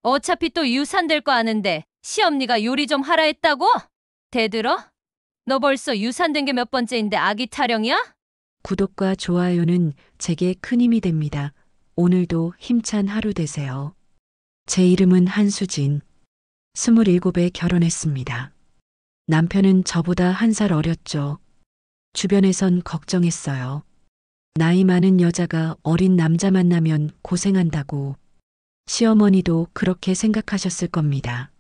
어차피 또 유산될 거 아는데 시엄니가 요리 좀 하라 했다고? 대들어? 너 벌써 유산된 게 몇 번째인데 아기 타령이야? 구독과 좋아요는 제게 큰 힘이 됩니다. 오늘도 힘찬 하루 되세요. 제 이름은 한수진. 27에 결혼했습니다. 남편은 저보다 1살 어렸죠. 주변에선 걱정했어요. 나이 많은 여자가 어린 남자 만나면 고생한다고. 시어머니도 그렇게 생각하셨을 겁니다.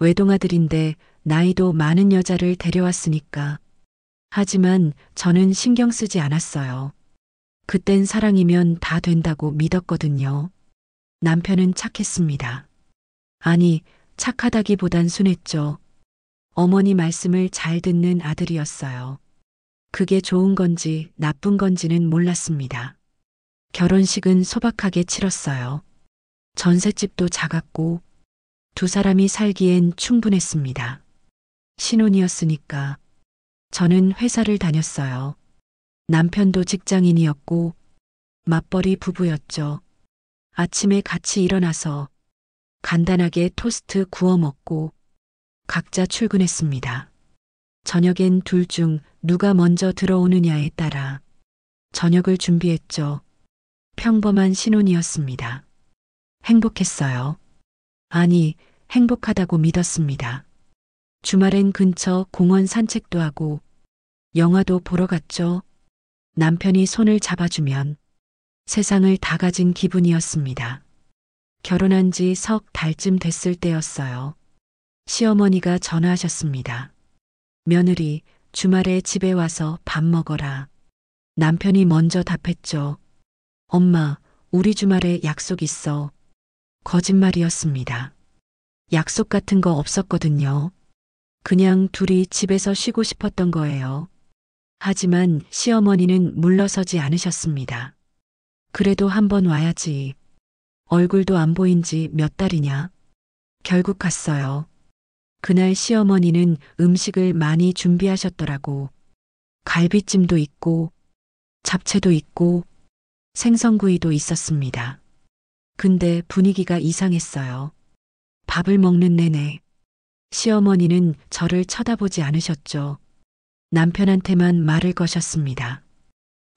외동아들인데 나이도 많은 여자를 데려왔으니까. 하지만 저는 신경 쓰지 않았어요. 그땐 사랑이면 다 된다고 믿었거든요. 남편은 착했습니다. 아니, 착하다기보단 순했죠. 어머니 말씀을 잘 듣는 아들이었어요. 그게 좋은 건지 나쁜 건지는 몰랐습니다. 결혼식은 소박하게 치렀어요. 전셋집도 작았고 두 사람이 살기엔 충분했습니다. 신혼이었으니까. 저는 회사를 다녔어요. 남편도 직장인이었고 맞벌이 부부였죠. 아침에 같이 일어나서 간단하게 토스트 구워 먹고 각자 출근했습니다. 저녁엔 둘 중 누가 먼저 들어오느냐에 따라 저녁을 준비했죠. 평범한 신혼이었습니다. 행복했어요. 아니, 행복하다고 믿었습니다. 주말엔 근처 공원 산책도 하고 영화도 보러 갔죠. 남편이 손을 잡아주면 세상을 다 가진 기분이었습니다. 결혼한 지 석 달쯤 됐을 때였어요. 시어머니가 전화하셨습니다. 며느리, 주말에 집에 와서 밥 먹어라. 남편이 먼저 답했죠. 엄마, 우리 주말에 약속 있어. 거짓말이었습니다. 약속 같은 거 없었거든요. 그냥 둘이 집에서 쉬고 싶었던 거예요. 하지만 시어머니는 물러서지 않으셨습니다. 그래도 한번 와야지. 얼굴도 안 보인 지 몇 달이냐. 결국 갔어요. 그날 시어머니는 음식을 많이 준비하셨더라고. 갈비찜도 있고, 잡채도 있고, 생선구이도 있었습니다. 근데 분위기가 이상했어요. 밥을 먹는 내내 시어머니는 저를 쳐다보지 않으셨죠. 남편한테만 말을 거셨습니다.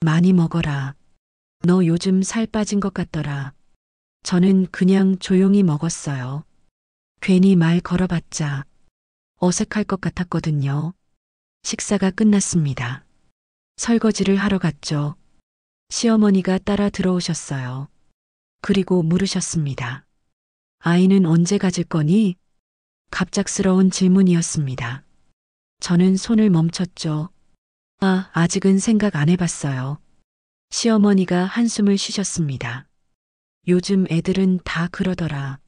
많이 먹어라. 너 요즘 살 빠진 것 같더라. 저는 그냥 조용히 먹었어요. 괜히 말 걸어봤자 어색할 것 같았거든요. 식사가 끝났습니다. 설거지를 하러 갔죠. 시어머니가 따라 들어오셨어요. 그리고 물으셨습니다. 아이는 언제 가질 거니? 갑작스러운 질문이었습니다. 저는 손을 멈췄죠. 아직은 생각 안 해봤어요. 시어머니가 한숨을 쉬셨습니다. 요즘 애들은 다 그러더라.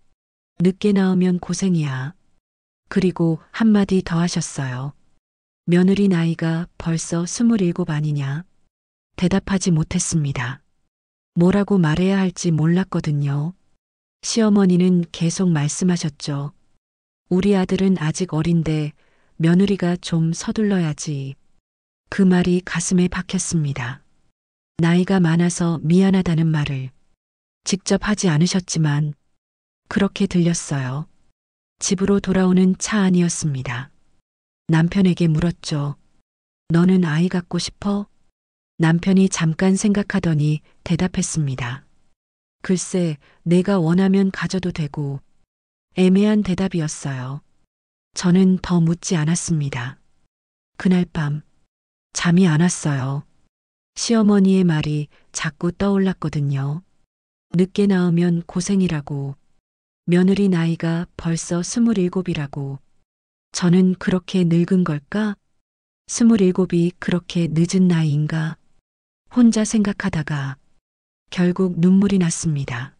늦게 나오면 고생이야. 그리고 한마디 더 하셨어요. 며느리 나이가 벌써 27 아니냐? 대답하지 못했습니다. 뭐라고 말해야 할지 몰랐거든요. 시어머니는 계속 말씀하셨죠. 우리 아들은 아직 어린데 며느리가 좀 서둘러야지. 그 말이 가슴에 박혔습니다. 나이가 많아서 미안하다는 말을 직접 하지 않으셨지만 그렇게 들렸어요. 집으로 돌아오는 차 안이었습니다. 남편에게 물었죠. 너는 아이 갖고 싶어? 남편이 잠깐 생각하더니 대답했습니다. 글쎄, 내가 원하면 가져도 되고. 애매한 대답이었어요. 저는 더 묻지 않았습니다. 그날 밤 잠이 안 왔어요. 시어머니의 말이 자꾸 떠올랐거든요. 늦게 나오면 고생이라고. 며느리 나이가 벌써 27이라고. 저는 그렇게 늙은 걸까? 27이 그렇게 늦은 나이인가? 혼자 생각하다가 결국 눈물이 났습니다.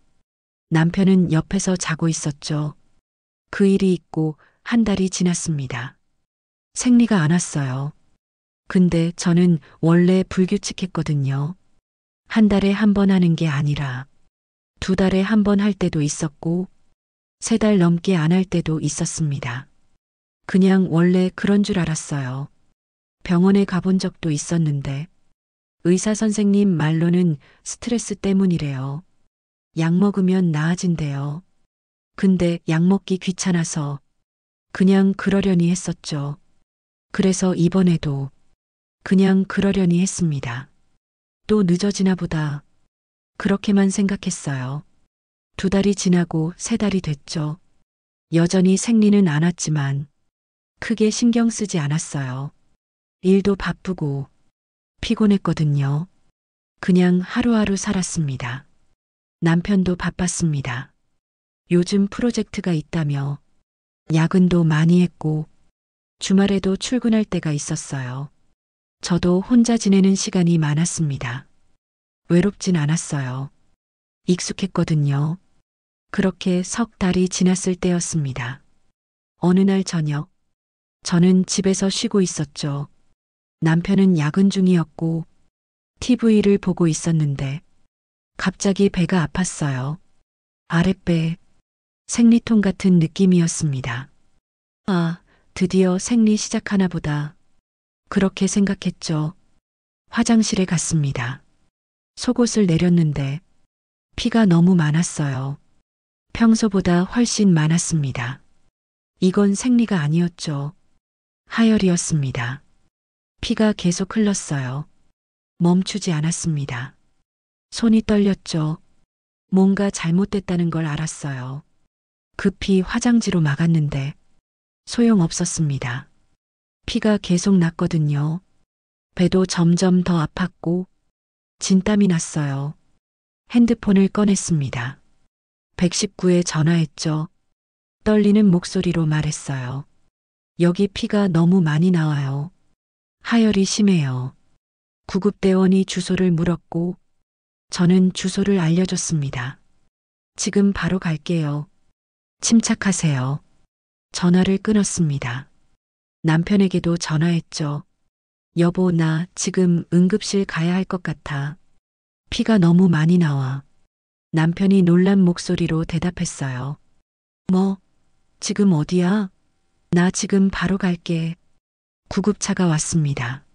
남편은 옆에서 자고 있었죠. 그 일이 있고 한 달이 지났습니다. 생리가 안 왔어요. 근데 저는 원래 불규칙했거든요. 한 달에 한 번 하는 게 아니라 2달에 한 번 할 때도 있었고 3달 넘게 안 할 때도 있었습니다. 그냥 원래 그런 줄 알았어요. 병원에 가본 적도 있었는데 의사 선생님 말로는 스트레스 때문이래요. 약 먹으면 나아진대요. 근데 약 먹기 귀찮아서 그냥 그러려니 했었죠. 그래서 이번에도 그냥 그러려니 했습니다. 또 늦어지나 보다. 그렇게만 생각했어요. 2달이 지나고 3달이 됐죠. 여전히 생리는 안 왔지만 크게 신경 쓰지 않았어요. 일도 바쁘고 피곤했거든요. 그냥 하루하루 살았습니다. 남편도 바빴습니다. 요즘 프로젝트가 있다며 야근도 많이 했고 주말에도 출근할 때가 있었어요. 저도 혼자 지내는 시간이 많았습니다. 외롭진 않았어요. 익숙했거든요. 그렇게 3달이 지났을 때였습니다. 어느 날 저녁, 저는 집에서 쉬고 있었죠. 남편은 야근 중이었고 TV를 보고 있었는데 갑자기 배가 아팠어요. 아랫배, 생리통 같은 느낌이었습니다. 아, 드디어 생리 시작하나 보다. 그렇게 생각했죠. 화장실에 갔습니다. 속옷을 내렸는데 피가 너무 많았어요. 평소보다 훨씬 많았습니다. 이건 생리가 아니었죠. 하혈이었습니다. 피가 계속 흘렀어요. 멈추지 않았습니다. 손이 떨렸죠. 뭔가 잘못됐다는 걸 알았어요. 급히 화장지로 막았는데 소용없었습니다. 피가 계속 났거든요. 배도 점점 더 아팠고 진땀이 났어요. 핸드폰을 꺼냈습니다. 119에 전화했죠. 떨리는 목소리로 말했어요. 여기 피가 너무 많이 나와요. 하혈이 심해요. 구급대원이 주소를 물었고 저는 주소를 알려줬습니다. 지금 바로 갈게요. 침착하세요. 전화를 끊었습니다. 남편에게도 전화했죠. 여보, 나 지금 응급실 가야 할 것 같아. 피가 너무 많이 나와. 남편이 놀란 목소리로 대답했어요. 뭐, 지금 어디야? 나 지금 바로 갈게. 구급차가 왔습니다.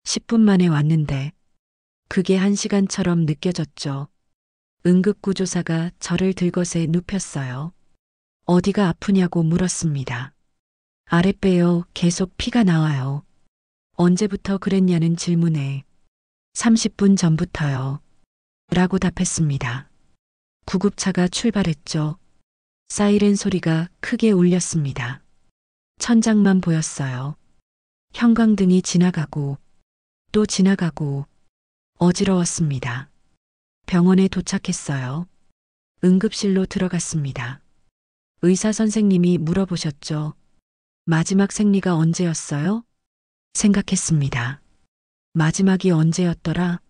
10분 만에 왔는데 그게 1시간처럼 느껴졌죠. 응급구조사가 저를 들것에 눕혔어요. 어디가 아프냐고 물었습니다. 아랫배요. 계속 피가 나와요. 언제부터 그랬냐는 질문에 30분 전부터요. 라고 답했습니다. 구급차가 출발했죠. 사이렌 소리가 크게 울렸습니다. 천장만 보였어요. 형광등이 지나가고 또 지나가고 어지러웠습니다. 병원에 도착했어요. 응급실로 들어갔습니다. 의사 선생님이 물어보셨죠. 마지막 생리가 언제였어요? 생각했습니다. 마지막이 언제였더라?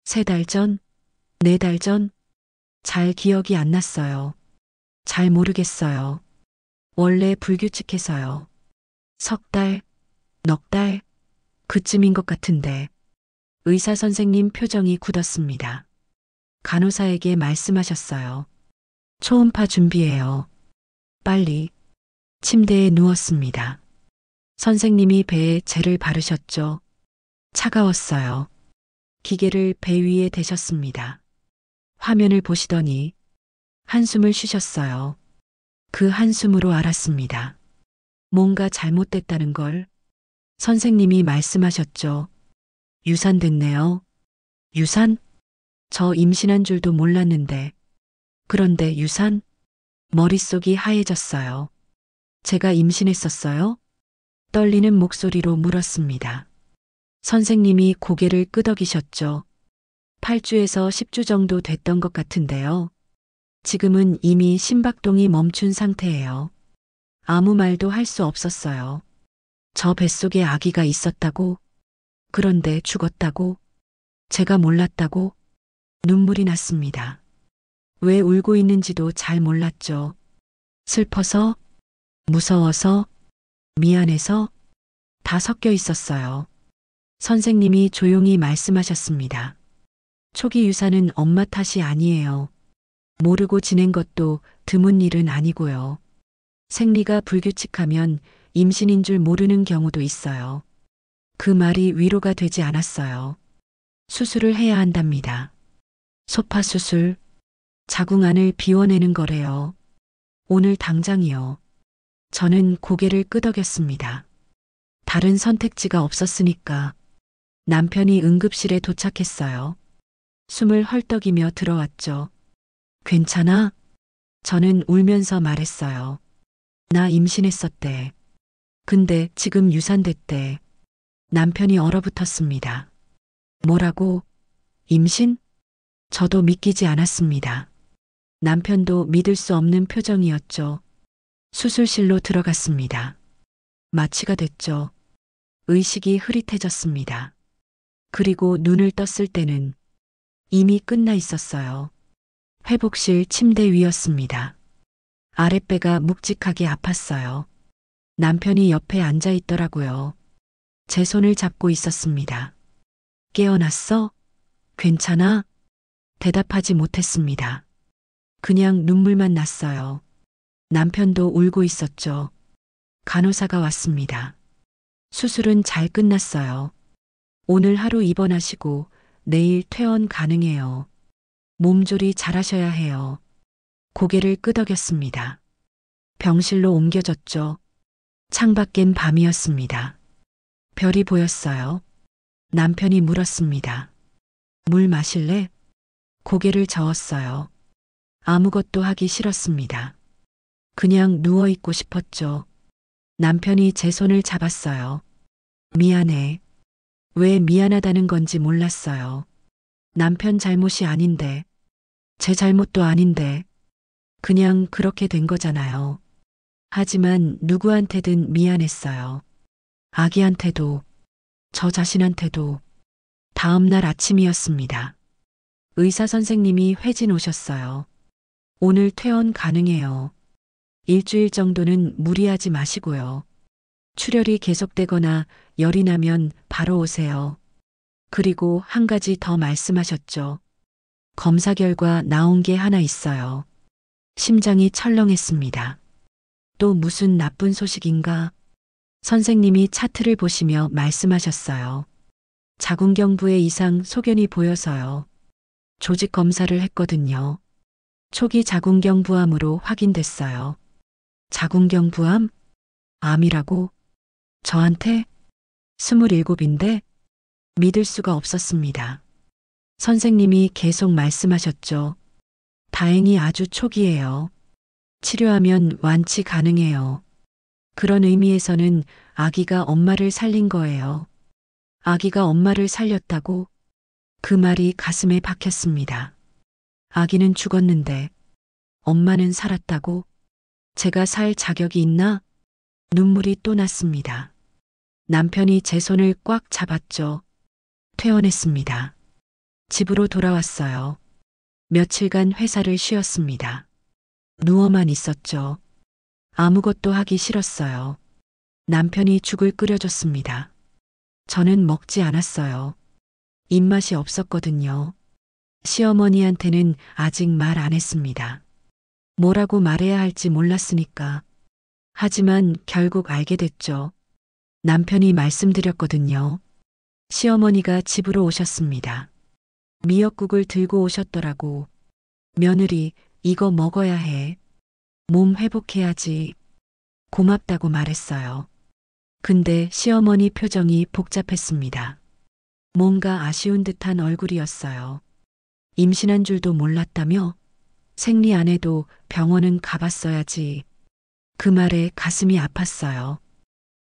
3달 전? 4달 전? 잘 기억이 안 났어요. 잘 모르겠어요. 원래 불규칙해서요. 3달, 넉 달, 그쯤인 것 같은데. 의사 선생님 표정이 굳었습니다. 간호사에게 말씀하셨어요. 초음파 준비해요. 빨리. 침대에 누웠습니다. 선생님이 배에 젤을 바르셨죠. 차가웠어요. 기계를 배 위에 대셨습니다. 화면을 보시더니 한숨을 쉬셨어요. 그 한숨으로 알았습니다. 뭔가 잘못됐다는 걸. 선생님이 말씀하셨죠. 유산됐네요. 유산? 저 임신한 줄도 몰랐는데. 그런데 유산? 머릿속이 하얘졌어요. 제가 임신했었어요? 떨리는 목소리로 물었습니다. 선생님이 고개를 끄덕이셨죠. 8주에서 10주 정도 됐던 것 같은데요. 지금은 이미 심박동이 멈춘 상태예요. 아무 말도 할 수 없었어요. 저 뱃속에 아기가 있었다고? 그런데 죽었다고? 제가 몰랐다고? 눈물이 났습니다. 왜 울고 있는지도 잘 몰랐죠. 슬퍼서, 무서워서, 미안해서 다 섞여 있었어요. 선생님이 조용히 말씀하셨습니다. 초기 유산은 엄마 탓이 아니에요. 모르고 지낸 것도 드문 일은 아니고요. 생리가 불규칙하면 임신인 줄 모르는 경우도 있어요. 그 말이 위로가 되지 않았어요. 수술을 해야 한답니다. 소파 수술, 자궁 안을 비워내는 거래요. 오늘 당장이요. 저는 고개를 끄덕였습니다. 다른 선택지가 없었으니까. 남편이 응급실에 도착했어요. 숨을 헐떡이며 들어왔죠. 괜찮아? 저는 울면서 말했어요. 나 임신했었대. 근데 지금 유산됐대. 남편이 얼어붙었습니다. 뭐라고? 임신? 저도 믿기지 않았습니다. 남편도 믿을 수 없는 표정이었죠. 수술실로 들어갔습니다. 마취가 됐죠. 의식이 흐릿해졌습니다. 그리고 눈을 떴을 때는 이미 끝나 있었어요. 회복실 침대 위였습니다. 아랫배가 묵직하게 아팠어요. 남편이 옆에 앉아 있더라고요. 제 손을 잡고 있었습니다. 깨어났어? 괜찮아? 대답하지 못했습니다. 그냥 눈물만 났어요. 남편도 울고 있었죠. 간호사가 왔습니다. 수술은 잘 끝났어요. 오늘 하루 입원하시고 내일 퇴원 가능해요. 몸조리 잘하셔야 해요. 고개를 끄덕였습니다. 병실로 옮겨졌죠. 창밖엔 밤이었습니다. 별이 보였어요. 남편이 물었습니다. 물 마실래? 고개를 저었어요. 아무것도 하기 싫었습니다. 그냥 누워있고 싶었죠. 남편이 제 손을 잡았어요. 미안해. 왜 미안하다는 건지 몰랐어요. 남편 잘못이 아닌데, 제 잘못도 아닌데, 그냥 그렇게 된 거잖아요. 하지만 누구한테든 미안했어요. 아기한테도, 저 자신한테도. 다음 날 아침이었습니다. 의사 선생님이 회진 오셨어요. 오늘 퇴원 가능해요. 일주일 정도는 무리하지 마시고요. 출혈이 계속되거나 열이 나면 바로 오세요. 그리고 한 가지 더 말씀하셨죠. 검사 결과 나온 게 하나 있어요. 심장이 철렁했습니다. 또 무슨 나쁜 소식인가? 선생님이 차트를 보시며 말씀하셨어요. 자궁경부에 이상 소견이 보여서요. 조직 검사를 했거든요. 초기 자궁경부암으로 확인됐어요. 자궁경부암? 암이라고? 저한테? 27인데? 믿을 수가 없었습니다. 선생님이 계속 말씀하셨죠. 다행히 아주 초기예요. 치료하면 완치 가능해요. 그런 의미에서는 아기가 엄마를 살린 거예요. 아기가 엄마를 살렸다고? 그 말이 가슴에 박혔습니다. 아기는 죽었는데 엄마는 살았다고? 제가 살 자격이 있나? 눈물이 또 났습니다. 남편이 제 손을 꽉 잡았죠. 퇴원했습니다. 집으로 돌아왔어요. 며칠간 회사를 쉬었습니다. 누워만 있었죠. 아무것도 하기 싫었어요. 남편이 죽을 끓여줬습니다. 저는 먹지 않았어요. 입맛이 없었거든요. 시어머니한테는 아직 말 안 했습니다. 뭐라고 말해야 할지 몰랐으니까. 하지만 결국 알게 됐죠. 남편이 말씀드렸거든요. 시어머니가 집으로 오셨습니다. 미역국을 들고 오셨더라고. 며느리, 이거 먹어야 해. 몸 회복해야지. 고맙다고 말했어요. 근데 시어머니 표정이 복잡했습니다. 뭔가 아쉬운 듯한 얼굴이었어요. 임신한 줄도 몰랐다며? 생리 안 해도 병원은 가봤어야지. 그 말에 가슴이 아팠어요.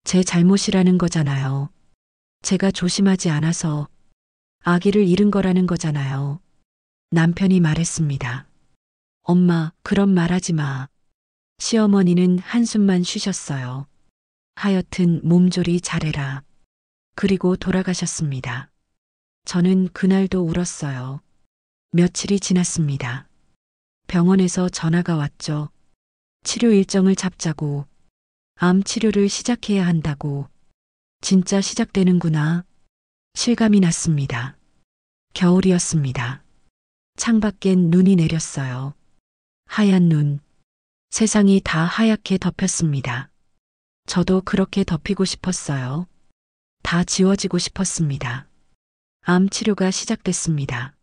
제 잘못이라는 거잖아요. 제가 조심하지 않아서 아기를 잃은 거라는 거잖아요. 남편이 말했습니다. 엄마, 그런 말 하지 마. 시어머니는 한숨만 쉬셨어요. 하여튼 몸조리 잘해라. 그리고 돌아가셨습니다. 저는 그날도 울었어요. 며칠이 지났습니다. 병원에서 전화가 왔죠. 치료 일정을 잡자고. 암 치료를 시작해야 한다고. 진짜 시작되는구나. 실감이 났습니다. 겨울이었습니다. 창밖엔 눈이 내렸어요. 하얀 눈. 세상이 다 하얗게 덮였습니다. 저도 그렇게 덮이고 싶었어요. 다 지워지고 싶었습니다. 암 치료가 시작됐습니다.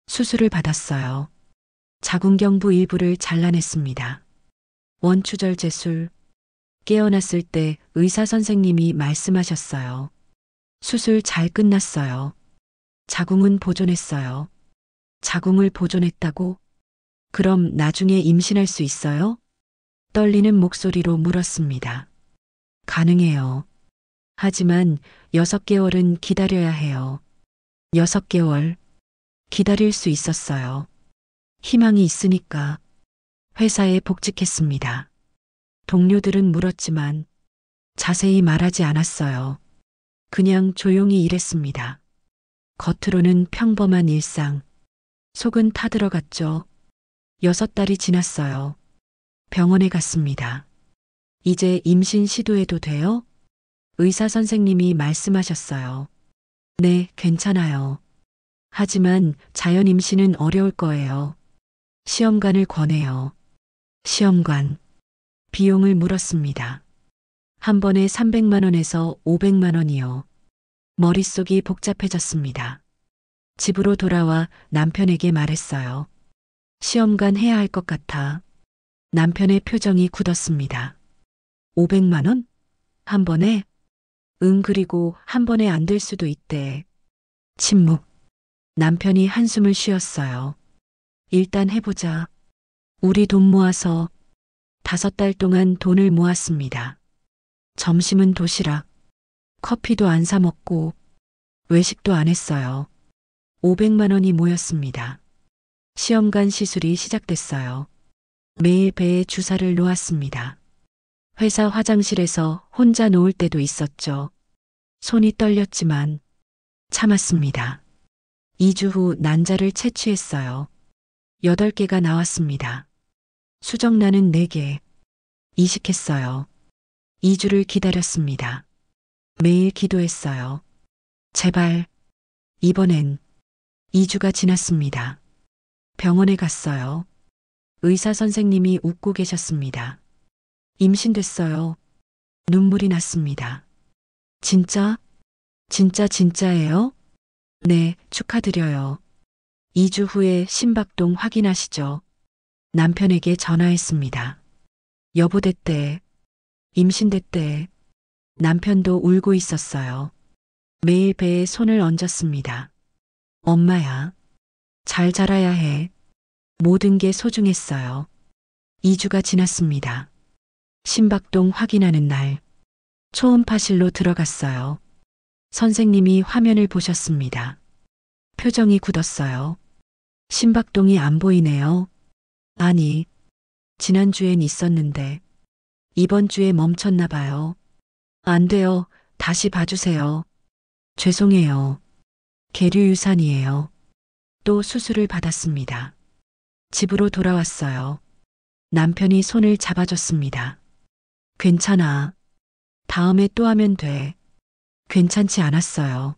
수술을 받았어요. 자궁경부 일부를 잘라냈습니다. 원추절 제술. 깨어났을 때 의사 선생님이 말씀하셨어요. 수술 잘 끝났어요. 자궁은 보존했어요. 자궁을 보존했다고? 그럼 나중에 임신할 수 있어요? 떨리는 목소리로 물었습니다. 가능해요. 하지만 6개월은 기다려야 해요. 6개월. 기다릴 수 있었어요. 희망이 있으니까. 회사에 복직했습니다. 동료들은 물었지만 자세히 말하지 않았어요. 그냥 조용히 일했습니다. 겉으로는 평범한 일상. 속은 타들어갔죠. 6달이 지났어요. 병원에 갔습니다. 이제 임신 시도해도 돼요? 의사 선생님이 말씀하셨어요. 네, 괜찮아요. 하지만 자연 임신은 어려울 거예요. 시험관을 권해요. 시험관. 비용을 물었습니다. 한 번에 300만 원에서 500만 원이요. 머릿속이 복잡해졌습니다. 집으로 돌아와 남편에게 말했어요. 시험관 해야 할 것 같아. 남편의 표정이 굳었습니다. 500만 원? 한 번에? 응, 그리고 한 번에 안 될 수도 있대. 침묵. 남편이 한숨을 쉬었어요. 일단 해보자. 우리 돈 모아서 5달 동안 돈을 모았습니다. 점심은 도시락. 커피도 안 사 먹고 외식도 안 했어요. 500만 원이 모였습니다. 시험관 시술이 시작됐어요. 매일 배에 주사를 놓았습니다. 회사 화장실에서 혼자 놓을 때도 있었죠. 손이 떨렸지만 참았습니다. 2주 후 난자를 채취했어요. 8개가 나왔습니다. 수정란은 4개. 이식했어요. 2주를 기다렸습니다. 매일 기도했어요. 제발. 이번엔 2주가 지났습니다. 병원에 갔어요. 의사 선생님이 웃고 계셨습니다. 임신됐어요. 눈물이 났습니다. 진짜? 진짜예요? 네, 축하드려요. 2주 후에 심박동 확인하시죠. 남편에게 전화했습니다. 여보 됐대. 임신됐대. 남편도 울고 있었어요. 매일 배에 손을 얹었습니다. 엄마야. 잘 자라야 해. 모든 게 소중했어요. 2주가 지났습니다. 심박동 확인하는 날. 초음파실로 들어갔어요. 선생님이 화면을 보셨습니다. 표정이 굳었어요. 심박동이 안 보이네요. 아니, 지난주엔 있었는데 이번 주에 멈췄나 봐요. 안 돼요. 다시 봐주세요. 죄송해요. 계류유산이에요. 또 수술을 받았습니다. 집으로 돌아왔어요. 남편이 손을 잡아줬습니다. 괜찮아. 다음에 또 하면 돼. 괜찮지 않았어요.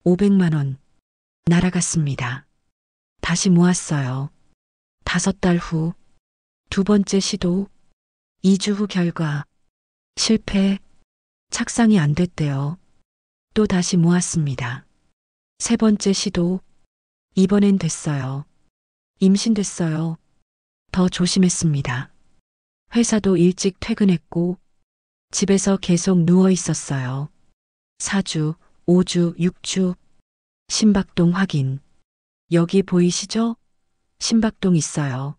500만 원. 날아갔습니다. 다시 모았어요. 5달 후. 2번째 시도. 2주 후 결과. 실패. 착상이 안 됐대요. 또 다시 모았습니다. 3번째 시도. 이번엔 됐어요. 임신됐어요. 더 조심했습니다. 회사도 일찍 퇴근했고 집에서 계속 누워 있었어요. 4주, 5주, 6주. 심박동 확인. 여기 보이시죠? 심박동 있어요.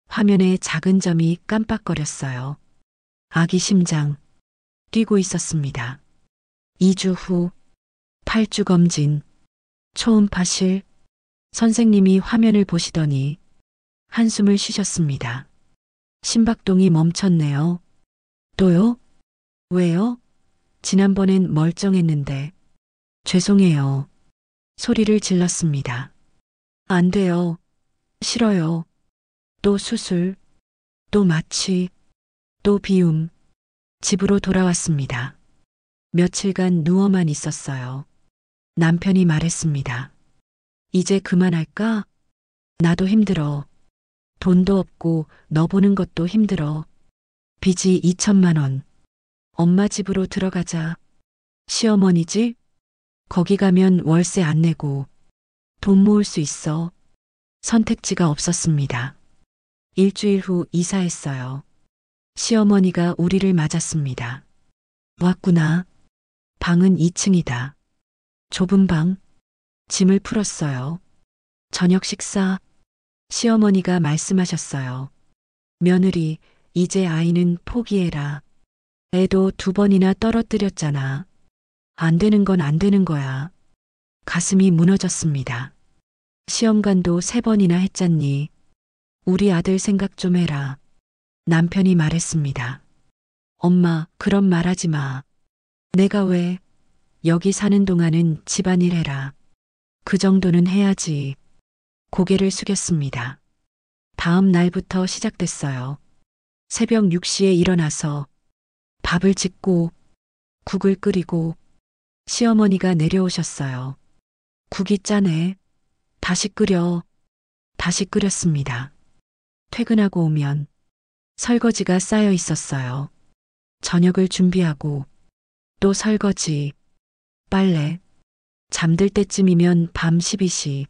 화면에 작은 점이 깜빡거렸어요. 아기 심장. 뛰고 있었습니다. 2주 후. 8주 검진. 초음파실. 선생님이 화면을 보시더니 한숨을 쉬셨습니다. 심박동이 멈췄네요. 또요? 왜요? 지난번엔 멀쩡했는데. 죄송해요. 소리를 질렀습니다. 안 돼요. 싫어요. 또 수술. 또 마취. 또 비움. 집으로 돌아왔습니다. 며칠간 누워만 있었어요. 남편이 말했습니다. 이제 그만할까? 나도 힘들어. 돈도 없고 너 보는 것도 힘들어. 빚이 2천만 원. 엄마 집으로 들어가자. 시어머니 집? 거기 가면 월세 안 내고 돈 모을 수 있어. 선택지가 없었습니다. 일주일 후 이사했어요. 시어머니가 우리를 맞았습니다. 왔구나. 방은 2층이다. 좁은 방. 짐을 풀었어요. 저녁 식사. 시어머니가 말씀하셨어요. 며느리, 이제 아이는 포기해라. 애도 2번이나 떨어뜨렸잖아. 안 되는 건 안 되는 거야. 가슴이 무너졌습니다. 시험관도 3번이나 했잖니. 우리 아들 생각 좀 해라. 남편이 말했습니다. 엄마, 그런 말 하지 마. 내가 왜? 여기 사는 동안은 집안일 해라. 그 정도는 해야지. 고개를 숙였습니다. 다음 날부터 시작됐어요. 새벽 6시에 일어나서 밥을 짓고 국을 끓이고 시어머니가 내려오셨어요. 국이 짜네. 다시 끓여. 다시 끓였습니다. 퇴근하고 오면 설거지가 쌓여 있었어요. 저녁을 준비하고 또 설거지, 빨래. 잠들 때쯤이면 밤 12시.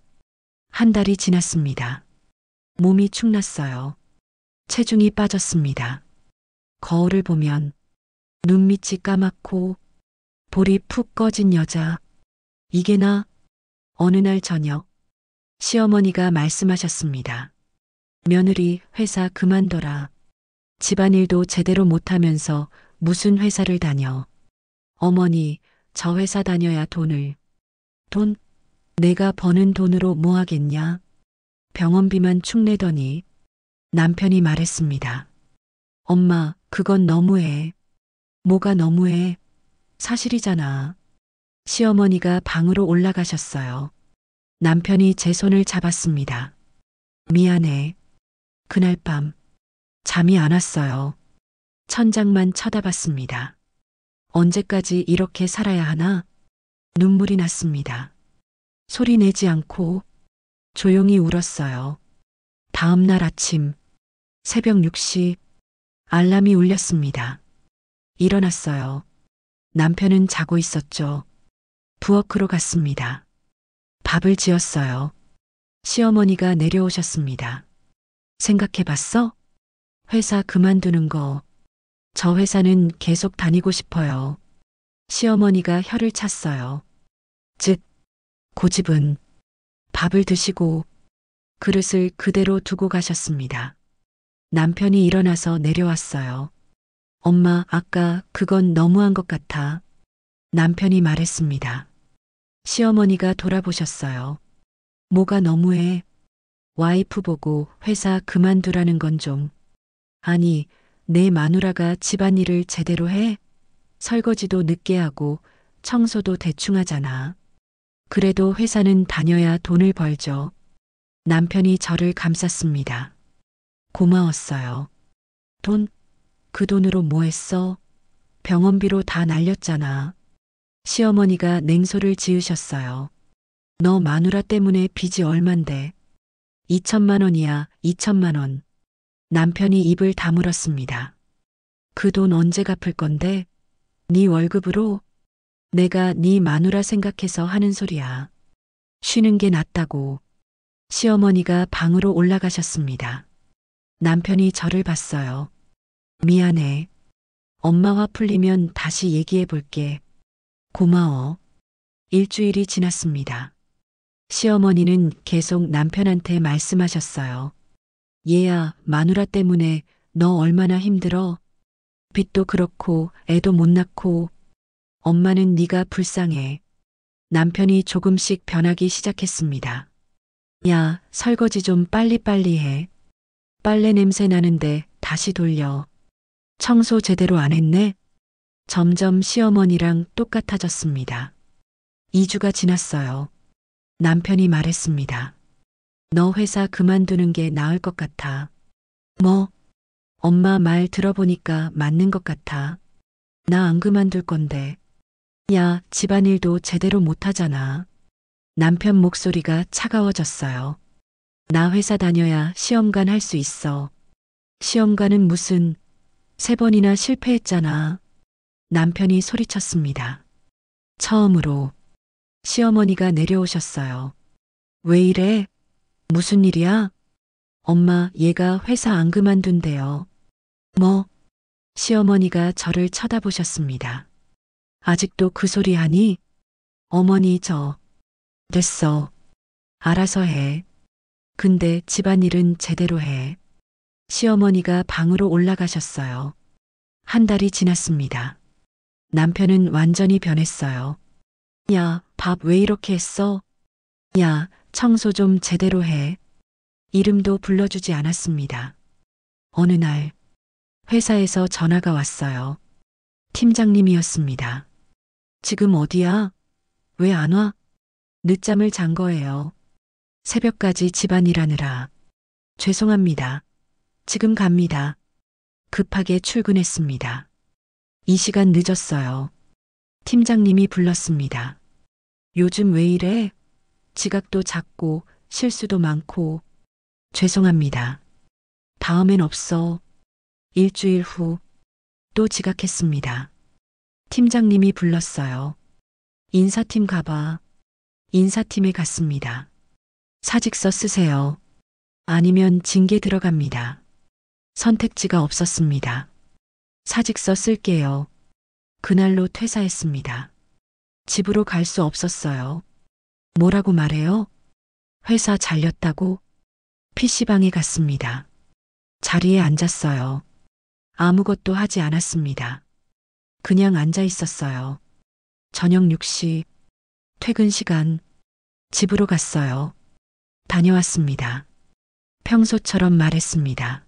한 달이 지났습니다. 몸이 축났어요. 체중이 빠졌습니다. 거울을 보면 눈밑이 까맣고 볼이 푹 꺼진 여자. 이게 나? 어느 날 저녁 시어머니가 말씀하셨습니다. 며느리 회사 그만둬라. 집안일도 제대로 못하면서 무슨 회사를 다녀. 어머니, 저 회사 다녀야 돈? 내가 버는 돈으로 뭐 하겠냐? 병원비만 축내더니 남편이 말했습니다. 엄마, 그건 너무해. 뭐가 너무해? 사실이잖아. 시어머니가 방으로 올라가셨어요. 남편이 제 손을 잡았습니다. 미안해. 그날 밤 잠이 안 왔어요. 천장만 쳐다봤습니다. 언제까지 이렇게 살아야 하나? 눈물이 났습니다. 소리 내지 않고 조용히 울었어요. 다음 날 아침 새벽 6시 알람이 울렸습니다. 일어났어요. 남편은 자고 있었죠. 부엌으로 갔습니다. 밥을 지었어요. 시어머니가 내려오셨습니다. 생각해봤어? 회사 그만두는 거. 저 회사는 계속 다니고 싶어요. 시어머니가 혀를 찼어요. 즉, 고집은. 밥을 드시고 그릇을 그대로 두고 가셨습니다. 남편이 일어나서 내려왔어요. 엄마, 아까 그건 너무한 것 같아. 남편이 말했습니다. 시어머니가 돌아보셨어요. 뭐가 너무해? 와이프 보고 회사 그만두라는 건 좀. 아니, 내 마누라가 집안일을 제대로 해? 설거지도 늦게 하고 청소도 대충 하잖아. 그래도 회사는 다녀야 돈을 벌죠. 남편이 저를 감쌌습니다. 고마웠어요. 돈? 그 돈으로 뭐 했어? 병원비로 다 날렸잖아. 시어머니가 냉소를 지으셨어요. 너 마누라 때문에 빚이 얼만데? 2천만 원이야, 2천만 원. 남편이 입을 다물었습니다. 그 돈 언제 갚을 건데? 네 월급으로? 내가 네 마누라 생각해서 하는 소리야. 쉬는 게 낫다고. 시어머니가 방으로 올라가셨습니다. 남편이 저를 봤어요. 미안해. 엄마 화 풀리면 다시 얘기해 볼게. 고마워. 일주일이 지났습니다. 시어머니는 계속 남편한테 말씀하셨어요. 얘야, 마누라 때문에 너 얼마나 힘들어? 빚도 그렇고 애도 못 낳고. 엄마는 네가 불쌍해. 남편이 조금씩 변하기 시작했습니다. 야, 설거지 좀 빨리빨리 해. 빨래 냄새 나는데 다시 돌려. 청소 제대로 안 했네? 점점 시어머니랑 똑같아졌습니다. 2주가 지났어요. 남편이 말했습니다. 너 회사 그만두는 게 나을 것 같아. 뭐? 엄마 말 들어보니까 맞는 것 같아. 나 안 그만둘 건데. 야, 집안일도 제대로 못하잖아. 남편 목소리가 차가워졌어요. 나 회사 다녀야 시험관 할 수 있어. 시험관은 무슨 3번이나 실패했잖아. 남편이 소리쳤습니다. 처음으로 시어머니가 내려오셨어요. 왜 이래? 무슨 일이야? 엄마, 얘가 회사 안 그만둔대요. 뭐? 시어머니가 저를 쳐다보셨습니다. 아직도 그 소리 하니? 어머니 됐어. 알아서 해. 근데 집안일은 제대로 해. 시어머니가 방으로 올라가셨어요. 한 달이 지났습니다. 남편은 완전히 변했어요. 야, 밥 왜 이렇게 했어? 야, 청소 좀 제대로 해. 이름도 불러주지 않았습니다. 어느 날, 회사에서 전화가 왔어요. 팀장님이었습니다. 지금 어디야? 왜 안 와? 늦잠을 잔 거예요. 새벽까지 집안일하느라. 죄송합니다. 지금 갑니다. 급하게 출근했습니다. 이 시간 늦었어요. 팀장님이 불렀습니다. 요즘 왜 이래? 지각도 잦고 실수도 많고. 죄송합니다. 다음엔 없어. 일주일 후 또 지각했습니다. 팀장님이 불렀어요. 인사팀 가봐. 인사팀에 갔습니다. 사직서 쓰세요. 아니면 징계 들어갑니다. 선택지가 없었습니다. 사직서 쓸게요. 그날로 퇴사했습니다. 집으로 갈 수 없었어요. 뭐라고 말해요? 회사 잘렸다고? PC방에 갔습니다. 자리에 앉았어요. 아무것도 하지 않았습니다. 그냥 앉아 있었어요. 저녁 6시, 퇴근 시간, 집으로 갔어요. 다녀왔습니다. 평소처럼 말했습니다.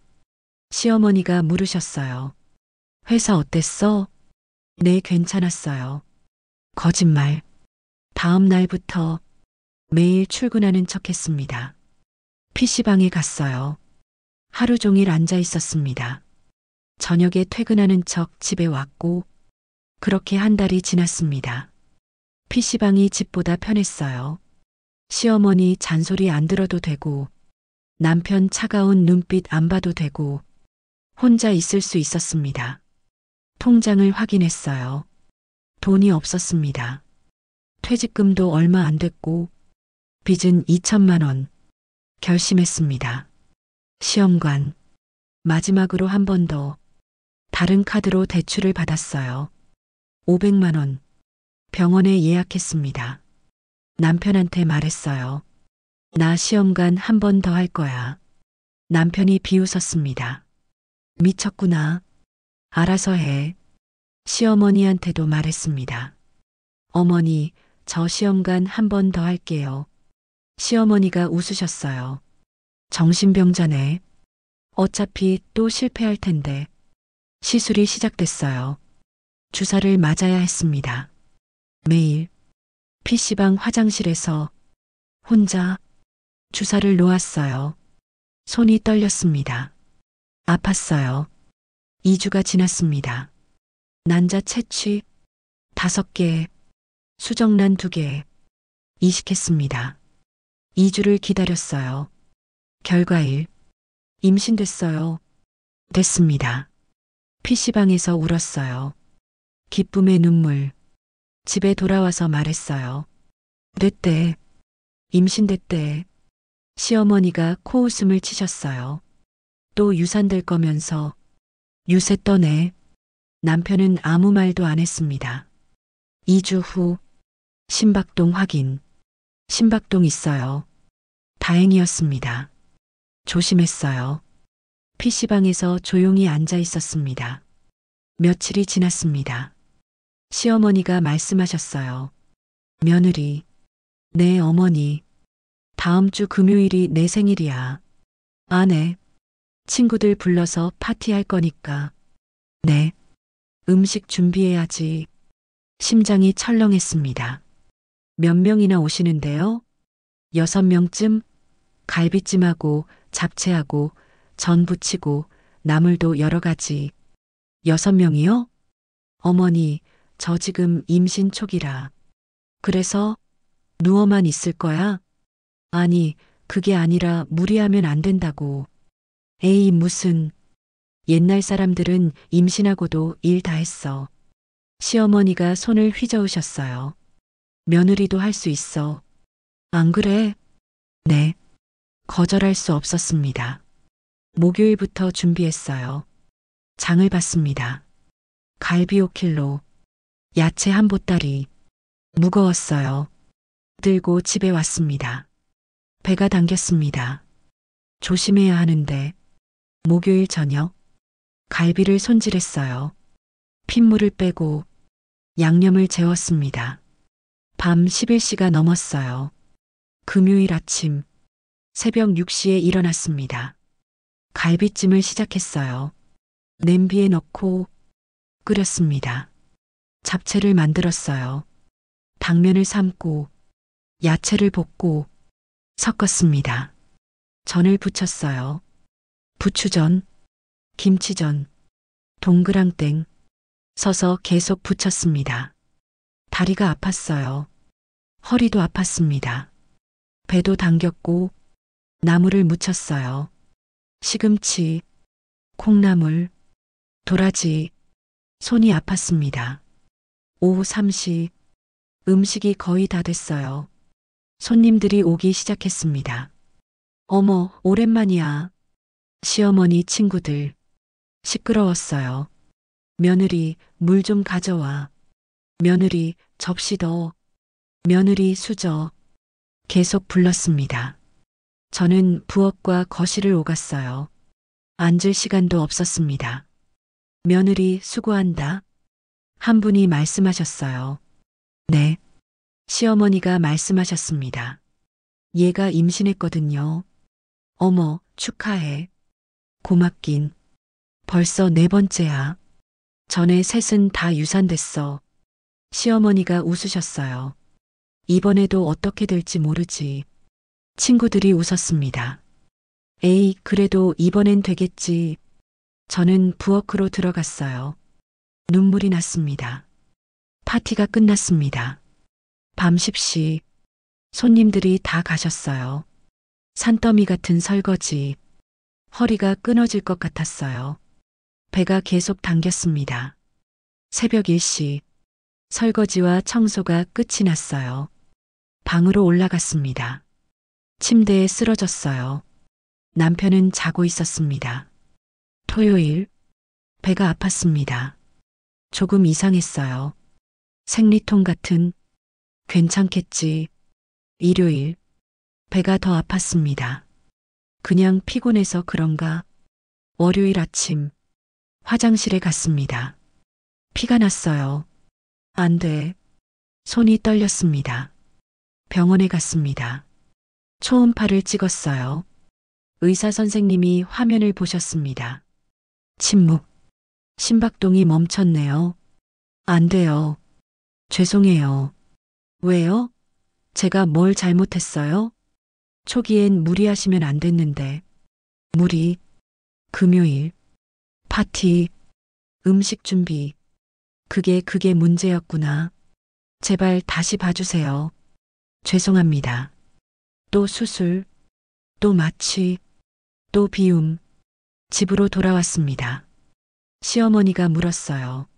시어머니가 물으셨어요. 회사 어땠어? 네, 괜찮았어요. 거짓말. 다음 날부터 매일 출근하는 척 했습니다. PC방에 갔어요. 하루 종일 앉아 있었습니다. 저녁에 퇴근하는 척 집에 왔고, 그렇게 한 달이 지났습니다. PC방이 집보다 편했어요. 시어머니 잔소리 안 들어도 되고, 남편 차가운 눈빛 안 봐도 되고, 혼자 있을 수 있었습니다. 통장을 확인했어요. 돈이 없었습니다. 퇴직금도 얼마 안 됐고, 빚은 2천만 원. 결심했습니다. 시험관. 마지막으로 한 번 더. 다른 카드로 대출을 받았어요. 500만 원. 병원에 예약했습니다. 남편한테 말했어요. 나 시험관 한 번 더 할 거야. 남편이 비웃었습니다. 미쳤구나. 알아서 해. 시어머니한테도 말했습니다. 어머니, 저 시험관 한 번 더 할게요. 시어머니가 웃으셨어요. 정신병자네. 어차피 또 실패할 텐데. 시술이 시작됐어요. 주사를 맞아야 했습니다. 매일 PC방 화장실에서 혼자 주사를 놓았어요. 손이 떨렸습니다. 아팠어요. 2주가 지났습니다. 난자 채취 5개, 수정란 2개, 이식했습니다. 2주를 기다렸어요. 결과일, 임신됐어요. 됐습니다. PC방에서 울었어요. 기쁨의 눈물. 집에 돌아와서 말했어요. 됐대. 임신됐대. 시어머니가 코웃음을 치셨어요. 또 유산될 거면서 유세 떠네. 남편은 아무 말도 안 했습니다. 2주 후 심박동 확인. 심박동 있어요. 다행이었습니다. 조심했어요. PC방에서 조용히 앉아 있었습니다. 며칠이 지났습니다. 시어머니가 말씀하셨어요. 며느리, 네 어머니, 다음 주 금요일이 내 생일이야. 아내, 친구들 불러서 파티할 거니까. 네, 음식 준비해야지. 심장이 철렁했습니다. 몇 명이나 오시는데요? 6명쯤? 갈비찜하고 잡채하고 전 부치고 나물도 여러 가지. 6명이요? 어머니, 저 지금 임신 초기라. 그래서 누워만 있을 거야? 아니, 그게 아니라 무리하면 안 된다고. 에이, 무슨. 옛날 사람들은 임신하고도 일 다 했어. 시어머니가 손을 휘저으셨어요. 며느리도 할 수 있어. 안 그래? 네. 거절할 수 없었습니다. 목요일부터 준비했어요. 장을 봤습니다. 갈비 5kg, 야채 한 보따리. 무거웠어요. 들고 집에 왔습니다. 배가 당겼습니다. 조심해야 하는데 목요일 저녁 갈비를 손질했어요. 핏물을 빼고 양념을 재웠습니다. 밤 11시가 넘었어요. 금요일 아침 새벽 6시에 일어났습니다. 갈비찜을 시작했어요. 냄비에 넣고 끓였습니다. 잡채를 만들었어요. 당면을 삶고 야채를 볶고 섞었습니다. 전을 부쳤어요. 부추전, 김치전, 동그랑땡 서서 계속 부쳤습니다. 다리가 아팠어요. 허리도 아팠습니다. 배도 당겼고 나물을 무쳤어요. 시금치, 콩나물, 도라지, 손이 아팠습니다. 오후 3시 음식이 거의 다 됐어요. 손님들이 오기 시작했습니다. 어머, 오랜만이야. 시어머니 친구들. 시끄러웠어요. 며느리, 물 좀 가져와. 며느리, 접시 더. 며느리, 수저. 계속 불렀습니다. 저는 부엌과 거실을 오갔어요. 앉을 시간도 없었습니다. 며느리, 수고한다. 한 분이 말씀하셨어요. 네. 시어머니가 말씀하셨습니다. 얘가 임신했거든요. 어머, 축하해. 고맙긴. 벌써 4번째야. 전에 셋은 다 유산됐어. 시어머니가 웃으셨어요. 이번에도 어떻게 될지 모르지. 친구들이 웃었습니다. 에이, 그래도 이번엔 되겠지. 저는 부엌으로 들어갔어요. 눈물이 났습니다. 파티가 끝났습니다. 밤 10시 손님들이 다 가셨어요. 산더미 같은 설거지. 허리가 끊어질 것 같았어요. 배가 계속 당겼습니다. 새벽 1시 설거지와 청소가 끝이 났어요. 방으로 올라갔습니다. 침대에 쓰러졌어요. 남편은 자고 있었습니다. 토요일 배가 아팠습니다. 조금 이상했어요. 생리통 같은 괜찮겠지. 일요일 배가 더 아팠습니다. 그냥 피곤해서 그런가. 월요일 아침 화장실에 갔습니다. 피가 났어요. 안 돼. 손이 떨렸습니다. 병원에 갔습니다. 초음파를 찍었어요. 의사 선생님이 화면을 보셨습니다. 침묵. 심박동이 멈췄네요. 안 돼요. 죄송해요. 왜요? 제가 뭘 잘못했어요? 초기엔 무리하시면 안 됐는데. 무리. 금요일. 파티. 음식 준비. 그게 문제였구나. 제발 다시 봐주세요. 죄송합니다. 또 수술. 또 마취. 또 비움. 집으로 돌아왔습니다. 시어머니가 물었어요.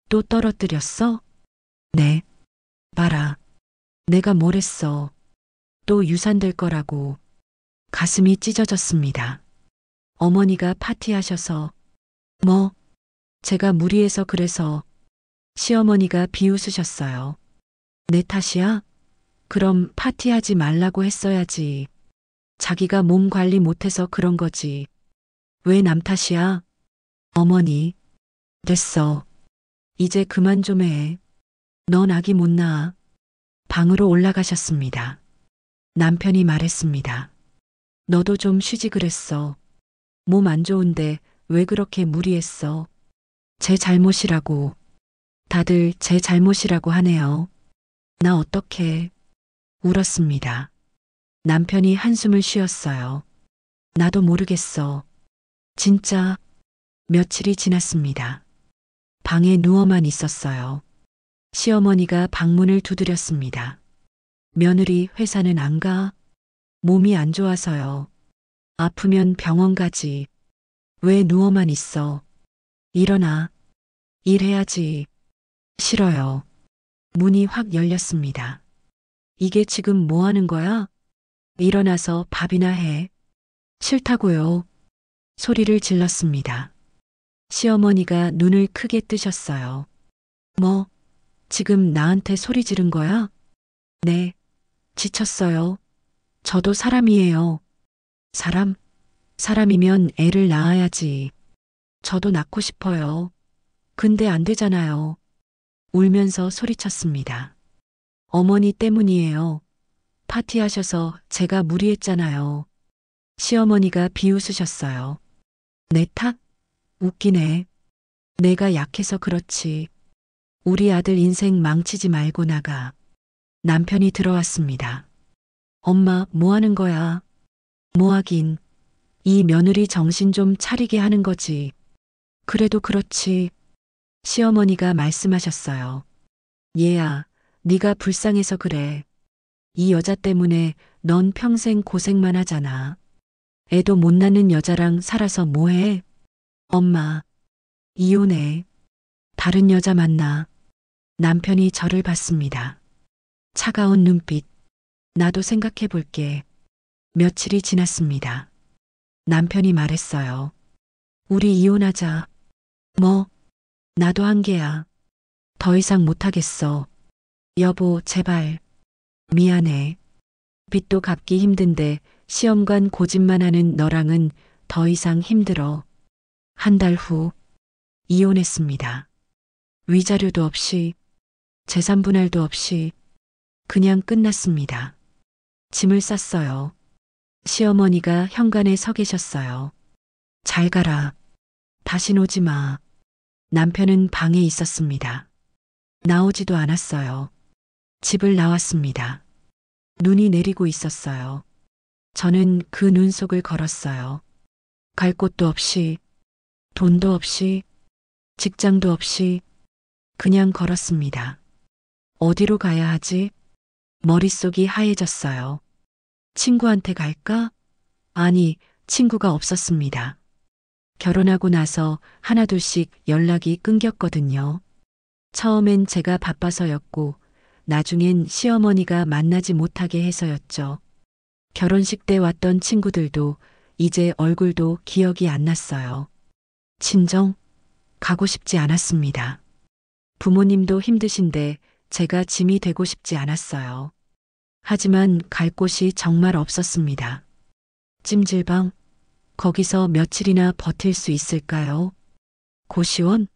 또 떨어뜨렸어? 네. 봐라. 내가 뭘 했어. 또 유산될 거라고. 가슴이 찢어졌습니다. 어머니가 파티하셔서. 뭐? 제가 무리해서 그래서. 시어머니가 비웃으셨어요. 내 탓이야? 그럼 파티하지 말라고 했어야지. 자기가 몸 관리 못해서 그런 거지. 왜 남 탓이야? 어머니. 됐어. 이제 그만 좀 해. 넌 아기 못 낳아. 방으로 올라가셨습니다. 남편이 말했습니다. 너도 좀 쉬지 그랬어. 몸 안 좋은데 왜 그렇게 무리했어? 제 잘못이라고. 다들 제 잘못이라고 하네요. 나 어떡해. 울었습니다. 남편이 한숨을 쉬었어요. 나도 모르겠어. 진짜. 며칠이 지났습니다. 방에 누워만 있었어요. 시어머니가 방문을 두드렸습니다. 며느리 회사는 안 가? 몸이 안 좋아서요. 아프면 병원 가지. 왜 누워만 있어? 일어나. 일해야지. 싫어요. 문이 확 열렸습니다. 이게 지금 뭐 하는 거야? 일어나서 밥이나 해. 싫다고요. 소리를 질렀습니다. 시어머니가 눈을 크게 뜨셨어요. 뭐, 지금 나한테 소리 지른 거야? 네, 지쳤어요. 저도 사람이에요. 사람? 사람이면 애를 낳아야지. 저도 낳고 싶어요. 근데 안 되잖아요. 울면서 소리쳤습니다. 어머니 때문이에요. 파티하셔서 제가 무리했잖아요. 시어머니가 비웃으셨어요. 내 탓? 웃기네. 내가 약해서 그렇지. 우리 아들 인생 망치지 말고 나가. 남편이 들어왔습니다. 엄마, 뭐 하는 거야? 뭐 하긴. 이 며느리 정신 좀 차리게 하는 거지. 그래도 그렇지. 시어머니가 말씀하셨어요. 얘야, 네가 불쌍해서 그래. 이 여자 때문에 넌 평생 고생만 하잖아. 애도 못 낳는 여자랑 살아서 뭐해? 엄마, 이혼해. 다른 여자 만나. 남편이 저를 봤습니다. 차가운 눈빛. 나도 생각해 볼게. 며칠이 지났습니다. 남편이 말했어요. 우리 이혼하자. 뭐? 나도 한계야. 더 이상 못하겠어. 여보, 제발. 미안해. 빚도 갚기 힘든데 시험관 고집만 하는 너랑은 더 이상 힘들어. 한 달 후 이혼했습니다. 위자료도 없이 재산 분할도 없이 그냥 끝났습니다. 짐을 쌌어요. 시어머니가 현관에 서 계셨어요. 잘 가라. 다신 오지 마. 남편은 방에 있었습니다. 나오지도 않았어요. 집을 나왔습니다. 눈이 내리고 있었어요. 저는 그 눈 속을 걸었어요. 갈 곳도 없이, 돈도 없이, 직장도 없이 그냥 걸었습니다. 어디로 가야 하지? 머릿속이 하얘졌어요. 친구한테 갈까? 아니, 친구가 없었습니다. 결혼하고 나서 하나둘씩 연락이 끊겼거든요. 처음엔 제가 바빠서였고, 나중엔 시어머니가 만나지 못하게 해서였죠. 결혼식 때 왔던 친구들도 이제 얼굴도 기억이 안 났어요. 친정? 가고 싶지 않았습니다. 부모님도 힘드신데 제가 짐이 되고 싶지 않았어요. 하지만 갈 곳이 정말 없었습니다. 찜질방? 거기서 며칠이나 버틸 수 있을까요? 고시원?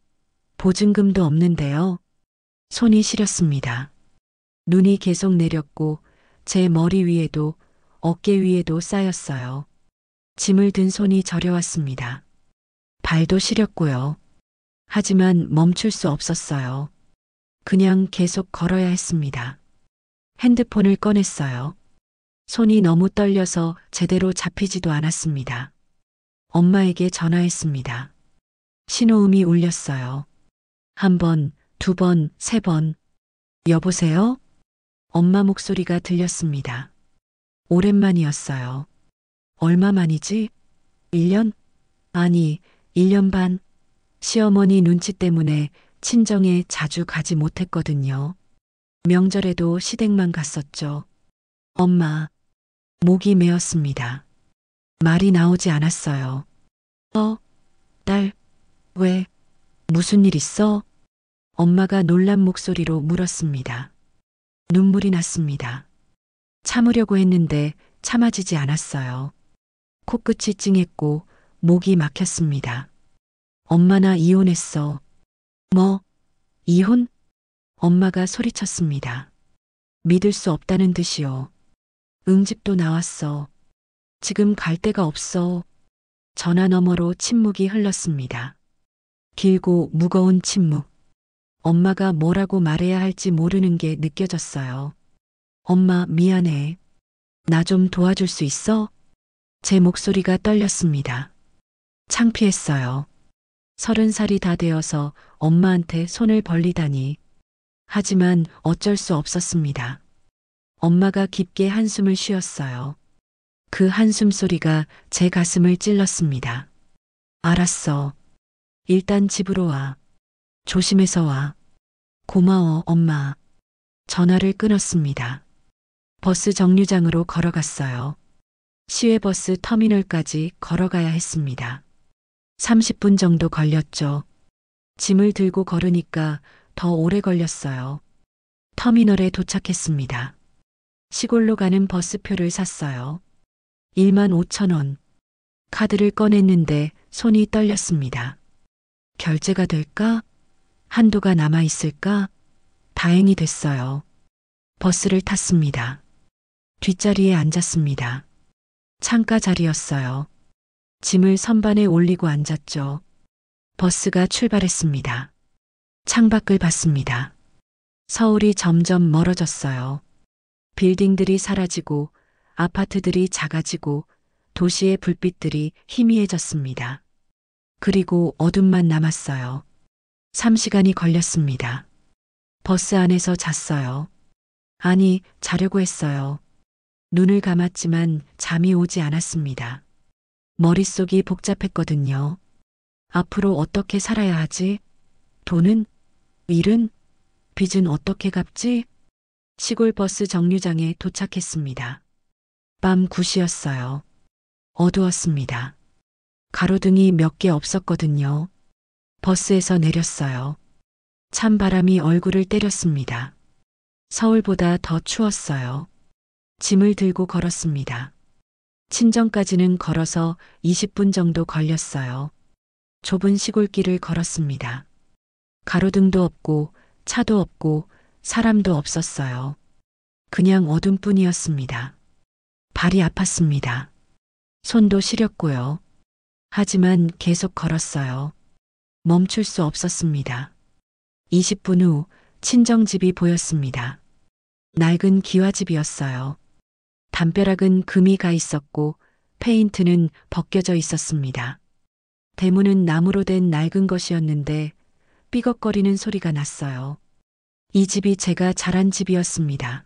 보증금도 없는데요. 손이 시렸습니다. 눈이 계속 내렸고 제 머리 위에도 어깨 위에도 쌓였어요. 짐을 든 손이 저려왔습니다. 발도 시렸고요. 하지만 멈출 수 없었어요. 그냥 계속 걸어야 했습니다. 핸드폰을 꺼냈어요. 손이 너무 떨려서 제대로 잡히지도 않았습니다. 엄마에게 전화했습니다. 신호음이 울렸어요. 한 번, 두 번, 세 번. 여보세요? 엄마 목소리가 들렸습니다. 오랜만이었어요. 얼마 만이지? 1년? 아니, 1년 반. 시어머니 눈치 때문에 친정에 자주 가지 못했거든요. 명절에도 시댁만 갔었죠. 엄마, 목이 메었습니다. 말이 나오지 않았어요. 딸, 왜? 무슨 일 있어? 엄마가 놀란 목소리로 물었습니다. 눈물이 났습니다. 참으려고 했는데 참아지지 않았어요. 코끝이 찡했고 목이 막혔습니다. 엄마 나 이혼했어. 뭐? 이혼? 엄마가 소리쳤습니다. 믿을 수 없다는 듯이요. 응집도 나왔어. 지금 갈 데가 없어. 전화 너머로 침묵이 흘렀습니다. 길고 무거운 침묵. 엄마가 뭐라고 말해야 할지 모르는 게 느껴졌어요. 엄마 미안해. 나 좀 도와줄 수 있어? 제 목소리가 떨렸습니다. 창피했어요. 30살이 다 되어서 엄마한테 손을 벌리다니. 하지만 어쩔 수 없었습니다. 엄마가 깊게 한숨을 쉬었어요. 그 한숨 소리가 제 가슴을 찔렀습니다. 알았어. 일단 집으로 와. 조심해서 와. 고마워, 엄마. 전화를 끊었습니다. 버스 정류장으로 걸어갔어요. 시외버스 터미널까지 걸어가야 했습니다. 30분 정도 걸렸죠. 짐을 들고 걸으니까 더 오래 걸렸어요. 터미널에 도착했습니다. 시골로 가는 버스표를 샀어요. 1만 5천 원. 카드를 꺼냈는데 손이 떨렸습니다. 결제가 될까? 한도가 남아 있을까? 다행히 됐어요. 버스를 탔습니다. 뒷자리에 앉았습니다. 창가 자리였어요. 짐을 선반에 올리고 앉았죠. 버스가 출발했습니다. 창밖을 봤습니다. 서울이 점점 멀어졌어요. 빌딩들이 사라지고 아파트들이 작아지고 도시의 불빛들이 희미해졌습니다. 그리고 어둠만 남았어요. 3시간이 걸렸습니다. 버스 안에서 잤어요. 아니, 자려고 했어요. 눈을 감았지만 잠이 오지 않았습니다. 머릿속이 복잡했거든요. 앞으로 어떻게 살아야 하지? 돈은? 일은? 빚은 어떻게 갚지? 시골 버스 정류장에 도착했습니다. 밤 9시였어요. 어두웠습니다. 가로등이 몇 개 없었거든요. 버스에서 내렸어요. 찬바람이 얼굴을 때렸습니다. 서울보다 더 추웠어요. 짐을 들고 걸었습니다. 친정까지는 걸어서 20분 정도 걸렸어요. 좁은 시골길을 걸었습니다. 가로등도 없고 차도 없고 사람도 없었어요. 그냥 어둠뿐이었습니다. 발이 아팠습니다. 손도 시렸고요. 하지만 계속 걸었어요. 멈출 수 없었습니다. 20분 후 친정집이 보였습니다. 낡은 기와집이었어요. 담벼락은 금이 가 있었고 페인트는 벗겨져 있었습니다. 대문은 나무로 된 낡은 것이었는데 삐걱거리는 소리가 났어요. 이 집이 제가 자란 집이었습니다.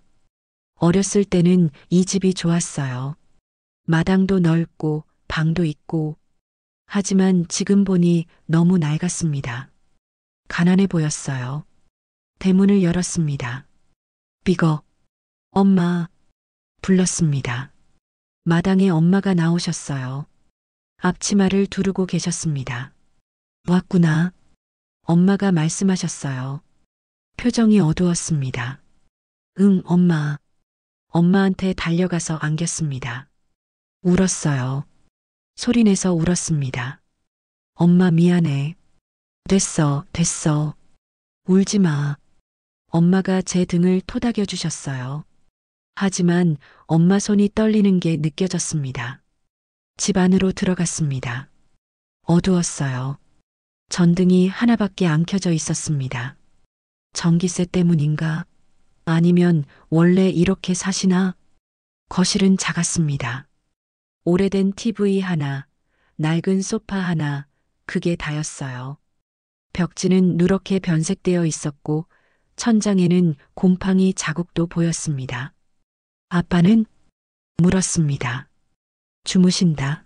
어렸을 때는 이 집이 좋았어요. 마당도 넓고 방도 있고. 하지만 지금 보니 너무 낡았습니다. 가난해 보였어요. 대문을 열었습니다. 삐걱. 엄마. 불렀습니다. 마당에 엄마가 나오셨어요. 앞치마를 두르고 계셨습니다. 왔구나. 엄마가 말씀하셨어요. 표정이 어두웠습니다. 응, 엄마. 엄마한테 달려가서 안겼습니다. 울었어요. 소리내서 울었습니다. 엄마 미안해. 됐어, 됐어. 울지 마. 엄마가 제 등을 토닥여 주셨어요. 하지만 엄마 손이 떨리는 게 느껴졌습니다. 집 안으로 들어갔습니다. 어두웠어요. 전등이 하나밖에 안 켜져 있었습니다. 전기세 때문인가? 아니면 원래 이렇게 사시나? 거실은 작았습니다. 오래된 TV 하나, 낡은 소파 하나, 그게 다였어요. 벽지는 누렇게 변색되어 있었고 천장에는 곰팡이 자국도 보였습니다. 아빠는? 물었습니다. 주무신다.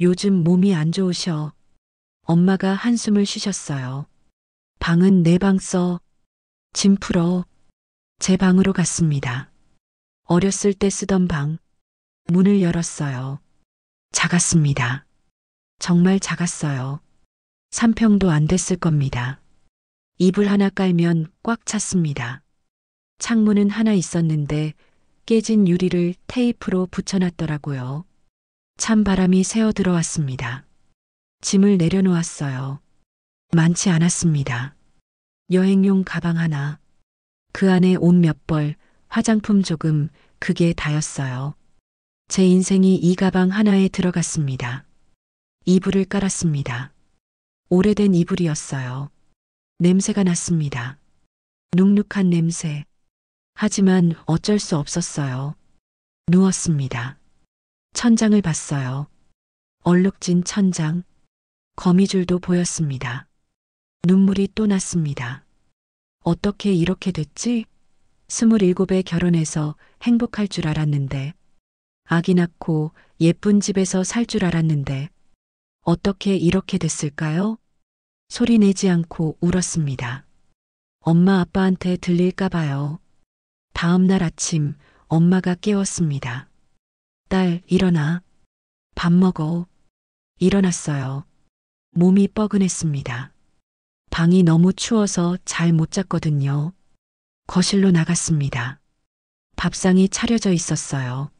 요즘 몸이 안 좋으셔. 엄마가 한숨을 쉬셨어요. 방은 내 방 써. 짐 풀어. 제 방으로 갔습니다. 어렸을 때 쓰던 방. 문을 열었어요. 작았습니다. 정말 작았어요. 3평도 안 됐을 겁니다. 이불 하나 깔면 꽉 찼습니다. 창문은 하나 있었는데 깨진 유리를 테이프로 붙여놨더라고요. 찬바람이 새어 들어왔습니다. 짐을 내려놓았어요. 많지 않았습니다. 여행용 가방 하나, 그 안에 옷 몇 벌, 화장품 조금, 그게 다였어요. 제 인생이 이 가방 하나에 들어갔습니다. 이불을 깔았습니다. 오래된 이불이었어요. 냄새가 났습니다. 눅눅한 냄새. 하지만 어쩔 수 없었어요. 누웠습니다. 천장을 봤어요. 얼룩진 천장. 거미줄도 보였습니다. 눈물이 또 났습니다. 어떻게 이렇게 됐지? 27에 결혼해서 행복할 줄 알았는데, 아기 낳고 예쁜 집에서 살 줄 알았는데, 어떻게 이렇게 됐을까요? 소리 내지 않고 울었습니다. 엄마 아빠한테 들릴까 봐요. 다음 날 아침 엄마가 깨웠습니다. 딸, 일어나. 밥 먹어. 일어났어요. 몸이 뻐근했습니다. 방이 너무 추워서 잘 못 잤거든요. 거실로 나갔습니다. 밥상이 차려져 있었어요.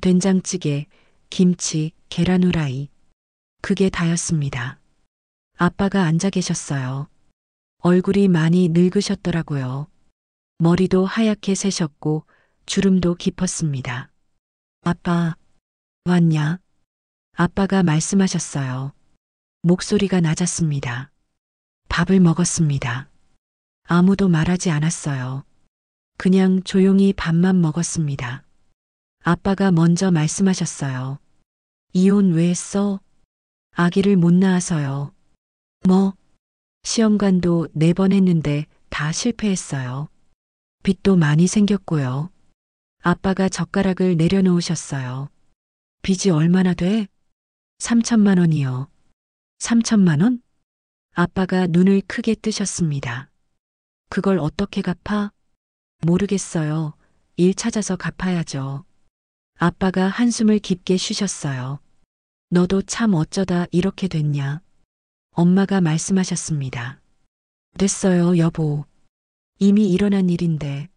된장찌개, 김치, 계란 후라이. 그게 다였습니다. 아빠가 앉아 계셨어요. 얼굴이 많이 늙으셨더라고요. 머리도 하얗게 새셨고 주름도 깊었습니다. 아빠, 왔냐? 아빠가 말씀하셨어요. 목소리가 낮았습니다. 밥을 먹었습니다. 아무도 말하지 않았어요. 그냥 조용히 밥만 먹었습니다. 아빠가 먼저 말씀하셨어요. 이혼 왜 했어? 아기를 못 낳아서요. 뭐? 시험관도 4번 했는데 다 실패했어요. 빚도 많이 생겼고요. 아빠가 젓가락을 내려놓으셨어요. 빚이 얼마나 돼? 3천만 원이요. 3천만 원? 아빠가 눈을 크게 뜨셨습니다. 그걸 어떻게 갚아? 모르겠어요. 일 찾아서 갚아야죠. 아빠가 한숨을 깊게 쉬셨어요. 너도 참 어쩌다 이렇게 됐냐? 엄마가 말씀하셨습니다. 됐어요, 여보. 이미 일어난 일인데.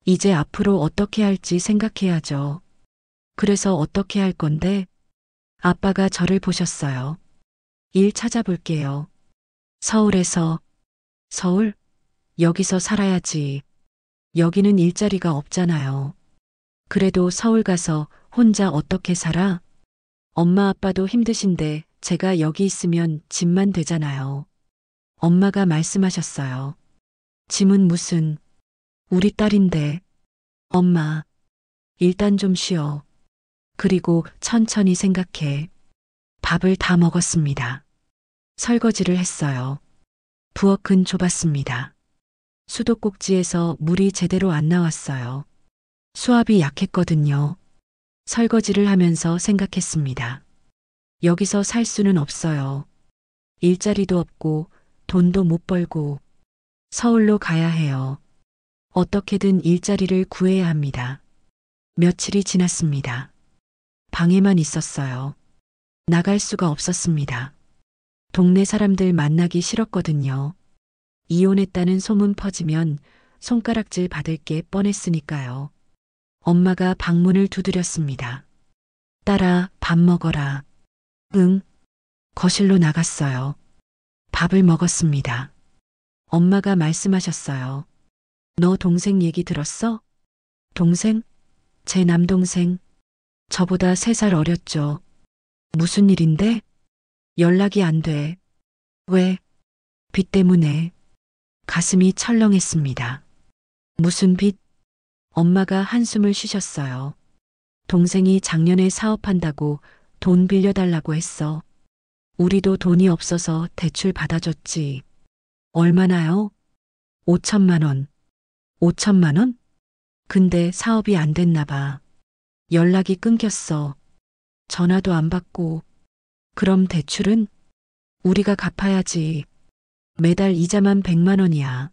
이제 앞으로 어떻게 할지 생각해야죠. 그래서 어떻게 할 건데? 아빠가 저를 보셨어요. 일 찾아볼게요. 서울에서. 서울? 여기서 살아야지. 여기는 일자리가 없잖아요. 그래도 서울 가서 혼자 어떻게 살아? 엄마 아빠도 힘드신데 제가 여기 있으면 짐만 되잖아요. 엄마가 말씀하셨어요. 짐은 무슨, 우리 딸인데. 엄마, 일단 좀 쉬어. 그리고 천천히 생각해. 밥을 다 먹었습니다. 설거지를 했어요. 부엌은 좁았습니다. 수도꼭지에서 물이 제대로 안 나왔어요. 수압이 약했거든요. 설거지를 하면서 생각했습니다. 여기서 살 수는 없어요. 일자리도 없고 돈도 못 벌고 서울로 가야 해요. 어떻게든 일자리를 구해야 합니다. 며칠이 지났습니다. 방에만 있었어요. 나갈 수가 없었습니다. 동네 사람들 만나기 싫었거든요. 이혼했다는 소문 퍼지면 손가락질 받을 게 뻔했으니까요. 엄마가 방문을 두드렸습니다. 딸아, 밥 먹어라. 응. 거실로 나갔어요. 밥을 먹었습니다. 엄마가 말씀하셨어요. 너 동생 얘기 들었어? 동생? 제 남동생. 저보다 3살 어렸죠. 무슨 일인데? 연락이 안 돼. 왜? 빚 때문에. 가슴이 철렁했습니다. 무슨 빚? 엄마가 한숨을 쉬셨어요. 동생이 작년에 사업한다고 돈 빌려달라고 했어. 우리도 돈이 없어서 대출 받아줬지. 얼마나요? 5천만 원. 5천만 원? 근데 사업이 안 됐나 봐. 연락이 끊겼어. 전화도 안 받고. 그럼 대출은? 우리가 갚아야지. 매달 이자만 100만 원이야.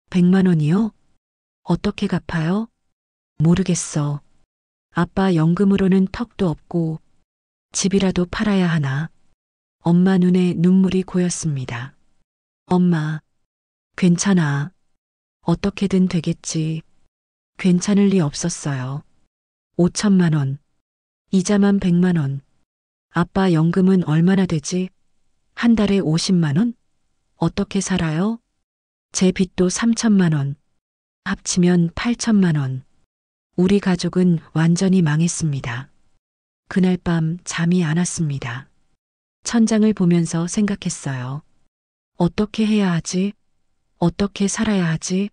100만 원이요? 어떻게 갚아요? 모르겠어. 아빠 연금으로는 턱도 없고 집이라도 팔아야 하나. 엄마 눈에 눈물이 고였습니다. 엄마, 괜찮아. 어떻게든 되겠지. 괜찮을 리 없었어요. 5천만 원. 이자만 100만 원. 아빠 연금은 얼마나 되지? 한 달에 50만 원? 어떻게 살아요? 제 빚도 3천만 원. 합치면 8천만 원. 우리 가족은 완전히 망했습니다. 그날 밤 잠이 안 왔습니다. 천장을 보면서 생각했어요. 어떻게 해야 하지? 어떻게 살아야 하지?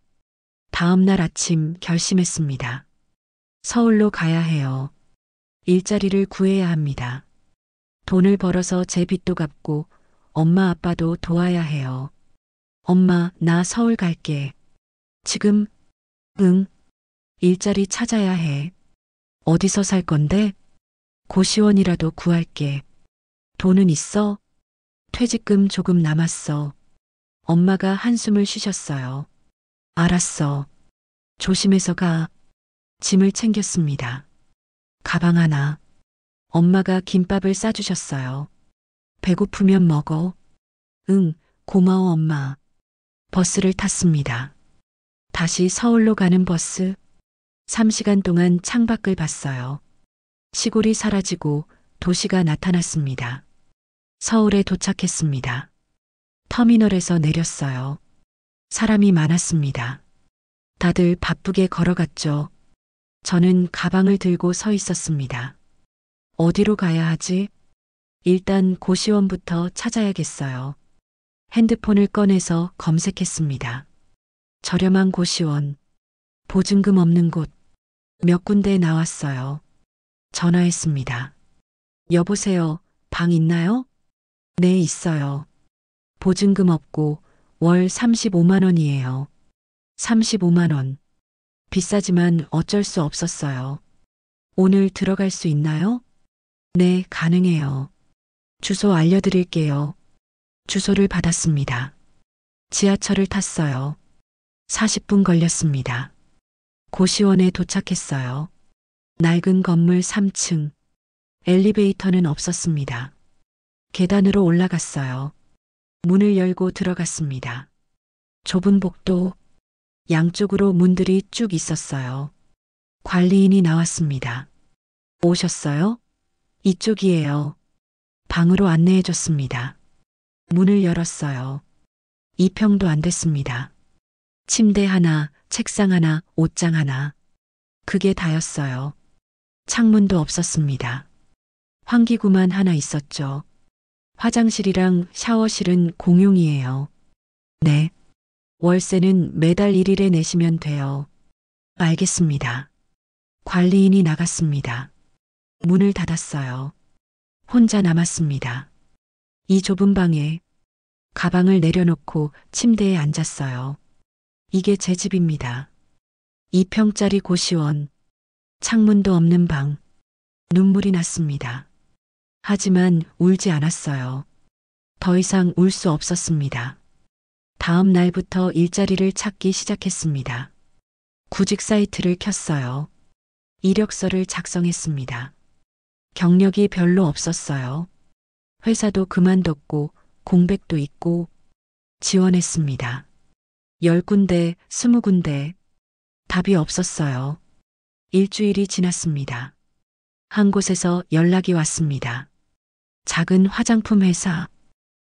다음 날 아침 결심했습니다. 서울로 가야 해요. 일자리를 구해야 합니다. 돈을 벌어서 제 빚도 갚고 엄마 아빠도 도와야 해요. 엄마, 나 서울 갈게. 지금? 응. 일자리 찾아야 해. 어디서 살 건데? 고시원이라도 구할게. 돈은 있어? 퇴직금 조금 남았어. 엄마가 한숨을 쉬셨어요. 알았어. 조심해서 가. 짐을 챙겼습니다. 가방 하나. 엄마가 김밥을 싸주셨어요. 배고프면 먹어. 응, 고마워 엄마. 버스를 탔습니다. 다시 서울로 가는 버스. 3시간 동안 창밖을 봤어요. 시골이 사라지고 도시가 나타났습니다. 서울에 도착했습니다. 터미널에서 내렸어요. 사람이 많았습니다. 다들 바쁘게 걸어갔죠. 저는 가방을 들고 서 있었습니다. 어디로 가야 하지? 일단 고시원부터 찾아야겠어요. 핸드폰을 꺼내서 검색했습니다. 저렴한 고시원, 보증금 없는 곳, 몇 군데 나왔어요. 전화했습니다. 여보세요, 방 있나요? 네, 있어요. 보증금 없고 월 35만 원이에요. 35만 원. 비싸지만 어쩔 수 없었어요. 오늘 들어갈 수 있나요? 네, 가능해요. 주소 알려드릴게요. 주소를 받았습니다. 지하철을 탔어요. 40분 걸렸습니다. 고시원에 도착했어요. 낡은 건물 3층. 엘리베이터는 없었습니다. 계단으로 올라갔어요. 문을 열고 들어갔습니다. 좁은 복도, 양쪽으로 문들이 쭉 있었어요. 관리인이 나왔습니다. 오셨어요? 이쪽이에요. 방으로 안내해 줬습니다. 문을 열었어요. 2평도 안 됐습니다. 침대 하나, 책상 하나, 옷장 하나. 그게 다였어요. 창문도 없었습니다. 환기구만 하나 있었죠. 화장실이랑 샤워실은 공용이에요. 네. 월세는 매달 1일에 내시면 돼요. 알겠습니다. 관리인이 나갔습니다. 문을 닫았어요. 혼자 남았습니다. 이 좁은 방에 가방을 내려놓고 침대에 앉았어요. 이게 제 집입니다. 2평짜리 고시원, 창문도 없는 방. 눈물이 났습니다. 하지만 울지 않았어요. 더 이상 울 수 없었습니다. 다음 날부터 일자리를 찾기 시작했습니다. 구직 사이트를 켰어요. 이력서를 작성했습니다. 경력이 별로 없었어요. 회사도 그만뒀고 공백도 있고 지원했습니다. 10군데, 20군데. 답이 없었어요. 일주일이 지났습니다. 한 곳에서 연락이 왔습니다. 작은 화장품 회사.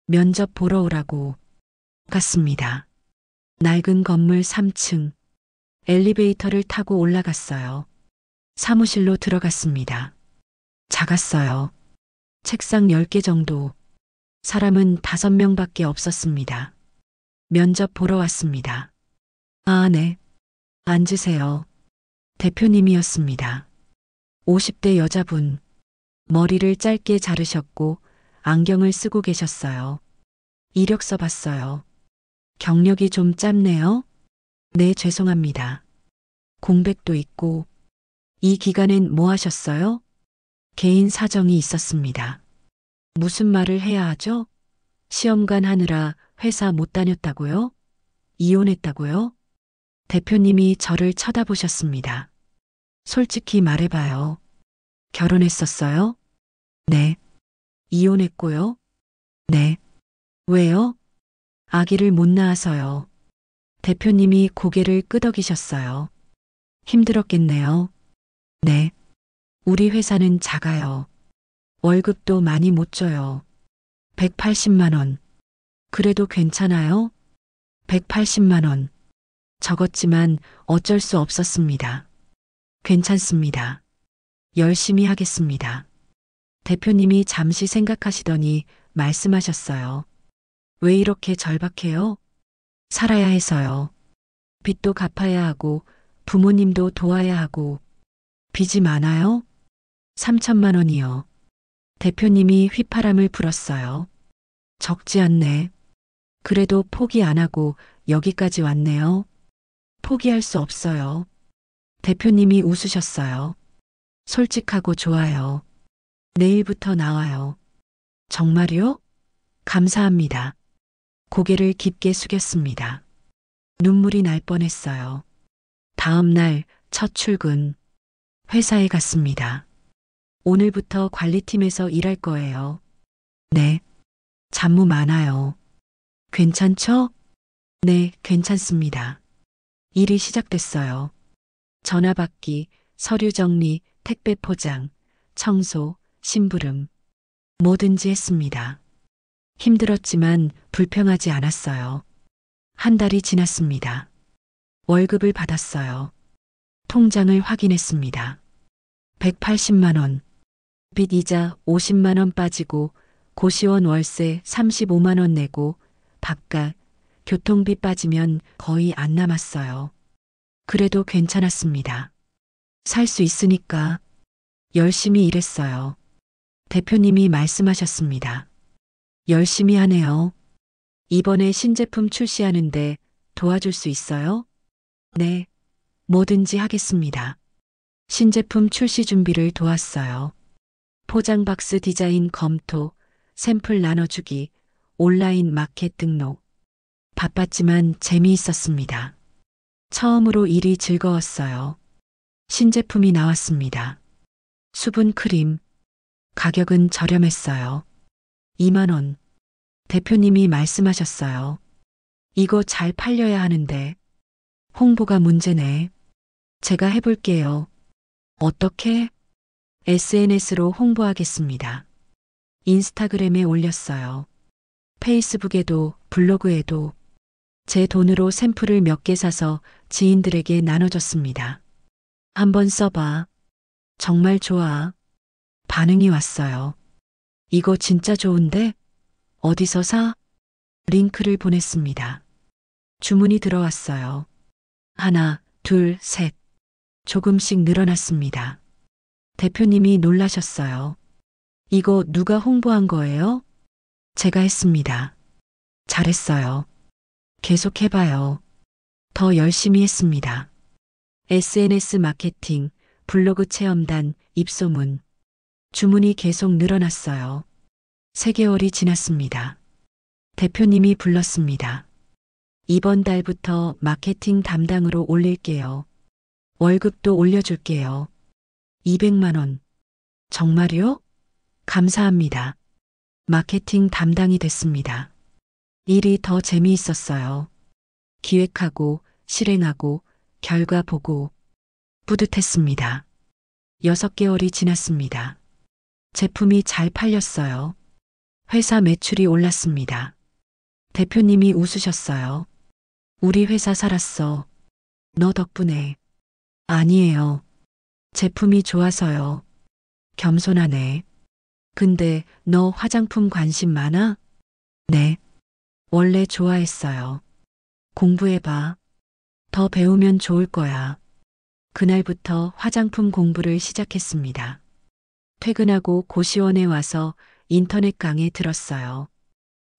면접 보러 오라고. 갔습니다. 낡은 건물 3층. 엘리베이터를 타고 올라갔어요. 사무실로 들어갔습니다. 작았어요. 책상 10개 정도. 사람은 5명밖에 없었습니다. 면접 보러 왔습니다. 아, 네. 앉으세요. 대표님이었습니다. 50대 여자분. 머리를 짧게 자르셨고 안경을 쓰고 계셨어요. 이력서 봤어요. 경력이 좀 짧네요. 네, 죄송합니다. 공백도 있고. 이 기간엔 뭐 하셨어요? 개인 사정이 있었습니다. 무슨 말을 해야 하죠? 시험관 하느라 회사 못 다녔다고요? 이혼했다고요? 대표님이 저를 쳐다보셨습니다. 솔직히 말해봐요. 결혼했었어요? 네. 이혼했고요? 네. 왜요? 아기를 못 낳아서요. 대표님이 고개를 끄덕이셨어요. 힘들었겠네요. 네. 우리 회사는 작아요. 월급도 많이 못 줘요. 180만 원. 그래도 괜찮아요? 180만 원. 적었지만 어쩔 수 없었습니다. 괜찮습니다. 열심히 하겠습니다. 대표님이 잠시 생각하시더니 말씀하셨어요. 왜 이렇게 절박해요? 살아야 해서요. 빚도 갚아야 하고 부모님도 도와야 하고. 빚이 많아요? 3천만 원이요. 대표님이 휘파람을 불었어요. 적지 않네. 그래도 포기 안 하고 여기까지 왔네요. 포기할 수 없어요. 대표님이 웃으셨어요. 솔직하고 좋아요. 내일부터 나와요. 정말요? 감사합니다. 고개를 깊게 숙였습니다. 눈물이 날 뻔했어요. 다음 날 첫 출근. 회사에 갔습니다. 오늘부터 관리팀에서 일할 거예요. 네. 잡무 많아요. 괜찮죠? 네, 괜찮습니다. 일이 시작됐어요. 전화 받기, 서류 정리, 택배 포장, 청소, 심부름. 뭐든지 했습니다. 힘들었지만 불평하지 않았어요. 한 달이 지났습니다. 월급을 받았어요. 통장을 확인했습니다. 180만 원. 빚 이자 50만 원 빠지고 고시원 월세 35만 원 내고 밥값, 교통비 빠지면 거의 안 남았어요. 그래도 괜찮았습니다. 살 수 있으니까 열심히 일했어요. 대표님이 말씀하셨습니다. 열심히 하네요. 이번에 신제품 출시하는데 도와줄 수 있어요? 네, 뭐든지 하겠습니다. 신제품 출시 준비를 도왔어요. 포장 박스 디자인 검토, 샘플 나눠주기, 온라인 마켓 등록. 바빴지만 재미있었습니다. 처음으로 일이 즐거웠어요. 신제품이 나왔습니다. 수분 크림. 가격은 저렴했어요. 2만 원. 대표님이 말씀하셨어요. 이거 잘 팔려야 하는데. 홍보가 문제네. 제가 해볼게요. 어떻게? SNS로 홍보하겠습니다. 인스타그램에 올렸어요. 페이스북에도 블로그에도 제 돈으로 샘플을 몇 개 사서 지인들에게 나눠줬습니다. 한번 써봐. 정말 좋아. 반응이 왔어요. 이거 진짜 좋은데? 어디서 사? 링크를 보냈습니다. 주문이 들어왔어요. 하나, 둘, 셋. 조금씩 늘어났습니다. 대표님이 놀라셨어요. 이거 누가 홍보한 거예요? 제가 했습니다. 잘했어요. 계속 해봐요. 더 열심히 했습니다. SNS 마케팅, 블로그 체험단, 입소문. 주문이 계속 늘어났어요. 3개월이 지났습니다. 대표님이 불렀습니다. 이번 달부터 마케팅 담당으로 올릴게요. 월급도 올려줄게요. 200만 원. 정말요? 감사합니다. 마케팅 담당이 됐습니다. 일이 더 재미있었어요. 기획하고, 실행하고, 결과 보고. 뿌듯했습니다. 6개월이 지났습니다. 제품이 잘 팔렸어요. 회사 매출이 올랐습니다. 대표님이 웃으셨어요. 우리 회사 살았어. 너 덕분에. 아니에요. 제품이 좋아서요. 겸손하네. 근데 너 화장품 관심 많아? 네. 원래 좋아했어요. 공부해봐. 더 배우면 좋을 거야. 그날부터 화장품 공부를 시작했습니다. 퇴근하고 고시원에 와서 인터넷 강의 들었어요.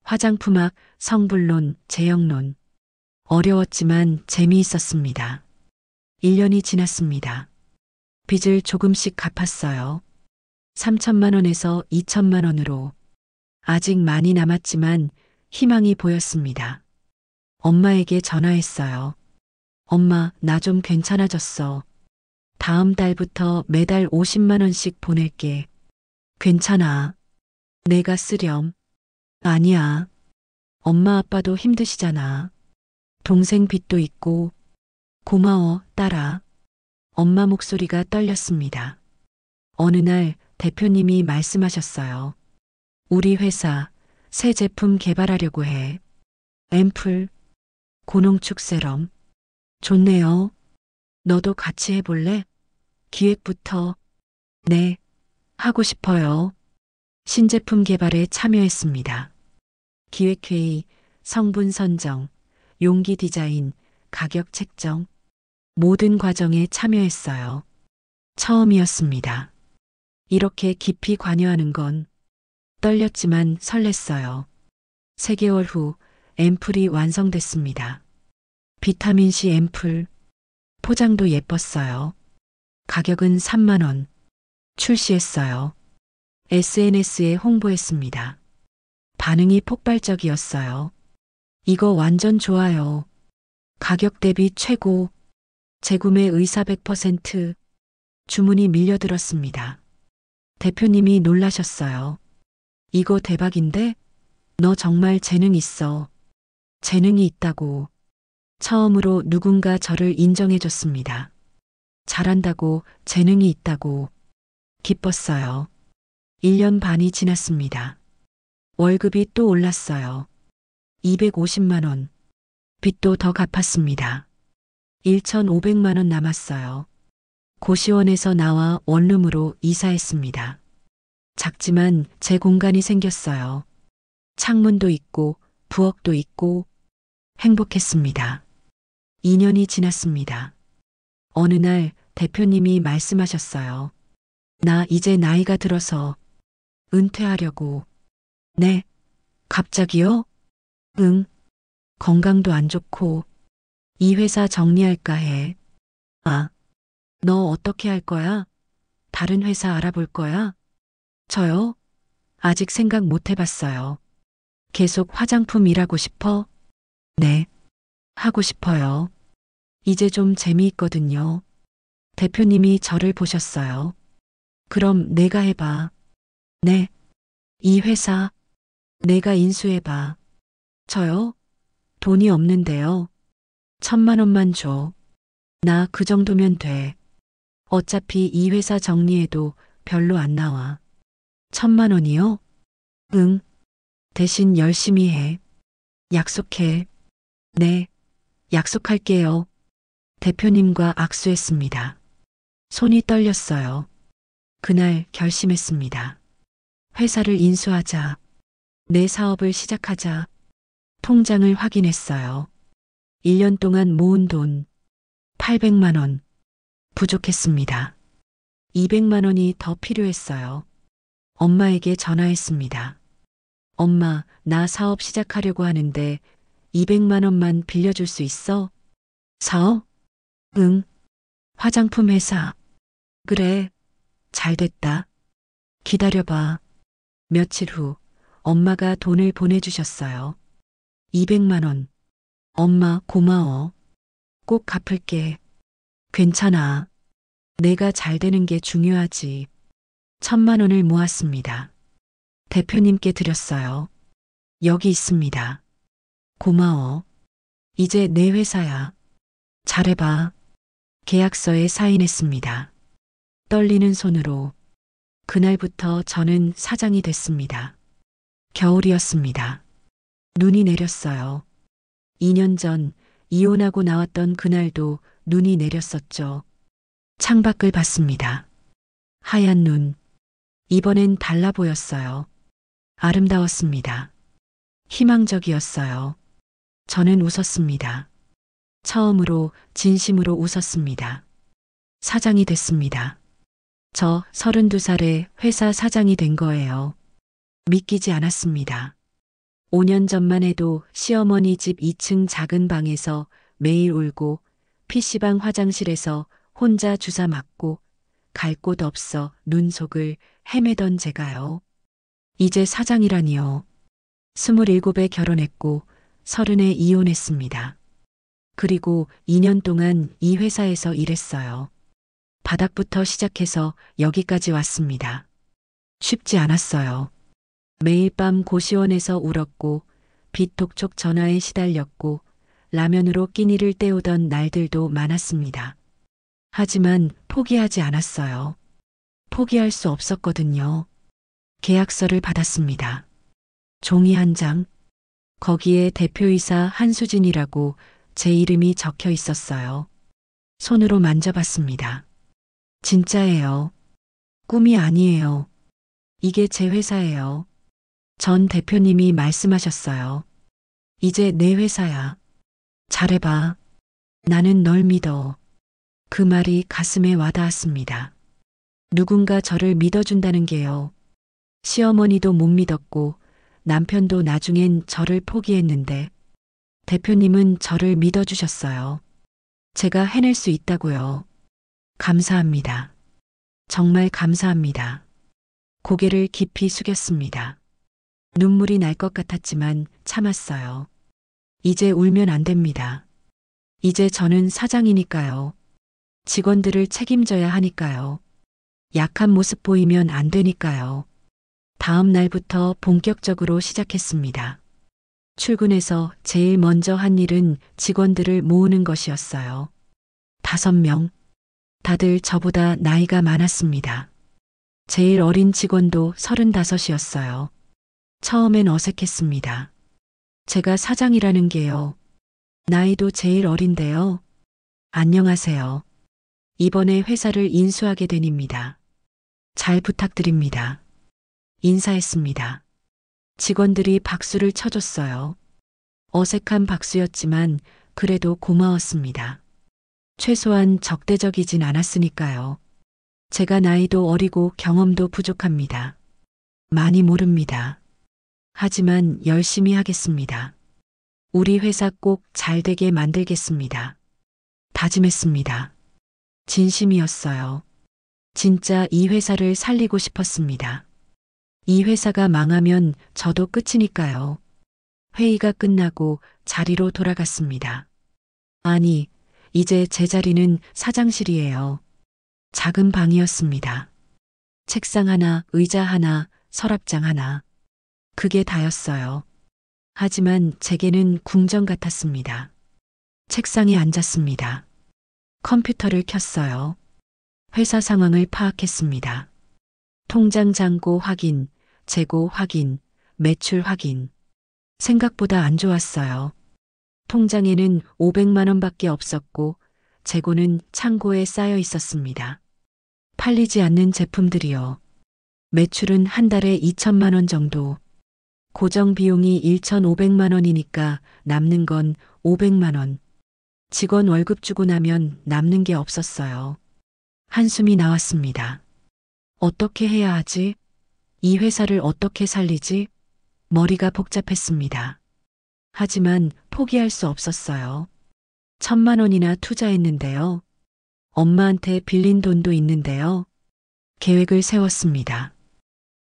화장품학, 성분론, 제형론. 어려웠지만 재미있었습니다. 1년이 지났습니다. 빚을 조금씩 갚았어요. 3천만 원에서 2천만 원으로. 아직 많이 남았지만 희망이 보였습니다. 엄마에게 전화했어요. 엄마, 나 좀 괜찮아졌어. 다음 달부터 매달 50만 원씩 보낼게. 괜찮아. 내가 쓰렴. 아니야. 엄마 아빠도 힘드시잖아. 동생 빚도 있고. 고마워, 딸아. 엄마 목소리가 떨렸습니다. 어느 날 대표님이 말씀하셨어요. 우리 회사 새 제품 개발하려고 해. 앰플, 고농축 세럼. 좋네요. 너도 같이 해볼래? 기획부터. 네, 하고 싶어요. 신제품 개발에 참여했습니다. 기획회의, 성분 선정, 용기 디자인, 가격 책정. 모든 과정에 참여했어요. 처음이었습니다. 이렇게 깊이 관여하는 건 떨렸지만 설렜어요. 3개월 후 앰플이 완성됐습니다. 비타민C 앰플. 포장도 예뻤어요. 가격은 3만 원. 출시했어요. SNS에 홍보했습니다. 반응이 폭발적이었어요. 이거 완전 좋아요. 가격 대비 최고. 재구매 의사 100%. 주문이 밀려들었습니다. 대표님이 놀라셨어요. 이거 대박인데? 너 정말 재능 있어. 재능이 있다고. 처음으로 누군가 저를 인정해줬습니다. 잘한다고, 재능이 있다고. 기뻤어요. 1년 반이 지났습니다. 월급이 또 올랐어요. 250만 원. 빚도 더 갚았습니다. 1,500만 원 남았어요. 고시원에서 나와 원룸으로 이사했습니다. 작지만 제 공간이 생겼어요. 창문도 있고 부엌도 있고 행복했습니다. 2년이 지났습니다. 어느 날 대표님이 말씀하셨어요. 나 이제 나이가 들어서 은퇴하려고. 네? 갑자기요? 응. 건강도 안 좋고 이 회사 정리할까 해. 아, 너 어떻게 할 거야? 다른 회사 알아볼 거야? 저요? 아직 생각 못 해봤어요. 계속 화장품 일하고 싶어? 네, 하고 싶어요. 이제 좀 재미있거든요. 대표님이 저를 보셨어요. 그럼 내가 해봐. 네, 이 회사 내가 인수해봐. 저요? 돈이 없는데요. 1,000만 원만 줘. 나 그 정도면 돼. 어차피 이 회사 정리해도 별로 안 나와. 1,000만 원이요? 응. 대신 열심히 해. 약속해. 네. 약속할게요. 대표님과 악수했습니다. 손이 떨렸어요. 그날 결심했습니다. 회사를 인수하자. 내 사업을 시작하자. 통장을 확인했어요. 1년 동안 모은 돈 800만 원. 부족했습니다. 200만 원이 더 필요했어요. 엄마에게 전화했습니다. 엄마, 나 사업 시작하려고 하는데 200만 원만 빌려줄 수 있어? 사업? 응. 화장품 회사. 그래. 잘 됐다. 기다려봐. 며칠 후 엄마가 돈을 보내주셨어요. 200만 원. 엄마 고마워. 꼭 갚을게. 괜찮아. 내가 잘 되는 게 중요하지. 1,000만 원을 모았습니다. 대표님께 드렸어요. 여기 있습니다. 고마워. 이제 내 회사야. 잘해봐. 계약서에 사인했습니다. 떨리는 손으로. 그날부터 저는 사장이 됐습니다. 겨울이었습니다. 눈이 내렸어요. 2년 전 이혼하고 나왔던 그날도 눈이 내렸었죠. 창밖을 봤습니다. 하얀 눈. 이번엔 달라 보였어요. 아름다웠습니다. 희망적이었어요. 저는 웃었습니다. 처음으로 진심으로 웃었습니다. 사장이 됐습니다. 저 32살에 회사 사장이 된 거예요. 믿기지 않았습니다. 5년 전만 해도 시어머니 집 2층 작은 방에서 매일 울고 PC방 화장실에서 혼자 주사 맞고 갈 곳 없어 눈 속을 헤매던 제가요. 이제 사장이라니요. 27에 결혼했고 30에 이혼했습니다. 그리고 2년 동안 이 회사에서 일했어요. 바닥부터 시작해서 여기까지 왔습니다. 쉽지 않았어요. 매일 밤 고시원에서 울었고 빚독촉 전화에 시달렸고 라면으로 끼니를 때우던 날들도 많았습니다. 하지만 포기하지 않았어요. 포기할 수 없었거든요. 계약서를 받았습니다. 종이 한 장. 거기에 대표이사 한수진이라고 제 이름이 적혀 있었어요. 손으로 만져봤습니다. 진짜예요. 꿈이 아니에요. 이게 제 회사예요. 전 대표님이 말씀하셨어요. 이제 내 회사야. 잘해봐. 나는 널 믿어. 그 말이 가슴에 와닿았습니다. 누군가 저를 믿어준다는 게요. 시어머니도 못 믿었고 남편도 나중엔 저를 포기했는데 대표님은 저를 믿어주셨어요. 제가 해낼 수 있다고요. 감사합니다. 정말 감사합니다. 고개를 깊이 숙였습니다. 눈물이 날 것 같았지만 참았어요. 이제 울면 안 됩니다. 이제 저는 사장이니까요. 직원들을 책임져야 하니까요. 약한 모습 보이면 안 되니까요. 다음 날부터 본격적으로 시작했습니다. 출근해서 제일 먼저 한 일은 직원들을 모으는 것이었어요. 5명. 다들 저보다 나이가 많았습니다. 제일 어린 직원도 35이었어요. 처음엔 어색했습니다. 제가 사장이라는 게요. 나이도 제일 어린데요. 안녕하세요. 이번에 회사를 인수하게 된입니다. 잘 부탁드립니다. 인사했습니다. 직원들이 박수를 쳐줬어요. 어색한 박수였지만 그래도 고마웠습니다. 최소한 적대적이진 않았으니까요. 제가 나이도 어리고 경험도 부족합니다. 많이 모릅니다. 하지만 열심히 하겠습니다. 우리 회사 꼭 잘 되게 만들겠습니다. 다짐했습니다. 진심이었어요. 진짜 이 회사를 살리고 싶었습니다. 이 회사가 망하면 저도 끝이니까요. 회의가 끝나고 자리로 돌아갔습니다. 아니, 이제 제 자리는 사장실이에요. 작은 방이었습니다. 책상 하나, 의자 하나, 서랍장 하나. 그게 다였어요. 하지만 제게는 궁전 같았습니다. 책상에 앉았습니다. 컴퓨터를 켰어요. 회사 상황을 파악했습니다. 통장 잔고 확인, 재고 확인, 매출 확인. 생각보다 안 좋았어요. 통장에는 500만 원밖에 없었고 재고는 창고에 쌓여 있었습니다. 팔리지 않는 제품들이요. 매출은 한 달에 2천만 원 정도. 고정 비용이 1,500만 원이니까 남는 건 500만 원. 직원 월급 주고 나면 남는 게 없었어요. 한숨이 나왔습니다. 어떻게 해야 하지? 이 회사를 어떻게 살리지? 머리가 복잡했습니다. 하지만 포기할 수 없었어요. 1,000만 원이나 투자했는데요. 엄마한테 빌린 돈도 있는데요. 계획을 세웠습니다.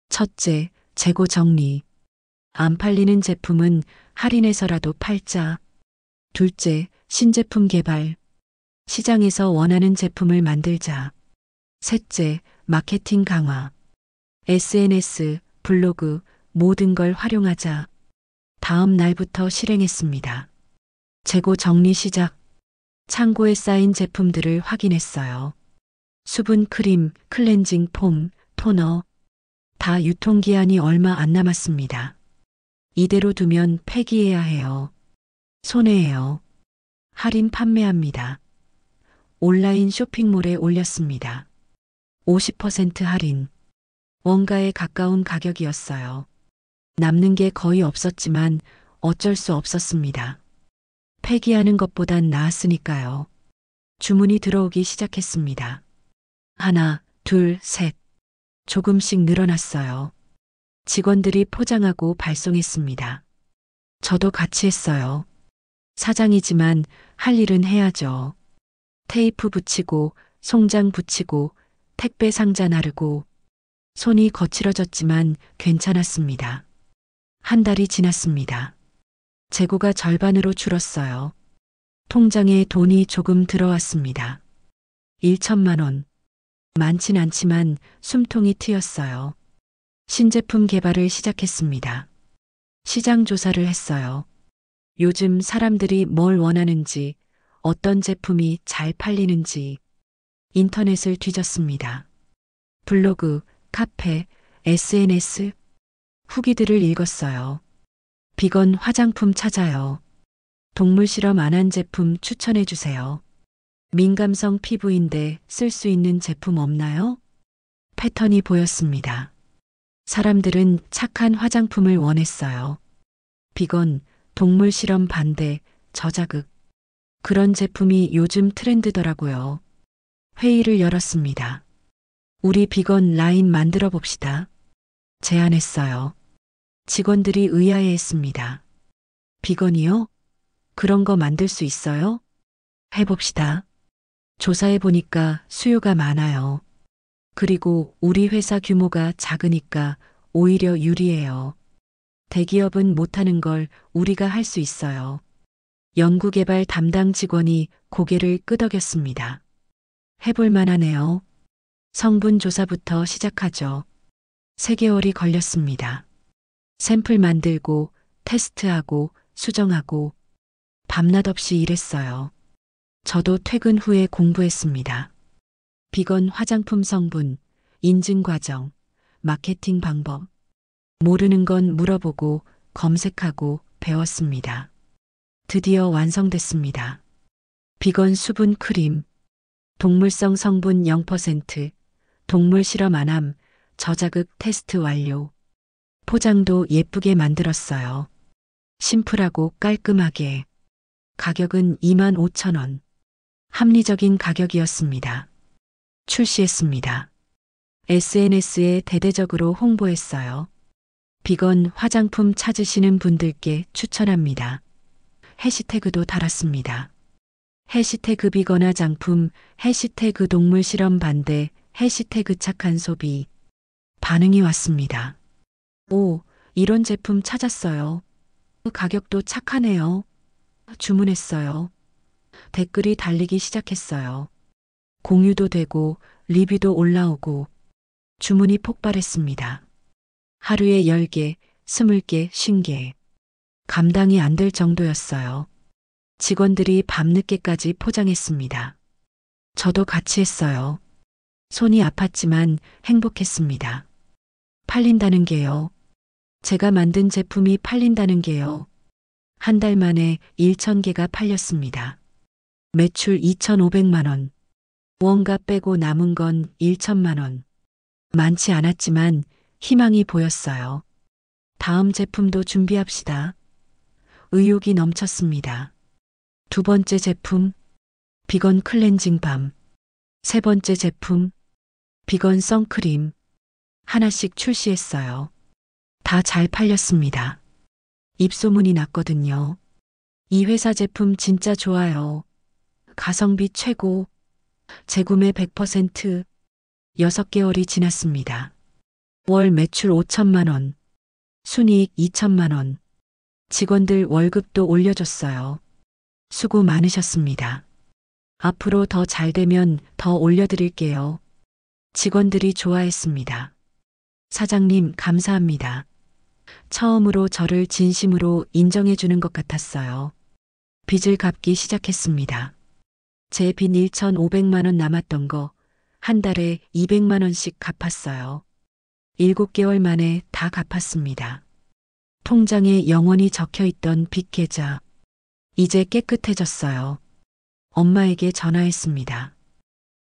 첫째, 재고 정리. 안 팔리는 제품은 할인해서라도 팔자. 둘째, 신제품 개발. 시장에서 원하는 제품을 만들자. 셋째, 마케팅 강화. SNS, 블로그, 모든 걸 활용하자. 다음 날부터 실행했습니다. 재고 정리 시작. 창고에 쌓인 제품들을 확인했어요. 수분 크림, 클렌징 폼, 토너. 다 유통기한이 얼마 안 남았습니다. 이대로 두면 폐기해야 해요. 손해예요. 할인 판매합니다. 온라인 쇼핑몰에 올렸습니다. 50% 할인. 원가에 가까운 가격이었어요. 남는 게 거의 없었지만 어쩔 수 없었습니다. 폐기하는 것보단 나았으니까요. 주문이 들어오기 시작했습니다. 하나, 둘, 셋. 조금씩 늘어났어요. 직원들이 포장하고 발송했습니다. 저도 같이 했어요. 사장이지만 할 일은 해야죠. 테이프 붙이고, 송장 붙이고, 택배 상자 나르고. 손이 거칠어졌지만 괜찮았습니다. 한 달이 지났습니다. 재고가 절반으로 줄었어요. 통장에 돈이 조금 들어왔습니다. 1천만 원. 많진 않지만 숨통이 트였어요. 신제품 개발을 시작했습니다. 시장 조사를 했어요. 요즘 사람들이 뭘 원하는지, 어떤 제품이 잘 팔리는지 인터넷을 뒤졌습니다. 블로그, 카페, SNS, 후기들을 읽었어요. 비건 화장품 찾아요. 동물 실험 안 한 제품 추천해 주세요. 민감성 피부인데 쓸 수 있는 제품 없나요? 패턴이 보였습니다. 사람들은 착한 화장품을 원했어요. 비건, 동물 실험 반대, 저자극. 그런 제품이 요즘 트렌드더라고요. 회의를 열었습니다. 우리 비건 라인 만들어 봅시다. 제안했어요. 직원들이 의아해했습니다. 비건이요? 그런 거 만들 수 있어요? 해봅시다. 조사해 보니까 수요가 많아요. 그리고 우리 회사 규모가 작으니까 오히려 유리해요. 대기업은 못하는 걸 우리가 할 수 있어요. 연구개발 담당 직원이 고개를 끄덕였습니다. 해볼 만하네요. 성분 조사부터 시작하죠. 3개월이 걸렸습니다. 샘플 만들고 테스트하고 수정하고 밤낮 없이 일했어요. 저도 퇴근 후에 공부했습니다. 비건 화장품 성분, 인증 과정, 마케팅 방법. 모르는 건 물어보고 검색하고 배웠습니다. 드디어 완성됐습니다. 비건 수분 크림, 동물성 성분 0%, 동물 실험 안 함, 저자극 테스트 완료. 포장도 예쁘게 만들었어요. 심플하고 깔끔하게. 가격은 25,000원. 합리적인 가격이었습니다. 출시했습니다. SNS에 대대적으로 홍보했어요. 비건 화장품 찾으시는 분들께 추천합니다. 해시태그도 달았습니다. 해시태그 비건 화장품, 해시태그 동물 실험 반대, 해시태그 착한 소비. 반응이 왔습니다. 오, 이런 제품 찾았어요. 가격도 착하네요. 주문했어요. 댓글이 달리기 시작했어요. 공유도 되고 리뷰도 올라오고 주문이 폭발했습니다. 하루에 10개, 20개, 50개. 감당이 안 될 정도였어요. 직원들이 밤늦게까지 포장했습니다. 저도 같이 했어요. 손이 아팠지만 행복했습니다. 팔린다는 게요. 제가 만든 제품이 팔린다는 게요. 한 달 만에 1,000개가 팔렸습니다. 매출 2,500만 원. 무언가 빼고 남은 건 1천만 원. 많지 않았지만 희망이 보였어요. 다음 제품도 준비합시다. 의욕이 넘쳤습니다. 두 번째 제품, 비건 클렌징 밤. 세 번째 제품, 비건 선크림. 하나씩 출시했어요. 다 잘 팔렸습니다. 입소문이 났거든요. 이 회사 제품 진짜 좋아요. 가성비 최고. 재구매 100%. 6개월이 지났습니다. 월 매출 5천만 원. 순이익 2천만 원. 직원들 월급도 올려줬어요. 수고 많으셨습니다. 앞으로 더 잘 되면 더 올려드릴게요. 직원들이 좋아했습니다. 사장님, 감사합니다. 처음으로 저를 진심으로 인정해주는 것 같았어요. 빚을 갚기 시작했습니다. 제 빚 1,500만 원 남았던 거 한 달에 200만 원씩 갚았어요. 7개월 만에 다 갚았습니다. 통장에 영원히 적혀있던 빚 계좌. 이제 깨끗해졌어요. 엄마에게 전화했습니다.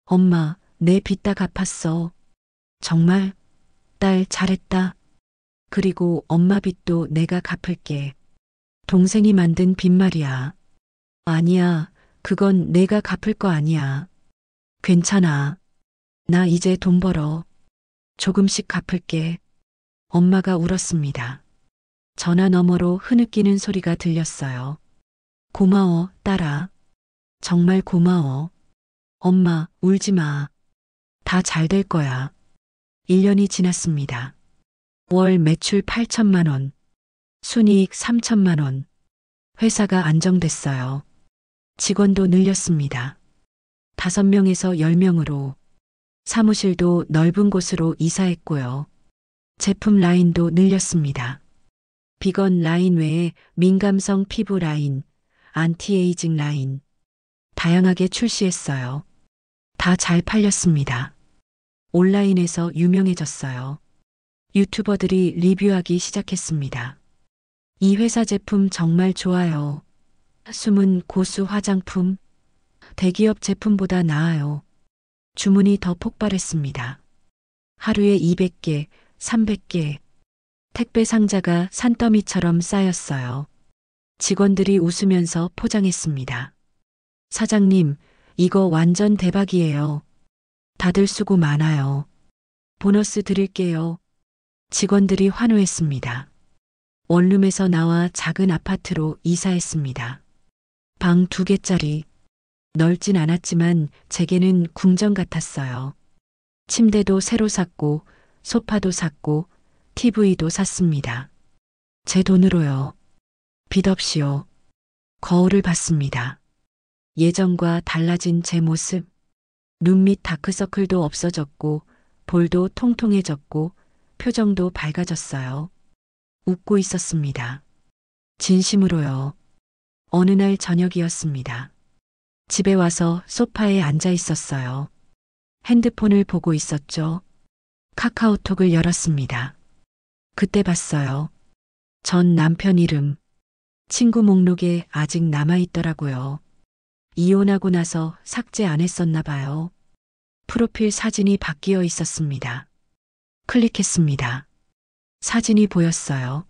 엄마, 내 빚 다 갚았어. 정말? 딸 잘했다. 그리고 엄마 빚도 내가 갚을게. 동생이 만든 빚 말이야. 아니야, 그건 내가 갚을 거 아니야. 괜찮아. 나 이제 돈 벌어. 조금씩 갚을게. 엄마가 울었습니다. 전화 너머로 흐느끼는 소리가 들렸어요. 고마워, 딸아. 정말 고마워. 엄마, 울지 마. 다 잘 될 거야. 1년이 지났습니다. 월 매출 8천만 원. 순이익 3천만 원. 회사가 안정됐어요. 직원도 늘렸습니다. 5명에서 10명으로. 사무실도 넓은 곳으로 이사했고요. 제품 라인도 늘렸습니다. 비건 라인 외에 민감성 피부 라인, 안티에이징 라인. 다양하게 출시했어요. 다 잘 팔렸습니다. 온라인에서 유명해졌어요. 유튜버들이 리뷰하기 시작했습니다. 이 회사 제품 정말 좋아요. 숨은 고수 화장품. 대기업 제품보다 나아요. 주문이 더 폭발했습니다. 하루에 200개, 300개. 택배 상자가 산더미처럼 쌓였어요. 직원들이 웃으면서 포장했습니다. 사장님, 이거 완전 대박이에요. 다들 수고 많아요. 보너스 드릴게요. 직원들이 환호했습니다. 원룸에서 나와 작은 아파트로 이사했습니다. 방 2개짜리. 넓진 않았지만 제게는 궁전 같았어요. 침대도 새로 샀고, 소파도 샀고, TV도 샀습니다. 제 돈으로요. 빚 없이요. 거울을 봤습니다. 예전과 달라진 제 모습. 눈 밑 다크서클도 없어졌고, 볼도 통통해졌고, 표정도 밝아졌어요. 웃고 있었습니다. 진심으로요. 어느 날 저녁이었습니다. 집에 와서 소파에 앉아 있었어요. 핸드폰을 보고 있었죠. 카카오톡을 열었습니다. 그때 봤어요. 전 남편 이름. 친구 목록에 아직 남아있더라고요. 이혼하고 나서 삭제 안 했었나 봐요. 프로필 사진이 바뀌어 있었습니다. 클릭했습니다. 사진이 보였어요.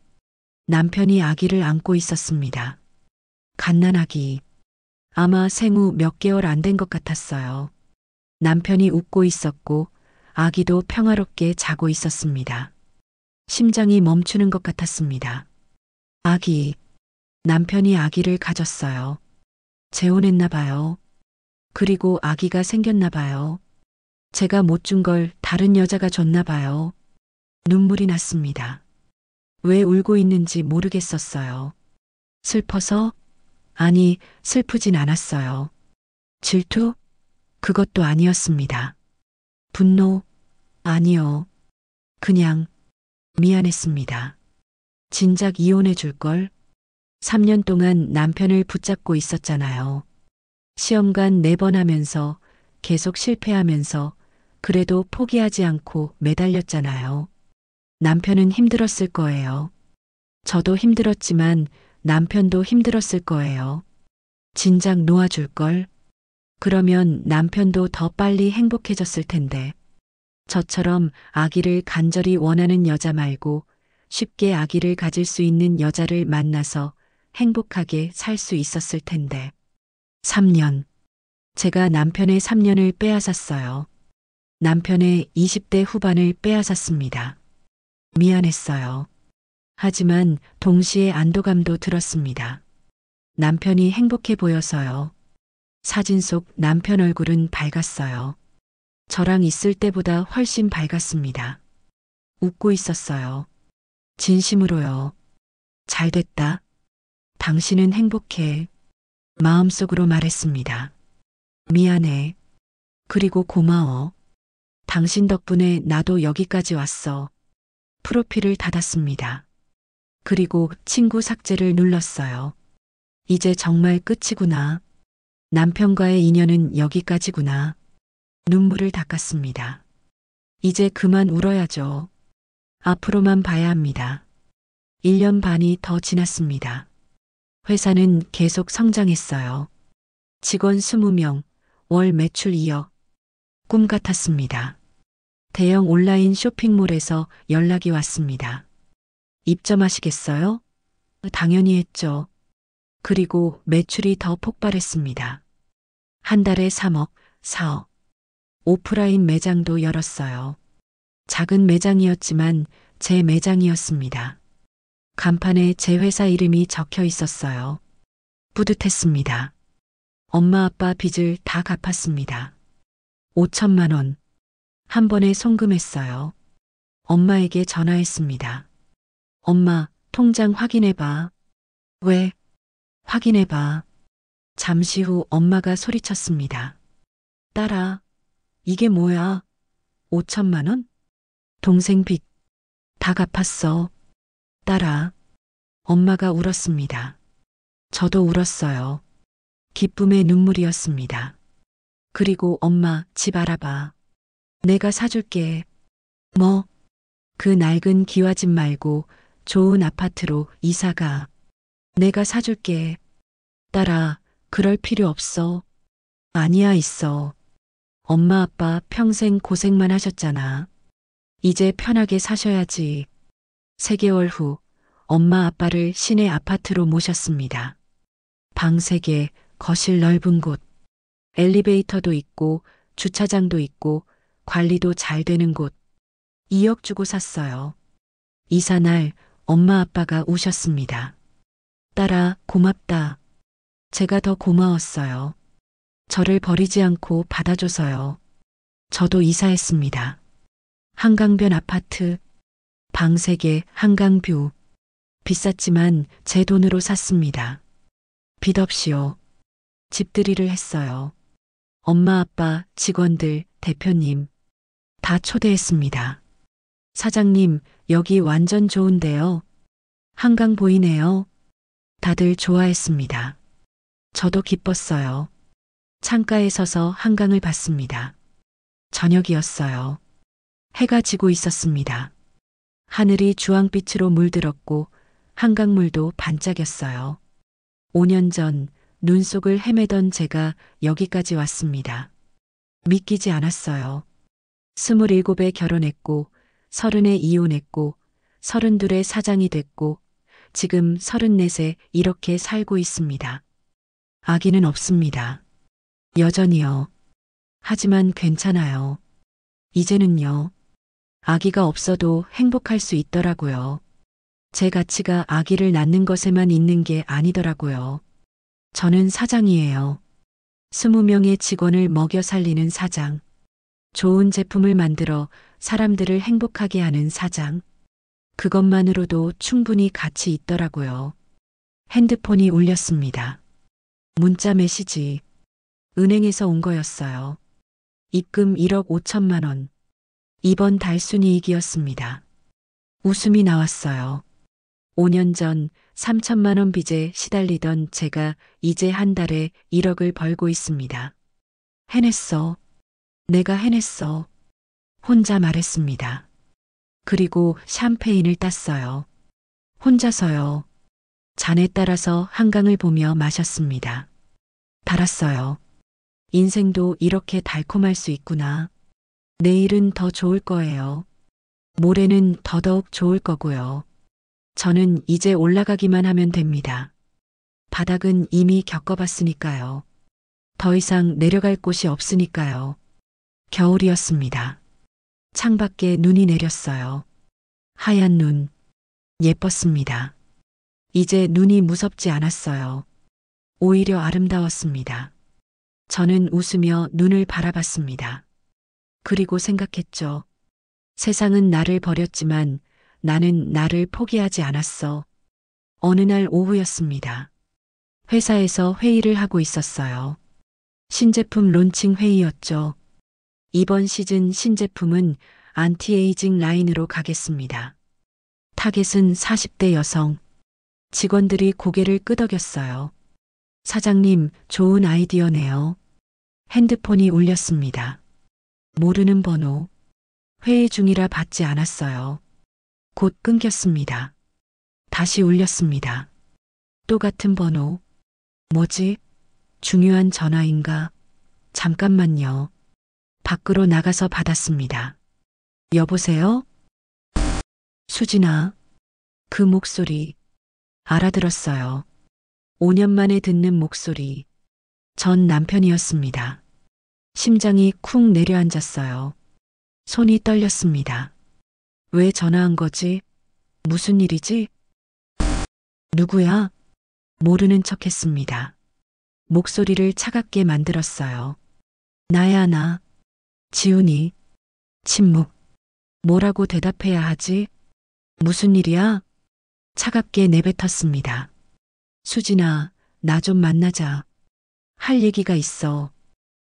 남편이 아기를 안고 있었습니다. 갓난아기. 아마 생후 몇 개월 안 된 것 같았어요. 남편이 웃고 있었고 아기도 평화롭게 자고 있었습니다. 심장이 멈추는 것 같았습니다. 아기. 남편이 아기를 가졌어요. 재혼했나 봐요. 그리고 아기가 생겼나 봐요. 제가 못 준 걸 다른 여자가 줬나 봐요. 눈물이 났습니다. 왜 울고 있는지 모르겠었어요. 슬퍼서? 아니, 슬프진 않았어요. 질투? 그것도 아니었습니다. 분노? 아니요. 그냥 미안했습니다. 진작 이혼해 줄걸? 3년 동안 남편을 붙잡고 있었잖아요. 시험관 4번 하면서 계속 실패하면서 그래도 포기하지 않고 매달렸잖아요. 남편은 힘들었을 거예요. 저도 힘들었지만 남편도 힘들었을 거예요. 진작 놓아줄걸? 그러면 남편도 더 빨리 행복해졌을 텐데. 저처럼 아기를 간절히 원하는 여자 말고 쉽게 아기를 가질 수 있는 여자를 만나서 행복하게 살 수 있었을 텐데. 3년. 제가 남편의 3년을 빼앗았어요. 남편의 20대 후반을 빼앗았습니다. 미안했어요. 하지만 동시에 안도감도 들었습니다. 남편이 행복해 보여서요. 사진 속 남편 얼굴은 밝았어요. 저랑 있을 때보다 훨씬 밝았습니다. 웃고 있었어요. 진심으로요. 잘 됐다. 당신은 행복해. 마음속으로 말했습니다. 미안해. 그리고 고마워. 당신 덕분에 나도 여기까지 왔어. 프로필을 닫았습니다. 그리고 친구 삭제를 눌렀어요. 이제 정말 끝이구나. 남편과의 인연은 여기까지구나. 눈물을 닦았습니다. 이제 그만 울어야죠. 앞으로만 봐야 합니다. 1년 반이 더 지났습니다. 회사는 계속 성장했어요. 직원 20명, 월 매출 2억. 꿈 같았습니다. 대형 온라인 쇼핑몰에서 연락이 왔습니다. 입점하시겠어요? 당연히 했죠. 그리고 매출이 더 폭발했습니다. 한 달에 3억, 4억. 오프라인 매장도 열었어요. 작은 매장이었지만 제 매장이었습니다. 간판에 제 회사 이름이 적혀 있었어요. 뿌듯했습니다. 엄마 아빠 빚을 다 갚았습니다. 5천만 원. 한 번에 송금했어요. 엄마에게 전화했습니다. 엄마, 통장 확인해봐. 왜? 확인해봐. 잠시 후 엄마가 소리쳤습니다. 딸아, 이게 뭐야? 5천만 원? 동생 빚 다 갚았어. 딸아. 엄마가 울었습니다. 저도 울었어요. 기쁨의 눈물이었습니다. 그리고 엄마, 집 알아봐. 내가 사줄게. 뭐? 그 낡은 기와집 말고 좋은 아파트로 이사가. 내가 사줄게. 딸아, 그럴 필요 없어. 아니야, 있어. 엄마 아빠 평생 고생만 하셨잖아. 이제 편하게 사셔야지. 3개월 후 엄마 아빠를 시내 아파트로 모셨습니다. 방 3개, 거실 넓은 곳. 엘리베이터도 있고 주차장도 있고 관리도 잘 되는 곳. 2억 주고 샀어요. 이사 날 엄마 아빠가 우셨습니다. 딸아, 고맙다. 제가 더 고마웠어요. 저를 버리지 않고 받아줘서요. 저도 이사했습니다. 한강변 아파트, 방 3개, 한강뷰. 비쌌지만 제 돈으로 샀습니다. 빚 없이요. 집들이를 했어요. 엄마, 아빠, 직원들, 대표님 다 초대했습니다. 사장님, 여기 완전 좋은데요. 한강 보이네요. 다들 좋아했습니다. 저도 기뻤어요. 창가에 서서 한강을 봤습니다. 저녁이었어요. 해가 지고 있었습니다. 하늘이 주황빛으로 물들었고 한강물도 반짝였어요. 5년 전 눈 속을 헤매던 제가 여기까지 왔습니다. 믿기지 않았어요. 27에 결혼했고 30에 이혼했고 32에 사장이 됐고 지금 34에 이렇게 살고 있습니다. 아기는 없습니다. 여전히요. 하지만 괜찮아요. 이제는요. 아기가 없어도 행복할 수 있더라고요. 제 가치가 아기를 낳는 것에만 있는 게 아니더라고요. 저는 사장이에요. 20명의 직원을 먹여 살리는 사장. 좋은 제품을 만들어 사람들을 행복하게 하는 사장. 그것만으로도 충분히 가치 있더라고요. 핸드폰이 울렸습니다. 문자 메시지. 은행에서 온 거였어요. 입금 1억 5천만 원. 이번 달 순이익이었습니다. 웃음이 나왔어요. 5년 전 3천만 원 빚에 시달리던 제가 이제 한 달에 1억을 벌고 있습니다. 해냈어. 내가 해냈어. 혼자 말했습니다. 그리고 샴페인을 땄어요. 혼자서요. 잔에 따라서 한강을 보며 마셨습니다. 달았어요. 인생도 이렇게 달콤할 수 있구나. 내일은 더 좋을 거예요. 모레는 더더욱 좋을 거고요. 저는 이제 올라가기만 하면 됩니다. 바닥은 이미 겪어봤으니까요. 더 이상 내려갈 곳이 없으니까요. 겨울이었습니다. 창밖에 눈이 내렸어요. 하얀 눈. 예뻤습니다. 이제 눈이 무섭지 않았어요. 오히려 아름다웠습니다. 저는 웃으며 눈을 바라봤습니다. 그리고 생각했죠. 세상은 나를 버렸지만 나는 나를 포기하지 않았어. 어느 날 오후였습니다. 회사에서 회의를 하고 있었어요. 신제품 론칭 회의였죠. 이번 시즌 신제품은 안티에이징 라인으로 가겠습니다. 타겟은 40대 여성. 직원들이 고개를 끄덕였어요. 사장님, 좋은 아이디어네요. 핸드폰이 울렸습니다. 모르는 번호. 회의 중이라 받지 않았어요. 곧 끊겼습니다. 다시 울렸습니다. 또 같은 번호. 뭐지? 중요한 전화인가? 잠깐만요. 밖으로 나가서 받았습니다. 여보세요? 수진아. 그 목소리. 알아들었어요. 5년 만에 듣는 목소리. 전 남편이었습니다. 심장이 쿵 내려앉았어요. 손이 떨렸습니다. 왜 전화한 거지? 무슨 일이지? 누구야? 모르는 척 했습니다. 목소리를 차갑게 만들었어요. 나야 나. 지훈이. 침묵. 뭐라고 대답해야 하지? 무슨 일이야? 차갑게 내뱉었습니다. 수진아, 나 좀 만나자. 할 얘기가 있어.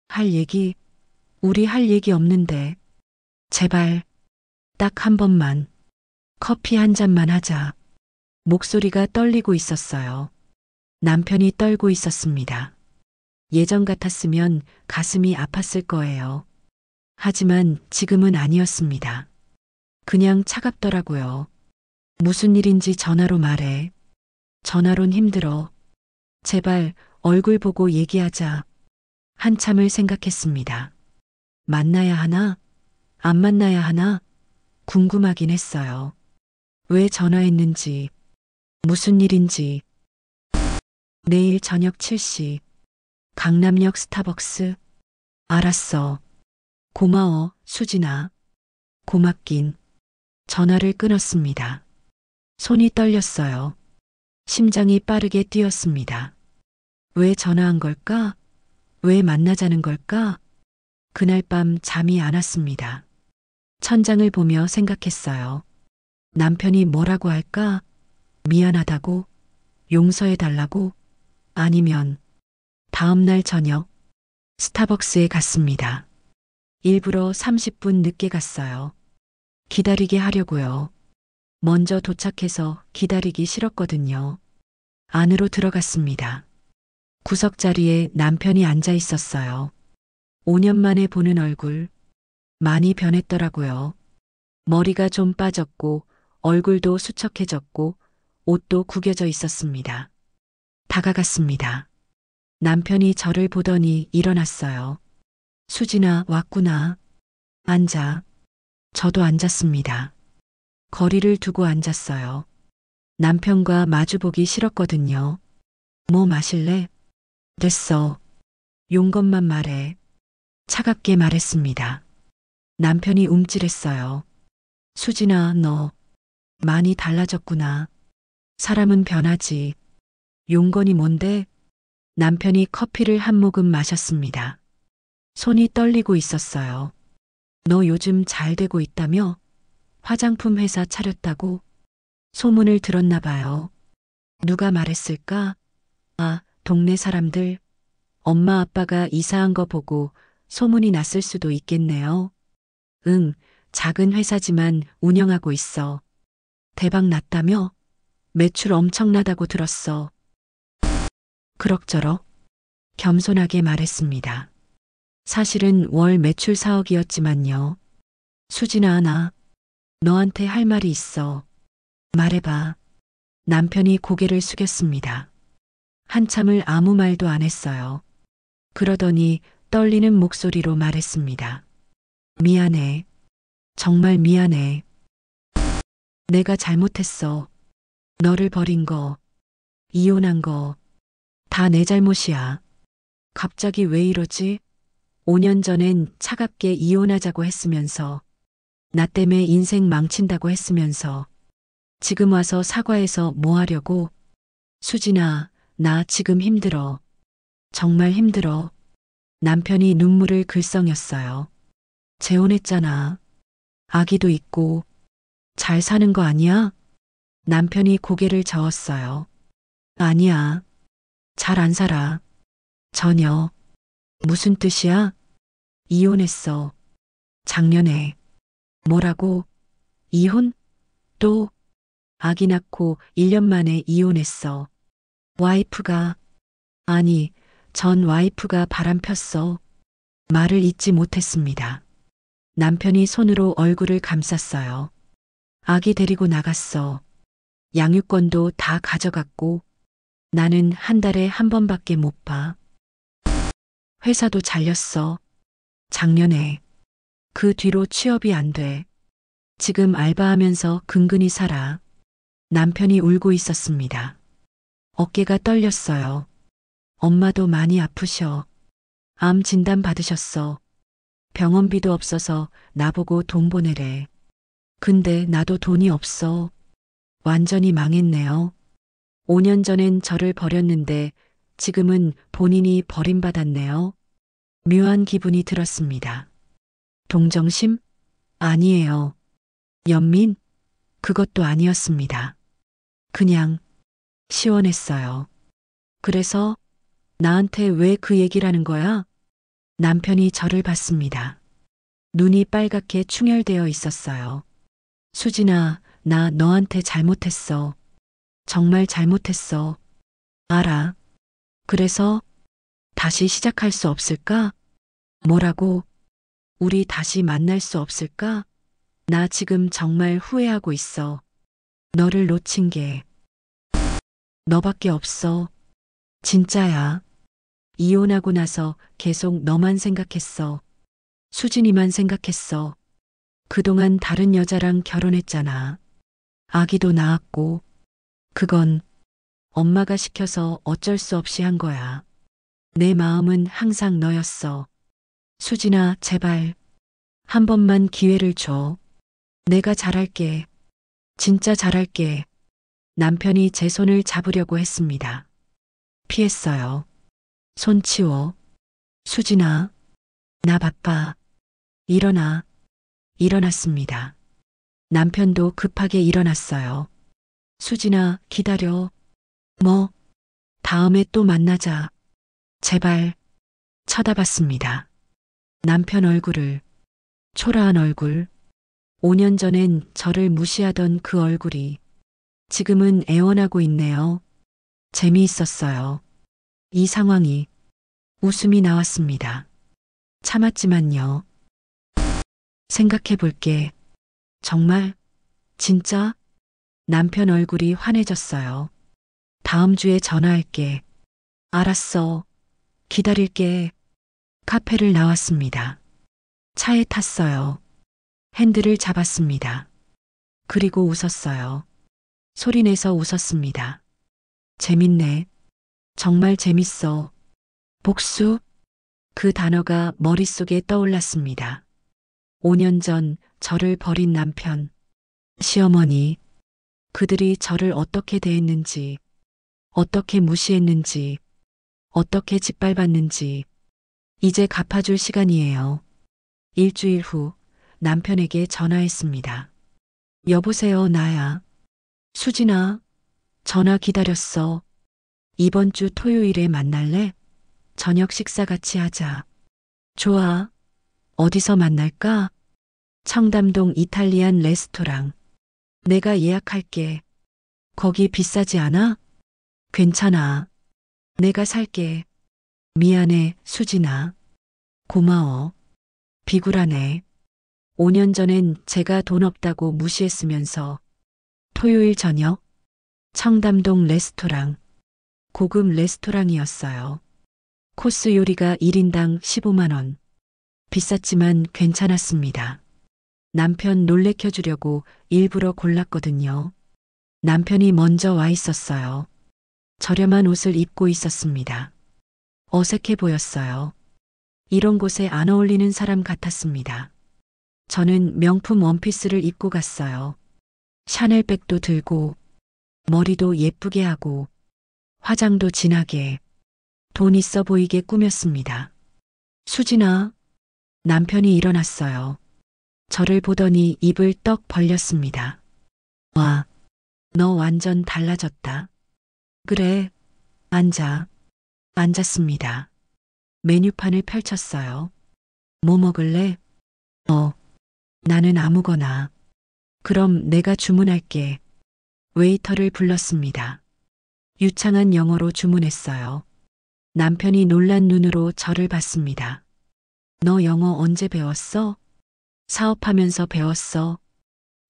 할 얘기? 우리 할 얘기 없는데. 제발. 딱 한 번만. 커피 한 잔만 하자. 목소리가 떨리고 있었어요. 남편이 떨고 있었습니다. 예전 같았으면 가슴이 아팠을 거예요. 하지만 지금은 아니었습니다. 그냥 차갑더라고요. 무슨 일인지 전화로 말해. 전화론 힘들어. 제발 얼굴 보고 얘기하자. 한참을 생각했습니다. 만나야 하나? 안 만나야 하나? 궁금하긴 했어요. 왜 전화했는지, 무슨 일인지. 내일 저녁 7시. 강남역 스타벅스. 알았어. 고마워, 수진아. 고맙긴. 전화를 끊었습니다. 손이 떨렸어요. 심장이 빠르게 뛰었습니다. 왜 전화한 걸까? 왜 만나자는 걸까? 그날 밤 잠이 안 왔습니다. 천장을 보며 생각했어요. 남편이 뭐라고 할까? 미안하다고? 용서해달라고? 아니면 다음 날 저녁 스타벅스에 갔습니다. 일부러 30분 늦게 갔어요. 기다리게 하려고요. 먼저 도착해서 기다리기 싫었거든요. 안으로 들어갔습니다. 구석자리에 남편이 앉아 있었어요. 5년 만에 보는 얼굴, 많이 변했더라고요. 머리가 좀 빠졌고, 얼굴도 수척해졌고, 옷도 구겨져 있었습니다. 다가갔습니다. 남편이 저를 보더니 일어났어요. 수진아, 왔구나. 앉아. 저도 앉았습니다. 거리를 두고 앉았어요. 남편과 마주보기 싫었거든요. 뭐 마실래? 됐어. 용건만 말해. 차갑게 말했습니다. 남편이 움찔했어요. 수진아, 너 많이 달라졌구나. 사람은 변하지. 용건이 뭔데? 남편이 커피를 한 모금 마셨습니다. 손이 떨리고 있었어요. 너 요즘 잘 되고 있다며? 화장품 회사 차렸다고? 소문을 들었나 봐요. 누가 말했을까? 아, 동네 사람들. 엄마 아빠가 이사한 거 보고 소문이 났을 수도 있겠네요. 응, 작은 회사지만 운영하고 있어. 대박 났다며? 매출 엄청나다고 들었어. 그럭저럭 겸손하게 말했습니다. 사실은 월 매출 4억이었지만요. 수진아, 나 너한테 할 말이 있어. 말해봐. 남편이 고개를 숙였습니다. 한참을 아무 말도 안 했어요. 그러더니 떨리는 목소리로 말했습니다. 미안해. 정말 미안해. 내가 잘못했어. 너를 버린 거, 이혼한 거, 다 내 잘못이야. 갑자기 왜 이러지? 5년 전엔 차갑게 이혼하자고 했으면서, 나 때문에 인생 망친다고 했으면서, 지금 와서 사과해서 뭐 하려고? 수진아, 나 지금 힘들어. 정말 힘들어. 남편이 눈물을 글썽였어요. 재혼했잖아. 아기도 있고, 잘 사는 거 아니야? 남편이 고개를 저었어요. 아니야. 잘 안 살아. 전혀. 무슨 뜻이야? 이혼했어. 작년에. 뭐라고? 이혼? 또? 아기 낳고 1년 만에 이혼했어. 와이프가, 아니, 전 와이프가 바람 폈어. 말을 잇지 못했습니다. 남편이 손으로 얼굴을 감쌌어요. 아기 데리고 나갔어. 양육권도 다 가져갔고, 나는 한 달에 한 번밖에 못 봐. 회사도 잘렸어. 작년에. 그 뒤로 취업이 안 돼. 지금 알바하면서 근근히 살아. 남편이 울고 있었습니다. 어깨가 떨렸어요. 엄마도 많이 아프셔. 암 진단 받으셨어. 병원비도 없어서 나보고 돈 보내래. 근데 나도 돈이 없어. 완전히 망했네요. 5년 전엔 저를 버렸는데 지금은 본인이 버림받았네요. 묘한 기분이 들었습니다. 동정심? 아니에요. 연민? 그것도 아니었습니다. 그냥 시원했어요. 그래서 나한테 왜 그 얘기를 하는 거야? 남편이 저를 봤습니다. 눈이 빨갛게 충혈되어 있었어요. 수진아, 나 너한테 잘못했어. 정말 잘못했어. 알아. 그래서 다시 시작할 수 없을까? 뭐라고? 우리 다시 만날 수 없을까? 나 지금 정말 후회하고 있어. 너를 놓친 게 너밖에 없어. 진짜야. 이혼하고 나서 계속 너만 생각했어. 수진이만 생각했어. 그동안 다른 여자랑 결혼했잖아. 아기도 낳았고. 그건 엄마가 시켜서 어쩔 수 없이 한 거야. 내 마음은 항상 너였어. 수진아, 제발. 한 번만 기회를 줘. 내가 잘할게. 진짜 잘할게. 남편이 제 손을 잡으려고 했습니다. 피했어요. 손 치워. 수진아, 나 바빠. 일어나. 일어났습니다. 남편도 급하게 일어났어요. 수진아, 기다려. 뭐? 다음에 또 만나자. 제발. 쳐다봤습니다. 남편 얼굴을. 초라한 얼굴. 5년 전엔 저를 무시하던 그 얼굴이 지금은 애원하고 있네요. 재미있었어요. 이 상황이. 웃음이 나왔습니다. 참았지만요. 생각해 볼게. 정말? 진짜? 남편 얼굴이 환해졌어요. 다음 주에 전화할게. 알았어. 기다릴게. 카페를 나왔습니다. 차에 탔어요. 핸들을 잡았습니다. 그리고 웃었어요. 소리내서 웃었습니다. 재밌네. 정말 재밌어. 복수? 그 단어가 머릿속에 떠올랐습니다. 5년 전 저를 버린 남편, 시어머니, 그들이 저를 어떻게 대했는지, 어떻게 무시했는지, 어떻게 짓밟았는지, 이제 갚아줄 시간이에요. 일주일 후 남편에게 전화했습니다. 여보세요, 나야. 수진아, 전화 기다렸어. 이번 주 토요일에 만날래? 저녁 식사 같이 하자. 좋아. 어디서 만날까? 청담동 이탈리안 레스토랑. 내가 예약할게. 거기 비싸지 않아? 괜찮아. 내가 살게. 미안해, 수진아. 고마워. 비굴하네. 5년 전엔 제가 돈 없다고 무시했으면서 토요일 저녁 청담동 레스토랑. 고급 레스토랑이었어요. 코스 요리가 1인당 15만 원. 비쌌지만 괜찮았습니다. 남편 놀래켜 주려고 일부러 골랐거든요. 남편이 먼저 와 있었어요. 저렴한 옷을 입고 있었습니다. 어색해 보였어요. 이런 곳에 안 어울리는 사람 같았습니다. 저는 명품 원피스를 입고 갔어요. 샤넬백도 들고, 머리도 예쁘게 하고, 화장도 진하게, 돈 있어 보이게 꾸몄습니다. 수진아, 남편이 일어났어요. 저를 보더니 입을 떡 벌렸습니다. 와, 너 완전 달라졌다. 그래, 앉아. 앉았습니다. 메뉴판을 펼쳤어요. 뭐 먹을래? 나는 아무거나. 그럼 내가 주문할게. 웨이터를 불렀습니다. 유창한 영어로 주문했어요. 남편이 놀란 눈으로 저를 봤습니다. 너 영어 언제 배웠어? 사업하면서 배웠어.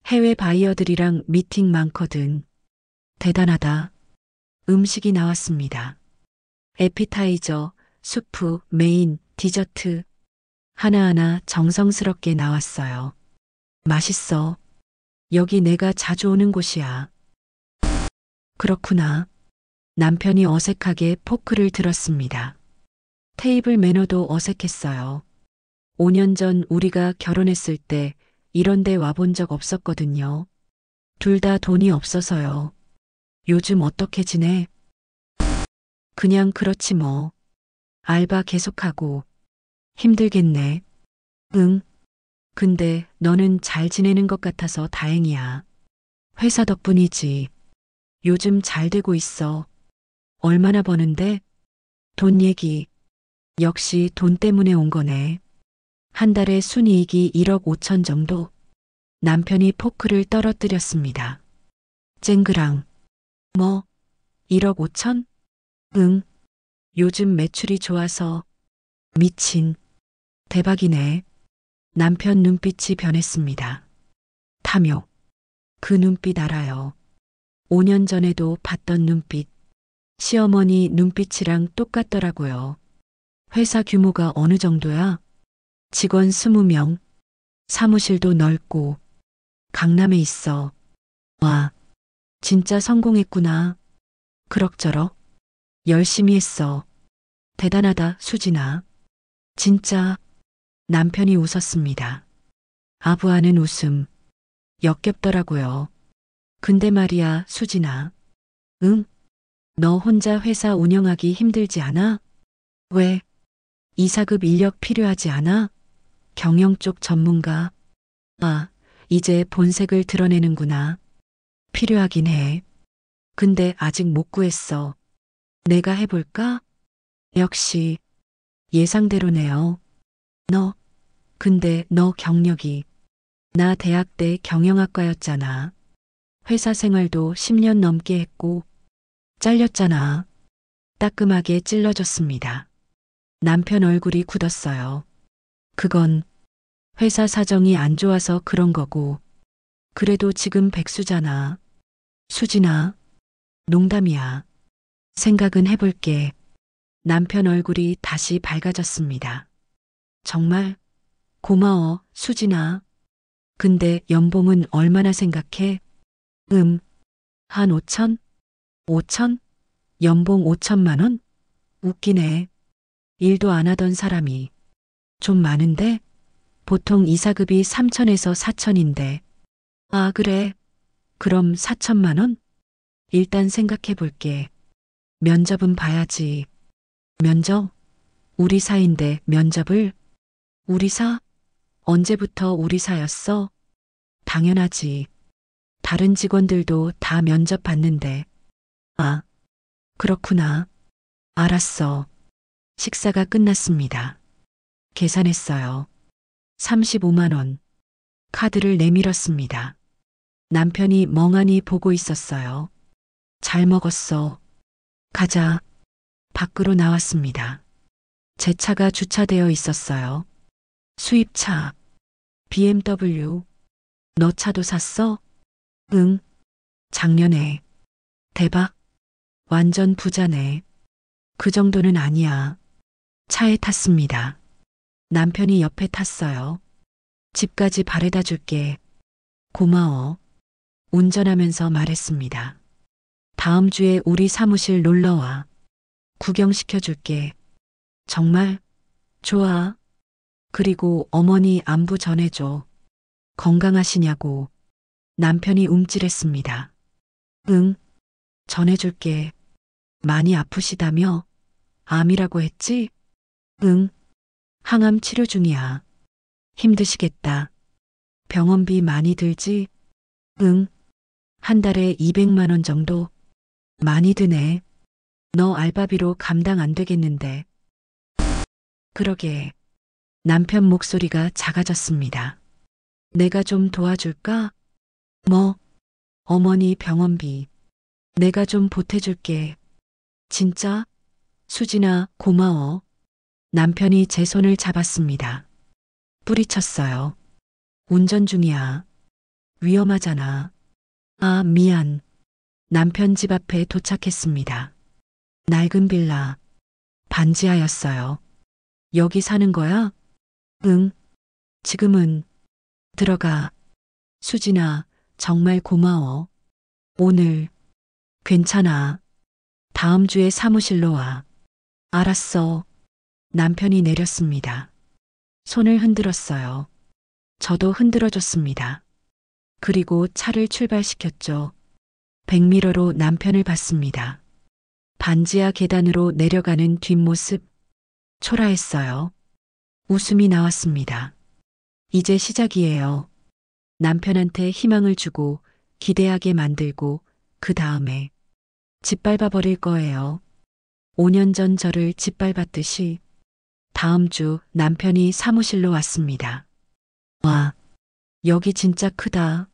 해외 바이어들이랑 미팅 많거든. 대단하다. 음식이 나왔습니다. 에피타이저, 수프, 메인, 디저트. 하나하나 정성스럽게 나왔어요. 맛있어. 여기 내가 자주 오는 곳이야. 그렇구나. 남편이 어색하게 포크를 들었습니다. 테이블 매너도 어색했어요. 5년 전 우리가 결혼했을 때 이런 데 와본 적 없었거든요. 둘 다 돈이 없어서요. 요즘 어떻게 지내? 그냥 그렇지 뭐. 알바 계속하고. 힘들겠네. 응. 근데 너는 잘 지내는 것 같아서 다행이야. 회사 덕분이지. 요즘 잘 되고 있어. 얼마나 버는데? 돈 얘기. 역시 돈 때문에 온 거네. 한 달에 순이익이 1억 5천 정도. 남편이 포크를 떨어뜨렸습니다. 쨍그랑. 뭐? 1억 5천? 응. 요즘 매출이 좋아서. 미친. 대박이네. 남편 눈빛이 변했습니다. 탐욕. 그 눈빛 알아요. 5년 전에도 봤던 눈빛. 시어머니 눈빛이랑 똑같더라고요. 회사 규모가 어느 정도야? 직원 20명. 사무실도 넓고. 강남에 있어. 와, 진짜 성공했구나. 그럭저럭. 열심히 했어. 대단하다, 수진아. 진짜. 남편이 웃었습니다. 아부하는 웃음. 역겹더라고요. 근데 말이야, 수진아. 응? 너 혼자 회사 운영하기 힘들지 않아? 왜? 이사급 인력 필요하지 않아? 경영 쪽 전문가. 아, 이제 본색을 드러내는구나. 필요하긴 해. 근데 아직 못 구했어. 내가 해볼까? 역시 예상대로네요. 근데 너 경력이. 나 대학 때 경영학과였잖아. 회사 생활도 10년 넘게 했고 잘렸잖아. 따끔하게 찔러줬습니다. 남편 얼굴이 굳었어요. 그건 회사 사정이 안 좋아서 그런 거고, 그래도 지금 백수잖아. 수진아, 농담이야. 생각은 해볼게. 남편 얼굴이 다시 밝아졌습니다. 정말 고마워, 수진아. 근데 연봉은 얼마나 생각해? 한 5천? 5천? 연봉 5천만 원? 웃기네. 일도 안 하던 사람이. 좀 많은데? 보통 이사급이 3천에서 4천인데. 아, 그래. 그럼 4천만 원? 일단 생각해 볼게. 면접은 봐야지. 면접? 우리 사인데 면접을? 우리 사? 언제부터 우리 사였어? 당연하지. 다른 직원들도 다 면접 봤는데. 아, 그렇구나. 알았어. 식사가 끝났습니다. 계산했어요. 35만 원. 카드를 내밀었습니다. 남편이 멍하니 보고 있었어요. 잘 먹었어. 가자. 밖으로 나왔습니다. 제 차가 주차되어 있었어요. 수입차. BMW. 너 차도 샀어? 응. 작년에. 대박. 완전 부자네. 그 정도는 아니야. 차에 탔습니다. 남편이 옆에 탔어요. 집까지 바래다 줄게. 고마워. 운전하면서 말했습니다. 다음 주에 우리 사무실 놀러와. 구경시켜 줄게. 정말? 좋아. 그리고 어머니 안부 전해줘. 건강하시냐고. 남편이 움찔했습니다. 응. 전해줄게. 많이 아프시다며? 암이라고 했지? 응. 항암 치료 중이야. 힘드시겠다. 병원비 많이 들지? 응. 한 달에 200만 원 정도? 많이 드네. 너 알바비로 감당 안 되겠는데. 그러게. 남편 목소리가 작아졌습니다. 내가 좀 도와줄까? 뭐? 어머니 병원비. 내가 좀 보태줄게. 진짜? 수진아, 고마워. 남편이 제 손을 잡았습니다. 뿌리쳤어요. 운전 중이야. 위험하잖아. 아, 미안. 남편 집 앞에 도착했습니다. 낡은 빌라. 반지하였어요. 여기 사는 거야? 응. 지금은. 들어가. 수진아, 정말 고마워. 오늘. 괜찮아. 다음 주에 사무실로 와. 알았어. 남편이 내렸습니다. 손을 흔들었어요. 저도 흔들어줬습니다. 그리고 차를 출발시켰죠. 백미러로 남편을 봤습니다. 반지하 계단으로 내려가는 뒷모습. 초라했어요. 웃음이 나왔습니다. 이제 시작이에요. 남편한테 희망을 주고 기대하게 만들고 그 다음에 짓밟아 버릴 거예요. 5년 전 저를 짓밟았듯이 다음 주 남편이 사무실로 왔습니다. 와, 여기 진짜 크다.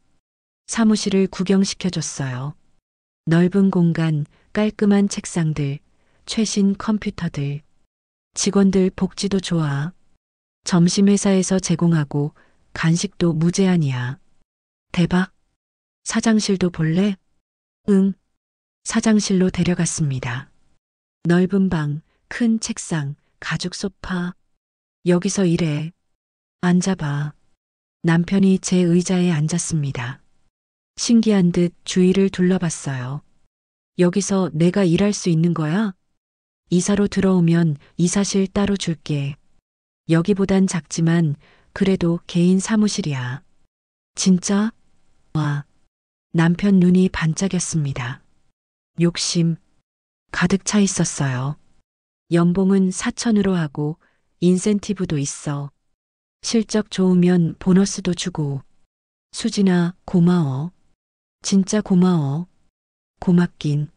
사무실을 구경시켜줬어요. 넓은 공간, 깔끔한 책상들, 최신 컴퓨터들. 직원들 복지도 좋아. 점심 회사에서 제공하고 간식도 무제한이야. 대박. 사장실도 볼래? 응. 사장실로 데려갔습니다. 넓은 방, 큰 책상, 가죽 소파. 여기서 일해. 앉아봐. 남편이 제 의자에 앉았습니다. 신기한 듯 주위를 둘러봤어요. 여기서 내가 일할 수 있는 거야? 이사로 들어오면 이사실 따로 줄게. 여기보단 작지만 그래도 개인 사무실이야. 진짜? 와. 남편 눈이 반짝였습니다. 욕심 가득 차 있었어요. 연봉은 4천으로 하고 인센티브도 있어. 실적 좋으면 보너스도 주고. 수진아, 고마워. 진짜 고마워. 고맙긴.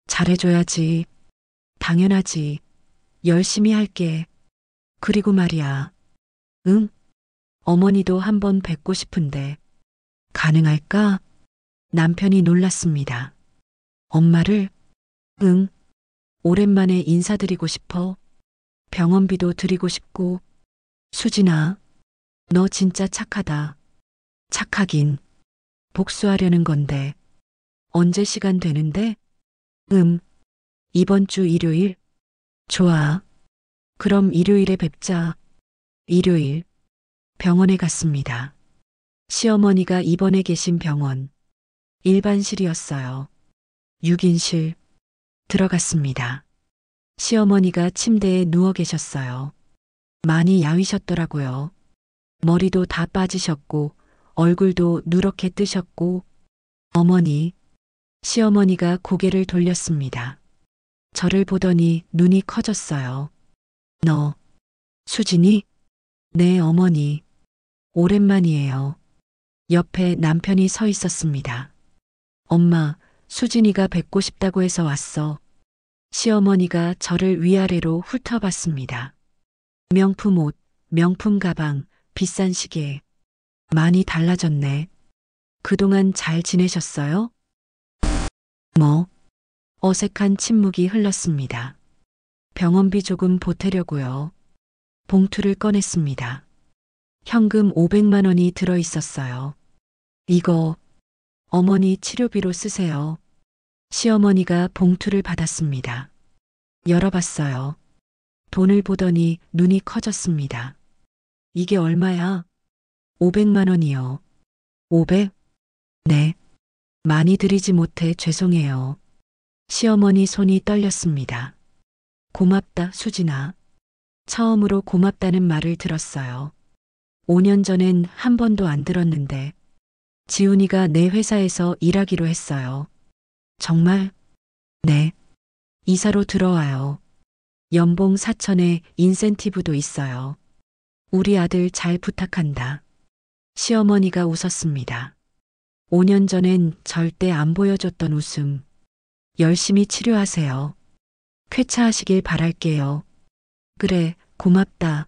잘해줘야지. 당연하지. 열심히 할게. 그리고 말이야. 응? 어머니도 한번 뵙고 싶은데. 가능할까? 남편이 놀랐습니다. 엄마를? 응, 오랜만에 인사드리고 싶어. 병원비도 드리고 싶고. 수진아, 너 진짜 착하다. 착하긴. 복수하려는 건데. 언제 시간 되는데? 이번 주 일요일? 좋아. 그럼 일요일에 뵙자. 일요일. 병원에 갔습니다. 시어머니가 입원해 계신 병원. 일반실이었어요. 6인실. 들어갔습니다. 시어머니가 침대에 누워 계셨어요. 많이 야위셨더라고요. 머리도 다 빠지셨고, 얼굴도 누렇게 뜨셨고, 어머니, 시어머니가 고개를 돌렸습니다. 저를 보더니 눈이 커졌어요. 너, 수진이? 네, 어머니. 오랜만이에요. 옆에 남편이 서 있었습니다. 엄마, 수진이가 뵙고 싶다고 해서 왔어. 시어머니가 저를 위아래로 훑어봤습니다. 명품 옷, 명품 가방, 비싼 시계. 많이 달라졌네. 그동안 잘 지내셨어요? 뭐? 어색한 침묵이 흘렀습니다. 병원비 조금 보태려고요. 봉투를 꺼냈습니다. 현금 500만 원이 들어 있었어요. 이거 어머니 치료비로 쓰세요. 시어머니가 봉투를 받았습니다. 열어봤어요. 돈을 보더니 눈이 커졌습니다. 이게 얼마야? 500만 원이요. 500? 네. 많이 드리지 못해 죄송해요. 시어머니 손이 떨렸습니다. 고맙다, 수진아. 처음으로 고맙다는 말을 들었어요. 5년 전엔 한 번도 안 들었는데, 지훈이가 내 회사에서 일하기로 했어요. 정말? 네. 이사로 들어와요. 연봉 4천에 인센티브도 있어요. 우리 아들 잘 부탁한다. 시어머니가 웃었습니다. 5년 전엔 절대 안 보여줬던 웃음. 열심히 치료하세요. 쾌차하시길 바랄게요. 그래, 고맙다.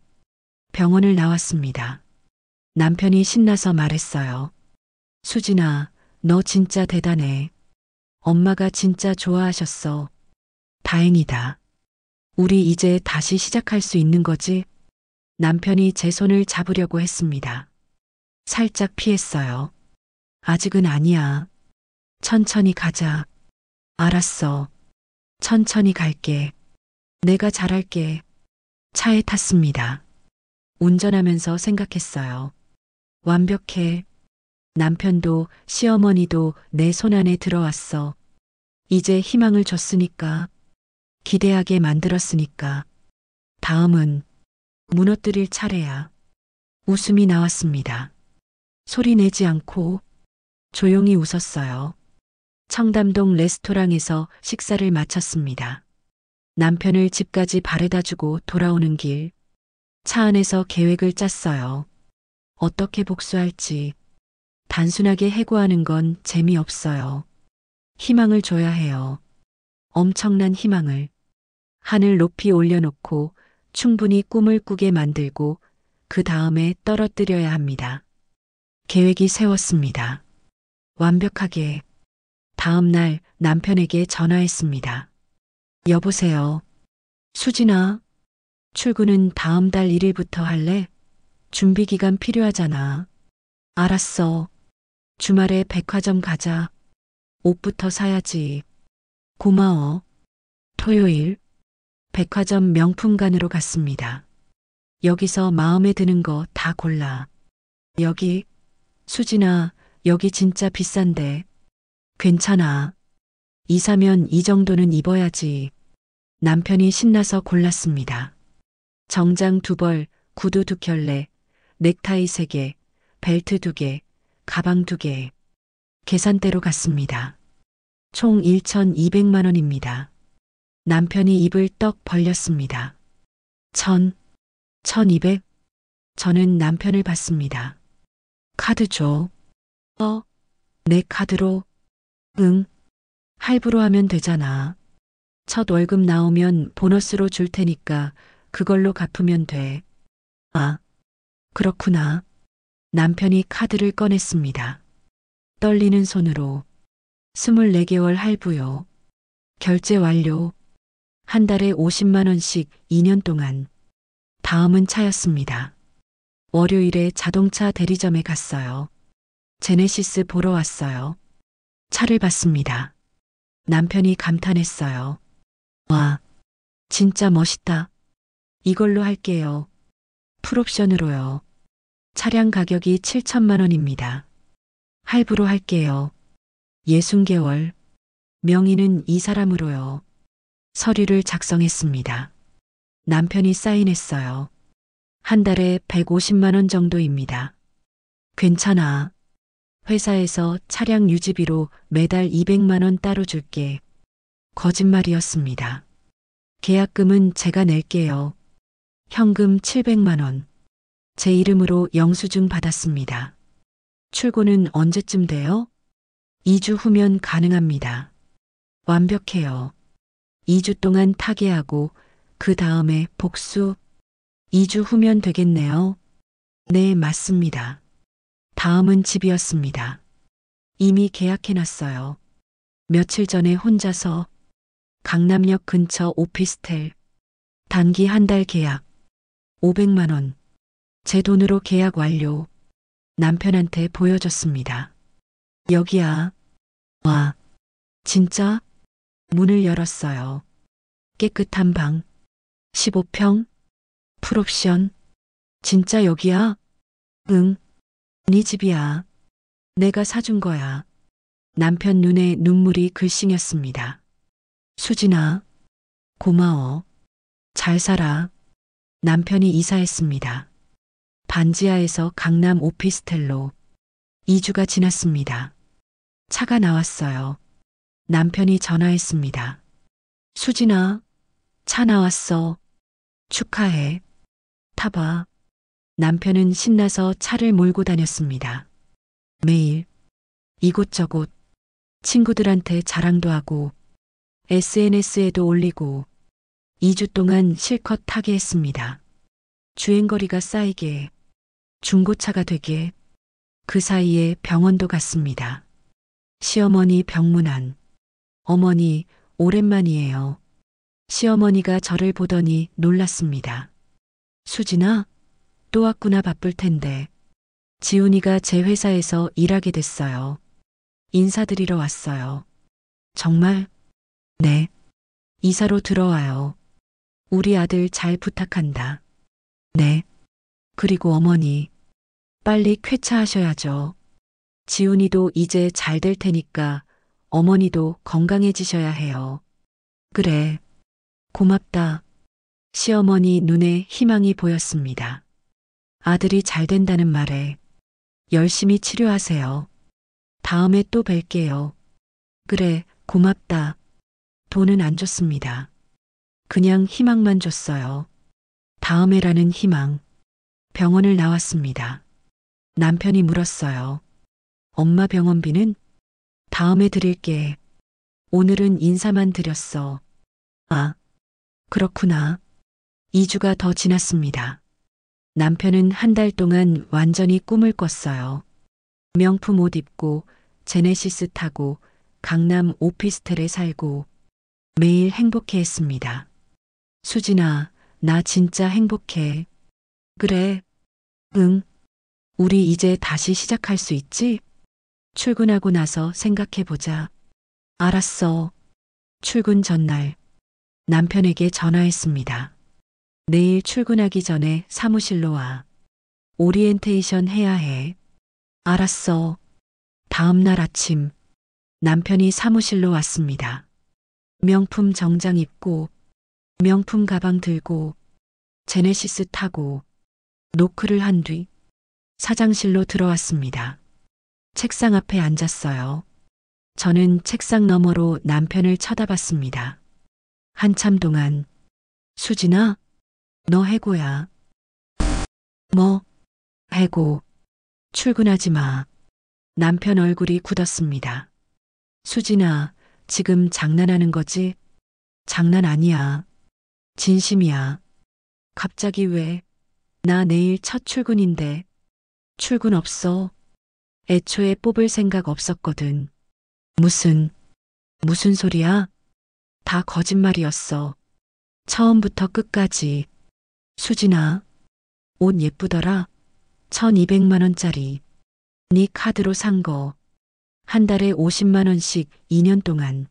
병원을 나왔습니다. 남편이 신나서 말했어요. 수진아, 너 진짜 대단해. 엄마가 진짜 좋아하셨어. 다행이다. 우리 이제 다시 시작할 수 있는 거지? 남편이 제 손을 잡으려고 했습니다. 살짝 피했어요. 아직은 아니야. 천천히 가자. 알았어. 천천히 갈게. 내가 잘할게. 차에 탔습니다. 운전하면서 생각했어요. 완벽해. 남편도 시어머니도 내 손 안에 들어왔어. 이제 희망을 줬으니까. 기대하게 만들었으니까. 다음은 무너뜨릴 차례야. 웃음이 나왔습니다. 소리 내지 않고 조용히 웃었어요. 청담동 레스토랑에서 식사를 마쳤습니다. 남편을 집까지 바래다 주고 돌아오는 길, 차 안에서 계획을 짰어요. 어떻게 복수할지. 단순하게 해고하는 건 재미없어요. 희망을 줘야 해요. 엄청난 희망을. 하늘 높이 올려놓고 충분히 꿈을 꾸게 만들고 그 다음에 떨어뜨려야 합니다. 계획이 세웠습니다. 완벽하게. 다음 날 남편에게 전화했습니다. 여보세요. 수진아, 출근은 다음 달 1일부터 할래? 준비 기간 필요하잖아. 알았어. 주말에 백화점 가자. 옷부터 사야지. 고마워. 토요일, 백화점 명품관으로 갔습니다. 여기서 마음에 드는 거 다 골라. 여기, 수진아, 여기 진짜 비싼데. 괜찮아. 이사면 이 정도는 입어야지. 남편이 신나서 골랐습니다. 정장 2벌, 구두 2켤레, 넥타이 3개, 벨트 2개, 가방 2개. 계산대로 갔습니다. 총 1,200만 원입니다. 남편이 입을 떡 벌렸습니다. 1,200? 저는 남편을 봤습니다. 카드 줘. 내 카드로? 응. 할부로 하면 되잖아. 첫 월급 나오면 보너스로 줄 테니까 그걸로 갚으면 돼. 아, 그렇구나. 남편이 카드를 꺼냈습니다. 떨리는 손으로 24개월 할부요. 결제 완료. 한 달에 50만 원씩 2년 동안. 다음은 차였습니다. 월요일에 자동차 대리점에 갔어요. 제네시스 보러 왔어요. 차를 봤습니다. 남편이 감탄했어요. 와, 진짜 멋있다. 이걸로 할게요. 풀옵션으로요. 차량 가격이 7천만 원입니다. 할부로 할게요. 60개월. 명의는 이 사람으로요. 서류를 작성했습니다. 남편이 사인했어요. 한 달에 150만 원 정도입니다. 괜찮아. 회사에서 차량 유지비로 매달 200만 원 따로 줄게. 거짓말이었습니다. 계약금은 제가 낼게요. 현금 700만 원. 제 이름으로 영수증 받았습니다. 출고는 언제쯤 돼요? 2주 후면 가능합니다. 완벽해요. 2주 동안 타개하고 그 다음에 복수. 2주 후면 되겠네요. 네, 맞습니다. 다음은 집이었습니다. 이미 계약해놨어요. 며칠 전에 혼자서 강남역 근처 오피스텔. 단기 한 달 계약. 500만 원. 제 돈으로 계약 완료. 남편한테 보여줬습니다. 여기야. 와, 진짜? 문을 열었어요. 깨끗한 방. 15평. 풀옵션. 진짜 여기야? 응. 네 집이야. 내가 사준 거야. 남편 눈에 눈물이 글썽였습니다. 수진아, 고마워. 잘 살아. 남편이 이사했습니다. 반지하에서 강남 오피스텔로. 2주가 지났습니다. 차가 나왔어요. 남편이 전화했습니다. 수진아, 차 나왔어. 축하해. 타봐. 남편은 신나서 차를 몰고 다녔습니다. 매일 이곳저곳 친구들한테 자랑도 하고 SNS에도 올리고 2주 동안 실컷 타게 했습니다. 주행거리가 쌓이게, 중고차가 되게, 그 사이에 병원도 갔습니다. 시어머니 병문안. 어머니, 오랜만이에요. 시어머니가 저를 보더니 놀랐습니다. 수진아, 또 왔구나. 바쁠 텐데. 지훈이가 제 회사에서 일하게 됐어요. 인사드리러 왔어요. 정말? 네. 이사로 들어와요. 우리 아들 잘 부탁한다. 네. 그리고 어머니, 빨리 쾌차하셔야죠. 지훈이도 이제 잘 될 테니까 어머니도 건강해지셔야 해요. 그래. 고맙다. 시어머니 눈에 희망이 보였습니다. 아들이 잘 된다는 말에 열심히 치료하세요. 다음에 또 뵐게요. 그래, 고맙다. 돈은 안 줬습니다. 그냥 희망만 줬어요. 다음에라는 희망. 병원을 나왔습니다. 남편이 물었어요. 엄마 병원비는? 다음에 드릴게. 오늘은 인사만 드렸어. 아, 그렇구나. 2주가 더 지났습니다. 남편은 한 달 동안 완전히 꿈을 꿨어요. 명품 옷 입고 제네시스 타고 강남 오피스텔에 살고 매일 행복해 했습니다. 수진아, 나 진짜 행복해. 그래. 응. 우리 이제 다시 시작할 수 있지? 출근하고 나서 생각해보자. 알았어. 출근 전날 남편에게 전화했습니다. 내일 출근하기 전에 사무실로 와. 오리엔테이션 해야 해. 알았어. 다음 날 아침 남편이 사무실로 왔습니다. 명품 정장 입고 명품 가방 들고 제네시스 타고 노크를 한 뒤 사장실로 들어왔습니다. 책상 앞에 앉았어요. 저는 책상 너머로 남편을 쳐다봤습니다. 한참 동안 수진아, 너 해고야. 뭐? 해고. 출근하지 마. 남편 얼굴이 굳었습니다. 수진아, 지금 장난하는 거지? 장난 아니야. 진심이야. 갑자기 왜? 나 내일 첫 출근인데. 출근 없어. 애초에 뽑을 생각 없었거든. 무슨 소리야? 다 거짓말이었어. 처음부터 끝까지. 수진아, 옷 예쁘더라. 1200만 원짜리. 네 카드로 산 거. 한 달에 50만 원씩 2년 동안.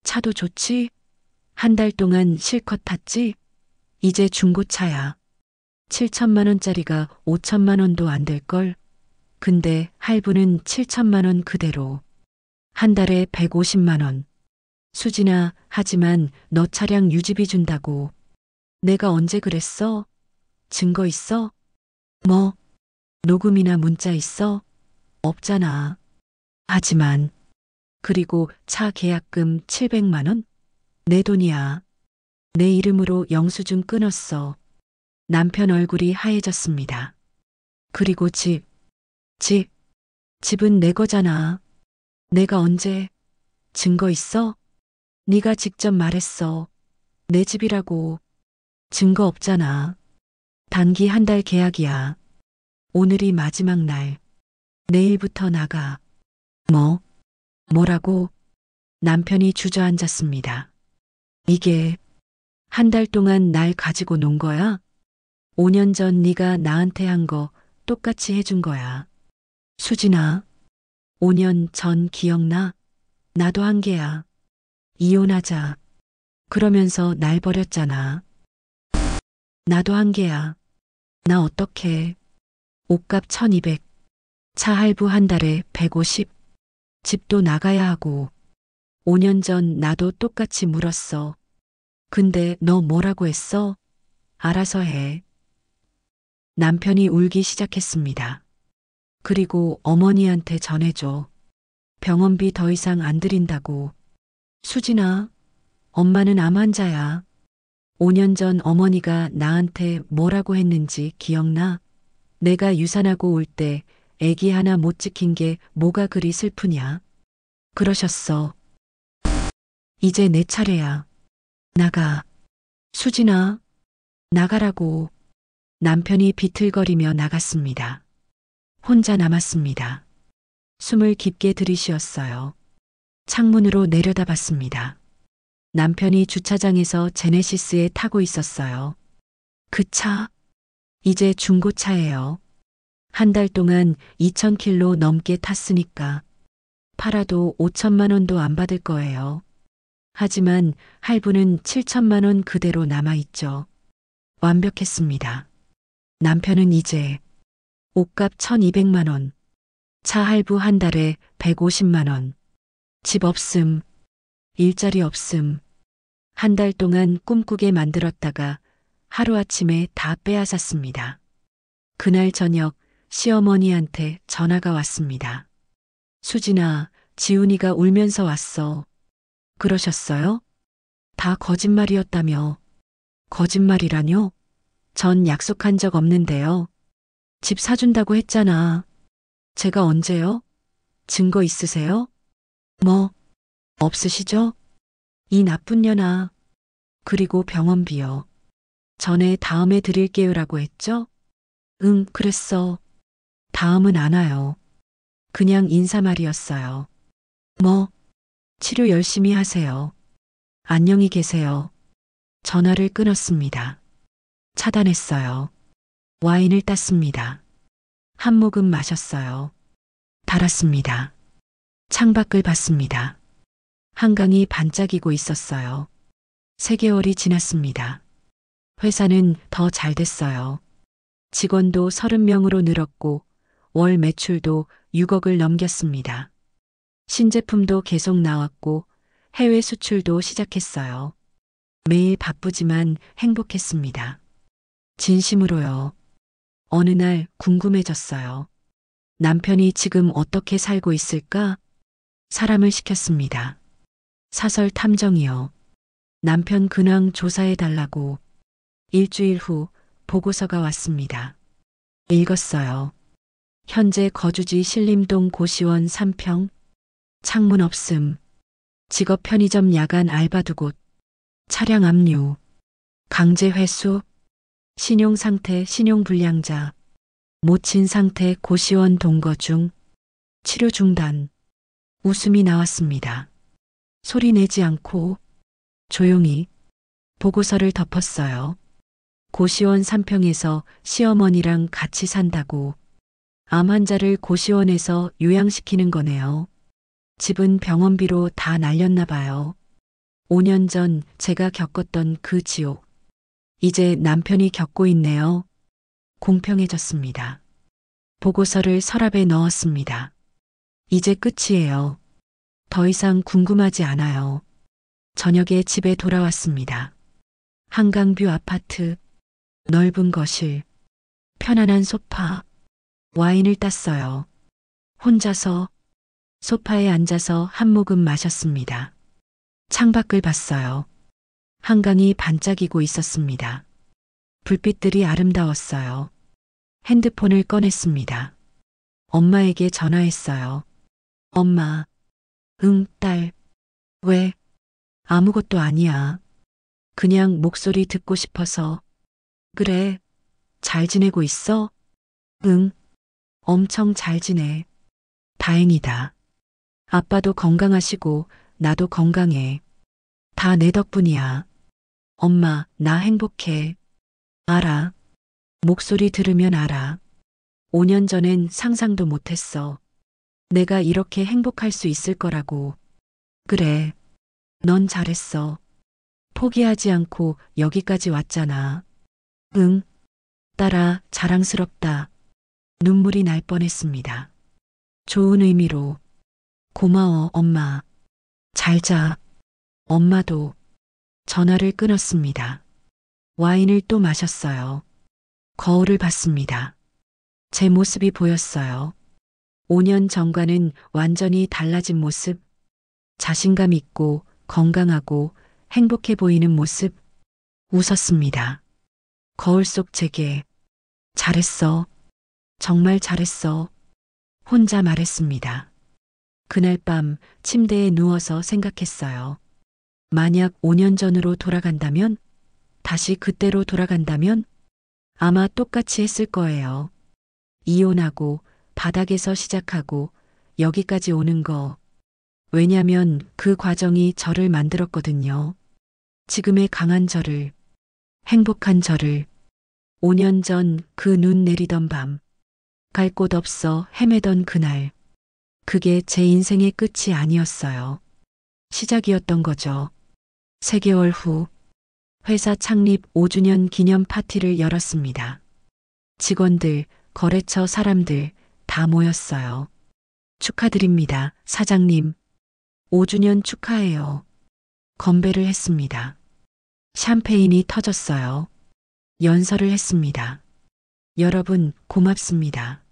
차도 좋지? 한 달 동안 실컷 탔지? 이제 중고차야. 7천만 원짜리가 5천만 원도 안 될걸? 근데 할부는 7천만 원 그대로. 한 달에 150만 원. 수진아, 하지만 너 차량 유지비 준다고. 내가 언제 그랬어? 증거 있어? 뭐? 녹음이나 문자 있어? 없잖아. 하지만. 그리고 차 계약금 700만 원? 내 돈이야. 내 이름으로 영수증 끊었어. 남편 얼굴이 하얘졌습니다. 그리고 집은 내 거잖아. 내가 언제? 증거 있어? 네가 직접 말했어. 내 집이라고. 증거 없잖아. 단기 한 달 계약이야. 오늘이 마지막 날. 내일부터 나가. 뭐라고? 남편이 주저앉았습니다. 이게 한 달 동안 날 가지고 논 거야? 5년 전 네가 나한테 한 거 똑같이 해준 거야. 수진아, 5년 전 기억나? 나도 한 게야. 이혼하자. 그러면서 날 버렸잖아. 나도 한 게야. 나 어떡해. 옷값 1200. 차 할부 한 달에 150. 집도 나가야 하고. 5년 전 나도 똑같이 물었어. 근데 너 뭐라고 했어? 알아서 해. 남편이 울기 시작했습니다. 그리고 어머니한테 전해줘. 병원비 더 이상 안 드린다고. 수진아, 엄마는 암 환자야. 5년 전 어머니가 나한테 뭐라고 했는지 기억나? 내가 유산하고 올 때 애기 하나 못 지킨 게 뭐가 그리 슬프냐? 그러셨어. 이제 내 차례야. 나가. 수진아, 나가라고. 남편이 비틀거리며 나갔습니다. 혼자 남았습니다. 숨을 깊게 들이쉬었어요. 창문으로 내려다봤습니다. 남편이 주차장에서 제네시스에 타고 있었어요. 그 차, 이제 중고차예요. 한 달 동안 2,000킬로 넘게 탔으니까 팔아도 5천만 원도 안 받을 거예요. 하지만 할부는 7천만 원 그대로 남아있죠. 완벽했습니다. 남편은 이제 옷값 1,200만 원, 차 할부 한 달에 150만 원, 집 없음, 일자리 없음, 한 달 동안 꿈꾸게 만들었다가 하루아침에 다 빼앗았습니다. 그날 저녁 시어머니한테 전화가 왔습니다. 수진아, 지훈이가 울면서 왔어. 그러셨어요? 다 거짓말이었다며. 거짓말이라뇨? 전 약속한 적 없는데요. 집 사준다고 했잖아. 제가 언제요? 증거 있으세요? 없으시죠? 이 나쁜 년아. 그리고 병원비요. 전에 다음에 드릴게요라고 했죠? 응, 그랬어. 다음은 안 와요. 그냥 인사말이었어요. 치료 열심히 하세요. 안녕히 계세요. 전화를 끊었습니다. 차단했어요. 와인을 땄습니다. 한 모금 마셨어요. 달았습니다. 창밖을 봤습니다. 한강이 반짝이고 있었어요. 3개월이 지났습니다. 회사는 더 잘 됐어요. 직원도 30명으로 늘었고 월 매출도 6억을 넘겼습니다. 신제품도 계속 나왔고 해외 수출도 시작했어요. 매일 바쁘지만 행복했습니다. 진심으로요. 어느 날 궁금해졌어요. 남편이 지금 어떻게 살고 있을까? 사람을 시켰습니다. 사설 탐정이요. 남편 근황 조사해달라고. 일주일 후 보고서가 왔습니다. 읽었어요. 현재 거주지 신림동 고시원 3평. 창문 없음. 직업 편의점 야간 알바 2곳. 차량 압류. 강제 회수. 신용 상태 신용 불량자. 모친 상태 고시원 동거 중. 치료 중단. 웃음이 나왔습니다. 소리 내지 않고 조용히 보고서를 덮었어요. 고시원 3평에서 시어머니랑 같이 산다고 암 환자를 고시원에서 요양시키는 거네요. 집은 병원비로 다 날렸나 봐요. 5년 전 제가 겪었던 그 지옥. 이제 남편이 겪고 있네요. 공평해졌습니다. 보고서를 서랍에 넣었습니다. 이제 끝이에요. 더 이상 궁금하지 않아요. 저녁에 집에 돌아왔습니다. 한강뷰 아파트, 넓은 거실, 편안한 소파, 와인을 땄어요. 혼자서 소파에 앉아서 한 모금 마셨습니다. 창밖을 봤어요. 한강이 반짝이고 있었습니다. 불빛들이 아름다웠어요. 핸드폰을 꺼냈습니다. 엄마에게 전화했어요. 엄마, 응, 딸. 왜? 아무것도 아니야. 그냥 목소리 듣고 싶어서. 그래, 잘 지내고 있어? 응, 엄청 잘 지내. 다행이다. 아빠도 건강하시고 나도 건강해. 다 내 덕분이야. 엄마, 나 행복해. 알아. 목소리 들으면 알아. 5년 전엔 상상도 못했어. 내가 이렇게 행복할 수 있을 거라고. 그래. 넌 잘했어. 포기하지 않고 여기까지 왔잖아. 응. 딸아, 자랑스럽다. 눈물이 날 뻔했습니다. 좋은 의미로. 고마워, 엄마. 잘 자. 엄마도. 전화를 끊었습니다. 와인을 또 마셨어요. 거울을 봤습니다. 제 모습이 보였어요. 5년 전과는 완전히 달라진 모습. 자신감 있고 건강하고 행복해 보이는 모습. 웃었습니다. 거울 속 제게. 잘했어. 정말 잘했어. 혼자 말했습니다. 그날 밤 침대에 누워서 생각했어요. 만약 5년 전으로 돌아간다면? 다시 그때로 돌아간다면? 아마 똑같이 했을 거예요. 이혼하고 바닥에서 시작하고 여기까지 오는 거. 왜냐면 그 과정이 저를 만들었거든요. 지금의 강한 저를, 행복한 저를. 5년 전 그 눈 내리던 밤, 갈 곳 없어 헤매던 그날. 그게 제 인생의 끝이 아니었어요. 시작이었던 거죠. 3개월 후, 회사 창립 5주년 기념 파티를 열었습니다. 직원들, 거래처 사람들 다 모였어요. 축하드립니다, 사장님. 5주년 축하해요. 건배를 했습니다. 샴페인이 터졌어요. 연설을 했습니다. 여러분, 고맙습니다.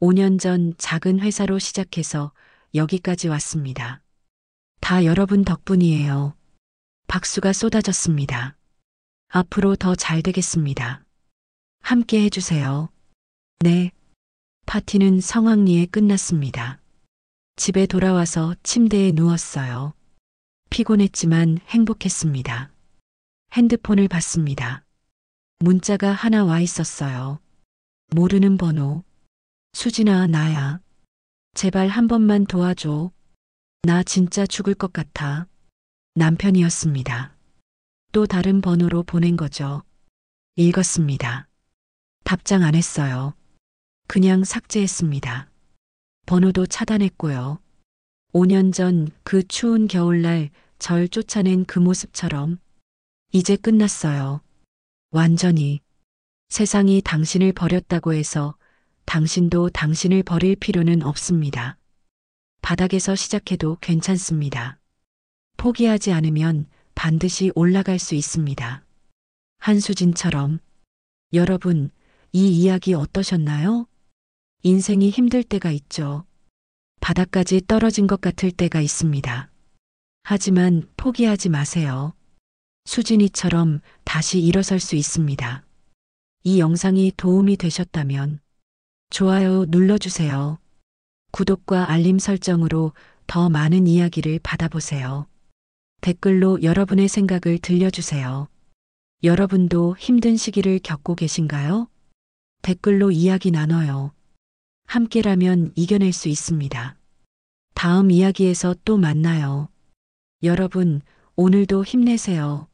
5년 전 작은 회사로 시작해서 여기까지 왔습니다. 다 여러분 덕분이에요. 박수가 쏟아졌습니다. 앞으로 더 잘 되겠습니다. 함께 해주세요. 네. 파티는 성황리에 끝났습니다. 집에 돌아와서 침대에 누웠어요. 피곤했지만 행복했습니다. 핸드폰을 봤습니다. 문자가 하나 와 있었어요. 모르는 번호. 수진아, 나야. 제발 한 번만 도와줘. 나 진짜 죽을 것 같아. 남편이었습니다. 또 다른 번호로 보낸 거죠. 읽었습니다. 답장 안 했어요. 그냥 삭제했습니다. 번호도 차단했고요. 5년 전 그 추운 겨울날 절 쫓아낸 그 모습처럼 이제 끝났어요. 완전히. 세상이 당신을 버렸다고 해서 당신도 당신을 버릴 필요는 없습니다. 바닥에서 시작해도 괜찮습니다. 포기하지 않으면 반드시 올라갈 수 있습니다. 한수진처럼. 여러분, 이 이야기 어떠셨나요? 인생이 힘들 때가 있죠. 바닥까지 떨어진 것 같을 때가 있습니다. 하지만 포기하지 마세요. 수진이처럼 다시 일어설 수 있습니다. 이 영상이 도움이 되셨다면 좋아요 눌러주세요. 구독과 알림 설정으로 더 많은 이야기를 받아보세요. 댓글로 여러분의 생각을 들려주세요. 여러분도 힘든 시기를 겪고 계신가요? 댓글로 이야기 나눠요. 함께라면 이겨낼 수 있습니다. 다음 이야기에서 또 만나요. 여러분, 오늘도 힘내세요.